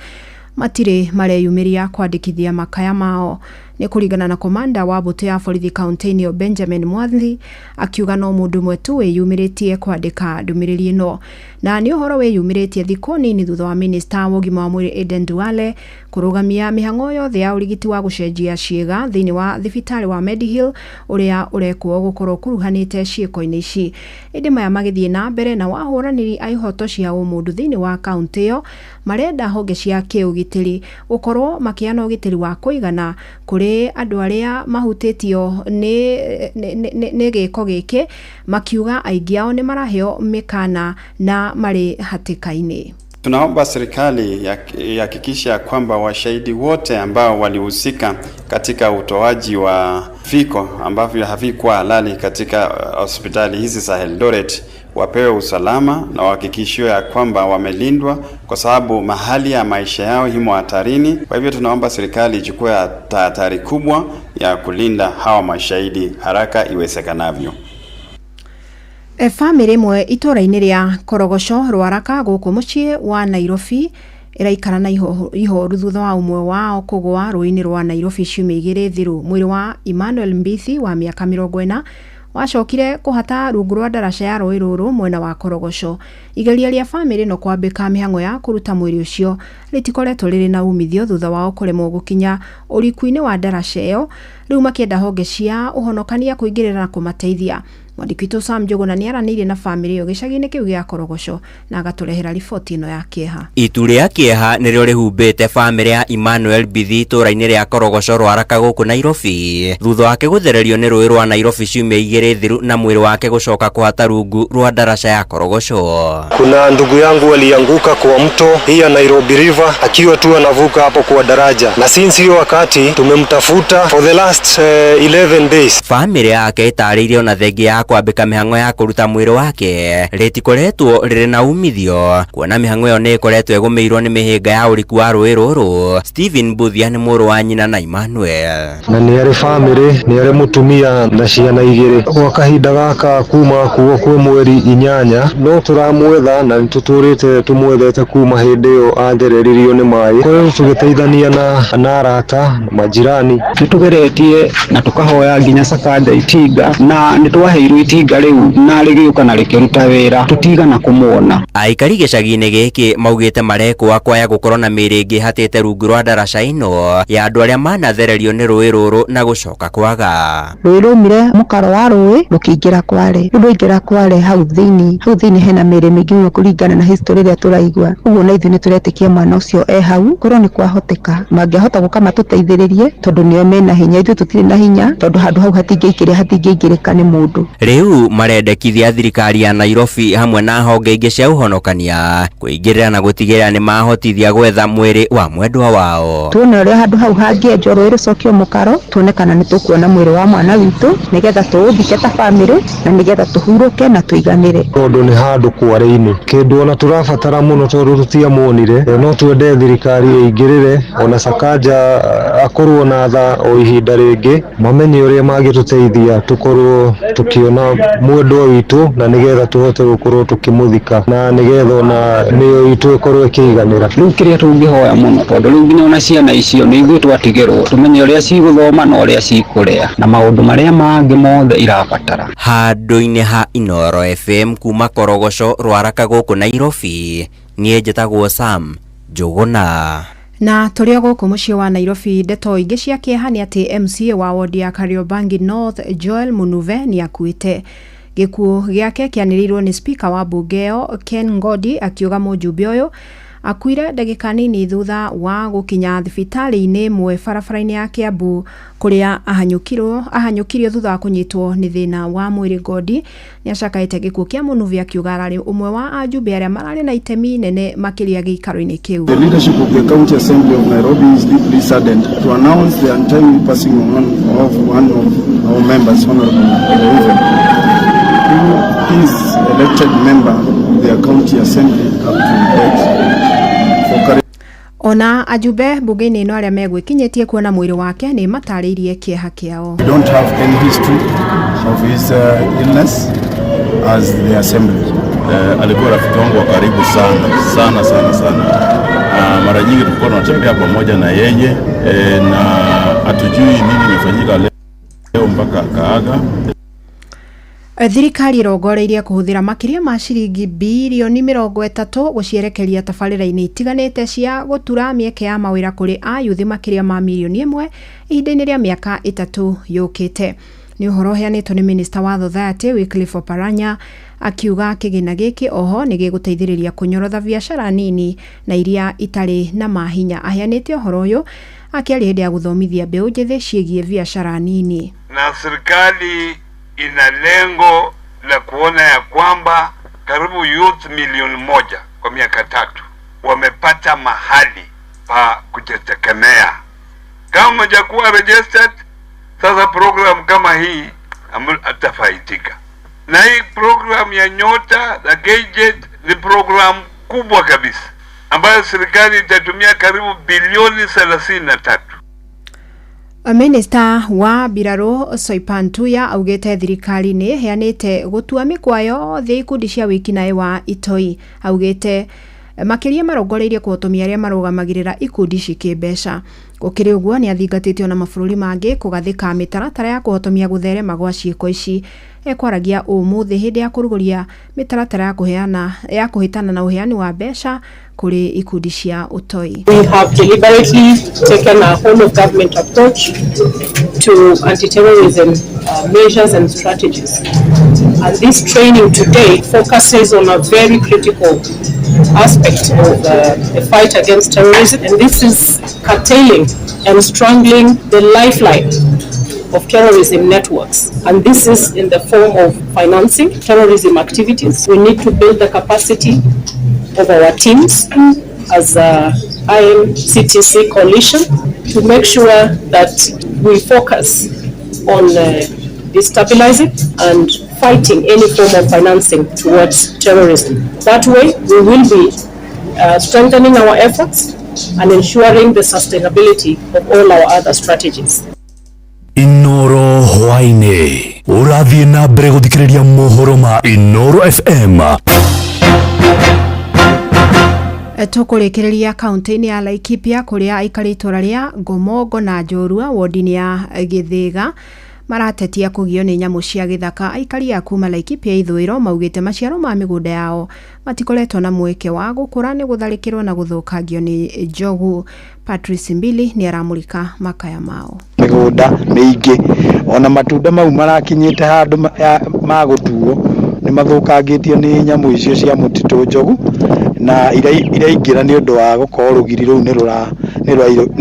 matirĩ mareyumĩria kwandĩkithia makaya mao. Nĩ kũringana na komanda wa mbũtũ ya borithi kaunti-inĩ yo Benjamin Mwathi akiuga no mũndũ ũmwe tu wĩyumĩrĩtie kwandĩka ndũmĩrĩri ĩno na nĩ ũhoro wĩyumĩrĩtie thikũ nini thutha wa minista wa ũgima wa mwĩrĩ Aden Duale kũrũgamia mĩhang'o yothe ya ũrigiti wa gũcenjia ciĩga thĩinĩ wa thibitarĩ wa Medihill ũrĩa ũrekwo gũkorwo kuruhanĩte ciĩko-inĩ ici. Ĩndĩ maya magĩthiĩ na mbere na wahũranĩri a ihoto cia ũmũndũ thĩinĩ wa kaunti ĩyo marenda honge cia kĩũgitĩri gũkorwo makĩana ũgitĩri wa kũigana kũrĩ andũ arĩa mahutĩtio nĩ gĩko gĩkĩ makiuga aingĩ ao nĩ maraheo mĩkana na marĩ hatĩka-inĩ. Tunaomba serikali ihakikisha kwamba washahidi wote ambao walihusika katika utoaji wa viko ambavyo havikuwa halali katika hospitali hizi za Eldoret wapewe usalama na wahakikishiwe ya kwamba wamelindwa kwa sababu mahali ya maisha yao himo hatarini. Kwa hivyo tunaomba serikali ichukue tahadhari kubwa ya kulinda hawa mashahidi haraka iwezekanavyo. Family imwe itũra-inĩ rĩa Korogoco Rwaraka gũkũ mũciĩ wa Nairobi iraikara na ihoru thutha wa umwe wao kugwa rũĩ-inĩ rwa Nairobi ciumia igĩrĩ thiru. Mwĩrĩ wa Emmanuel Mbithi wa mĩaka 40 wacokire kuhata rungu rwa ndaraca ya rũĩ rũrũ mwena wa Korogoco. Igeria rĩa famĩlĩ no kwambĩka mĩhang'o ya kũruta mwĩrĩ ũcio rĩtikoretwo rĩrĩ na umithio thutha wao kũremwo gũkinya ũriku-inĩ wa ndaraca ĩyo, rĩu makĩenda honge cia ũhonokania kũingĩrĩra na kũmateithia. Mwandĩki witũ Sam Njuguna nĩaranĩirie na famĩlĩ ĩyo gĩcagi-inĩ kĩu gĩa Korogoco na agatũrehera riboti ĩno ya kĩeha. Itu rĩa kĩeha nĩrĩo rĩhumbĩte famĩlĩ ya Emmanuel Mbithi itũũra-inĩ rĩa Korogoco rwaraka gũkũ Nairobi thutha wake gũthererio nĩ rũĩ rwa Nairobi ciumia igĩrĩ thiru na mwĩrĩ wake gũcoka kũhata rungu rwa ndaraca ya Korogoco. Kuna ndugu yangu alianguka kwa mto hii ya Nairobi River akiwa tu anavuka hapo kwa daraja, na since hiyo wakati tumemtafuta for the last 11 days. Famĩlĩ yake ĩtarĩirio na thengia ya kwambĩka mĩhang'o ya kũruta mwĩrĩ wake rĩtikoretwo rĩrĩ na umithio, kuona mĩhang'o ĩyo nĩ ĩkoretwo ĩgũmĩirwo nĩ mĩhĩnga ya ũriku wa rũĩ rũrũ. Stephen Mbuthia nĩ mũrũ wa nyina na Emmanuel, na nĩ arĩ famĩlĩ, nĩ arĩ mũtumia na ciana igĩrĩ. Kwa kahinda gaka kuma kuo kwa mweri 8 no tũramwetha na nĩtũtũrĩte tũmwethete kuma hĩndĩ ĩyo athereririo nĩ maĩ. Kwa hiyo tũgĩteithania na arata na majirani nĩtũgeretie na tũkahoya nginya Sakaja itinga na nĩtwaheirwo itinga rĩu na rĩgĩũka na rĩkĩruta wĩra, tũtigana kũmuona. Aikari gĩcagi-inĩ gĩkĩ maugĩte marekwa kwaya gũkorwo na mĩĩrĩ ĩngĩ hatĩte rungu rwa ndaraca ĩno ya andũ arĩa manathererio nĩ rũĩ rũrũ na gũcoka kwaga. Rũĩ rumire mũkaro wa rũĩ rũkĩingĩra Kware, rũingĩra Kware hau thĩinĩ hena mĩĩrĩ mĩingĩ mũno kũringana na history ĩrĩa tũraigua. Ũguo na ithuĩ nĩtũretĩkia mwana ũcio hau, korwo nĩ kwahoteka mangĩahota gũka matũteithĩrĩrie tondũ nĩo mena hinya, ithuĩ tũtirĩ na hinya tondũ handũ hau hatingĩingĩrĩka nĩ mũndũ. Rĩu marendekithia thirikari ya Nairobi hamwe na honge ingĩ cia ũhonokania kũingĩrĩra na gũtigĩrĩra nĩ mahotithia gwetha mwĩrĩ wa mwendwa wao. Tuone ũrĩa handũ hau hangĩenjwo rũĩ rũcokio mũkaro, tuone kana nĩtũkuona mwĩrĩ wa mwana witũ nĩgetha tũũthike ta famĩlĩ na nĩgetha tũhurũke na tũiganĩre. Tondũ nĩ handũ Kware-inĩ, kĩndũ ona tũrabatara mũno tondũ tũtiamuonire, no twende thirikari ĩingĩrĩre, ona Sakaja akorwo na tha o ihinda rĩngĩ, mamenye ũrĩa mangĩtũteithia tũkorwo tukiona mwendwa witũ na nigetha tuhote gukorwo tukimũthika na nigetha ona mĩoyo itũ ĩkorwo ĩkĩiganĩra. Rĩu kĩrĩa tũngĩhoya mũno tondũ rĩu nginya ona ciana icio nĩ ithuĩ twatigĩrwo, tumenye ũrĩa cigũthoma na ũrĩa cikũrĩa na maũndũ marĩa mangĩ mothe irabatara. Handũ-inĩ ha Inooro FM kuma Korogoco rwaraka gũkũ Nairobi, niĩ njĩtagwo Sam Njuguna. Na tũrĩa gũkũ mũciĩ wa Nairobi, ndeto ingĩ cia kĩeha nĩ atĩ MCA wa ward ya Kariobangi North Joel Munuve nĩ akuĩte. Gĩkuũ gĩake kĩanĩrĩirwo nĩ speaker wa bunge ĩyo Ken Ngodi, akiuga mũjumbe ũyũ akuire ndagĩka nini thutha wa gũkinya thibitarĩ-inĩ ĩmwe barabara-inĩ ya Kiambu kũrĩa ahanyũkirio thutha wa kũnyitwo nĩ thĩna wa mwĩrĩ. Ngodi nĩacakaĩte gĩkuũ kĩa Munuve akiuga ararĩ ũmwe wa ajumbe arĩa mararĩ na itemi nene makĩria gĩikaro-inĩ kĩu. The leadership of the County Assembly of Nairobi is deeply saddened to announce the untimely passing of one of our members, Honorable Ruben, who is elected member of the County Assembly up to date. Ona ajumbe bunge-inĩ ĩno arĩa megwĩkinyĩtie kuona mwĩrĩ wake nĩ matarĩirie kĩeha kĩao. We don't have any history of his illness as the assembly. Alikuwa rafiki wangu wa karibu sana. Mara nyingi tulikuwa tunatembea pamoja na yeye na hatujui nini imefanyika leo mpaka akaaga. Thirikari ĩrongoreirie kũhũthĩra makĩria ma ciringi bilioni 30 gũcierekeria tabarĩra-inĩ itiganĩte cia gũtura mĩeke ya mawĩra kũrĩ ayuthi makĩria ma milioni 1 ihinda-inĩ rĩa mĩaka 3 yũkĩte. Nĩ ũhoro ũheanĩtwo nĩ Minister wa Society Wycliffe Oparanya, akiuga kĩgĩna gĩkĩ oho nĩ gĩgũteithĩrĩria kũnyorotha biacara nini na iria itarĩ na mahinya. Aheanĩte ũhoro ũyũ akĩaria hĩndĩ ya gũthomithia mbeũ njĩthĩ ciĩgiĩ biacara nini. Na serikali ina lengo la kuona ya kwamba karibu youth milioni 1 kwa miaka 3 wamepata mahali pa kujitegemea. Kama hajakuwa registered, sasa program kama hii atafaidika. Na hii program ya Nyota na Gadget ni program kubwa kabisa ambayo serikali itatumia karibu bilioni 33. Minister wa Biraro Soipan Tuya augĩte thirikari nĩ heanĩte gũtua mĩkwa yothe ikundi cia wĩkinaĩ wa itoi. Augĩte makiria marongoreirie kuhotomia aria marugamagirira ikundi cikimbeca. Gukiri uguo ni athingatitio na mabũrũri mangĩ kugathika mitaratara ya kuhotomia gutherema gwa ciĩko ici. Ekwaragia umuthi hindi ya kuruguria mitaratara ya kuhitana na uheani wa mbeca kuri ikundi cia utoi. We have deliberately taken a whole of government approach to anti-terrorism measures and strategies. And this training today focuses on a very critical aspect of the fight against terrorism, and this is curtailing and strangling the lifeline of terrorism networks, and this is in the form of financing terrorism activities. We need to build the capacity of our teams as a IMCTC coalition to make sure that we focus on destabilizing and fighting any form of financing towards terrorism. That way we will be strengthening our efforts and ensuring the sustainability of all our other strategies. Inoro hwaine urathie na mbere guthikiriria mohoro ma Inoro FM. Tukurekereria kaunti-ini ya Laikipia kuria aikari itura ria Ngomongo na Njorua wodi-ini ya Githiga maratetia kugio ni nyamu cia githaka. Aikari a kuma Laikipia ithwiro maugite maciaro ma migunda yao matikoretwo na mweke wa gukura ni gutharikirwo na guthukangio ni njogu. Patrice Mbili ni aramurika makaya mao. Migunda miingi ona matunda mau marakinyite handu magutuo ni mathukangitio ni nyamu icio cia mutitu njogu na iraingira ni undu wa gukorwo rugiri ru ni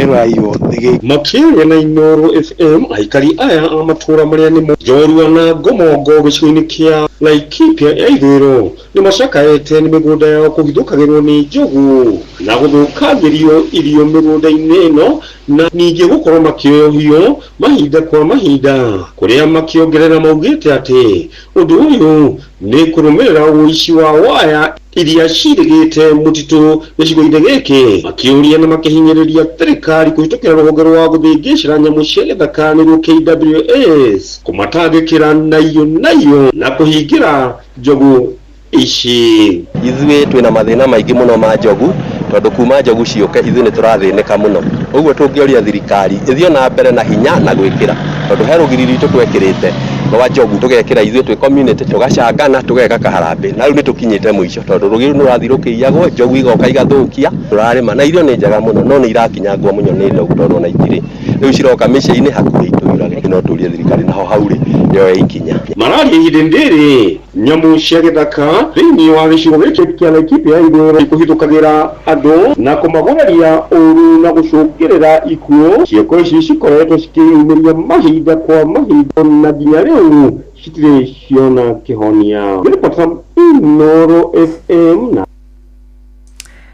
ruraiywo thigi. Makiaria na Inoro FM aikari aya a matura maria ni Njorua na Ngomongo gicigo-ini kia Laikipia ya ithwiro ni macakaete ni migunda yao kuhithukagirwo ni njogu na guthukangirio irio migunda-ini ino na ningi gukorwo makiohio mahinda kwa mahinda kuria makiongerera maugite ati undu uyu ni kurumirira uici wa waya iria cirigite mutitu gicigo-ini giki makiuria na makihinyiriria thirikari kuhitukira ruhonge rwa guthingicira nyamu cia githaka niruo KWS kumatangikira nayo na kuhingira njogu ici. Ithuĩ twina mathina maingi muno ma njogu tondu kuma njogu cioke ithuĩ ni turathinika muno. Uguo tungioria thirikari ithio na mbere na hinya na gwikira tondu he rugiri ritu twekirite rwa njogu tugekira ithuĩ twi community tugacangana tugeka kaharambe na riu ni tukinyite mwisho tondu rugiri ni rurathirukiriagwo njogu igoka igathukia turarima na irio ni njega muno no ni irakinyangwo muno ni njogu tondu na itiri riu ciroka mĩciĩ-inĩ hakuhĩ itũirage no turie thirikari naho hauri yo ikinya mararia ihinda rĩrĩ nyamu cia gĩthaka thĩinĩ wa gĩcigo gĩkĩ kĩa Laikipia ithũĩro kũhithũkagĩra andũ na kũmaguũria ũru na gũcũngĩrĩra ikuũ. Ciĩko ici cikoretwo cikĩyumĩria mahinda kwa mahinda na nginya rĩu citirĩ ciona kĩhonia. Rĩrĩpota Inoro FM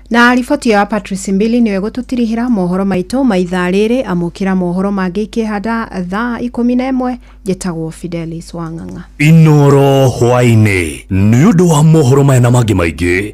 na riboti ya Patrice Mbili niwe gututirihira mohoro maitu maithaa rĩrĩ. Amukira mohoro mangĩ ikĩhanda thaa 11 njĩtagwo Fidelis Wang'ang'a. Inoro hwaine ni undu wa mohoro maya na mangĩ maingĩ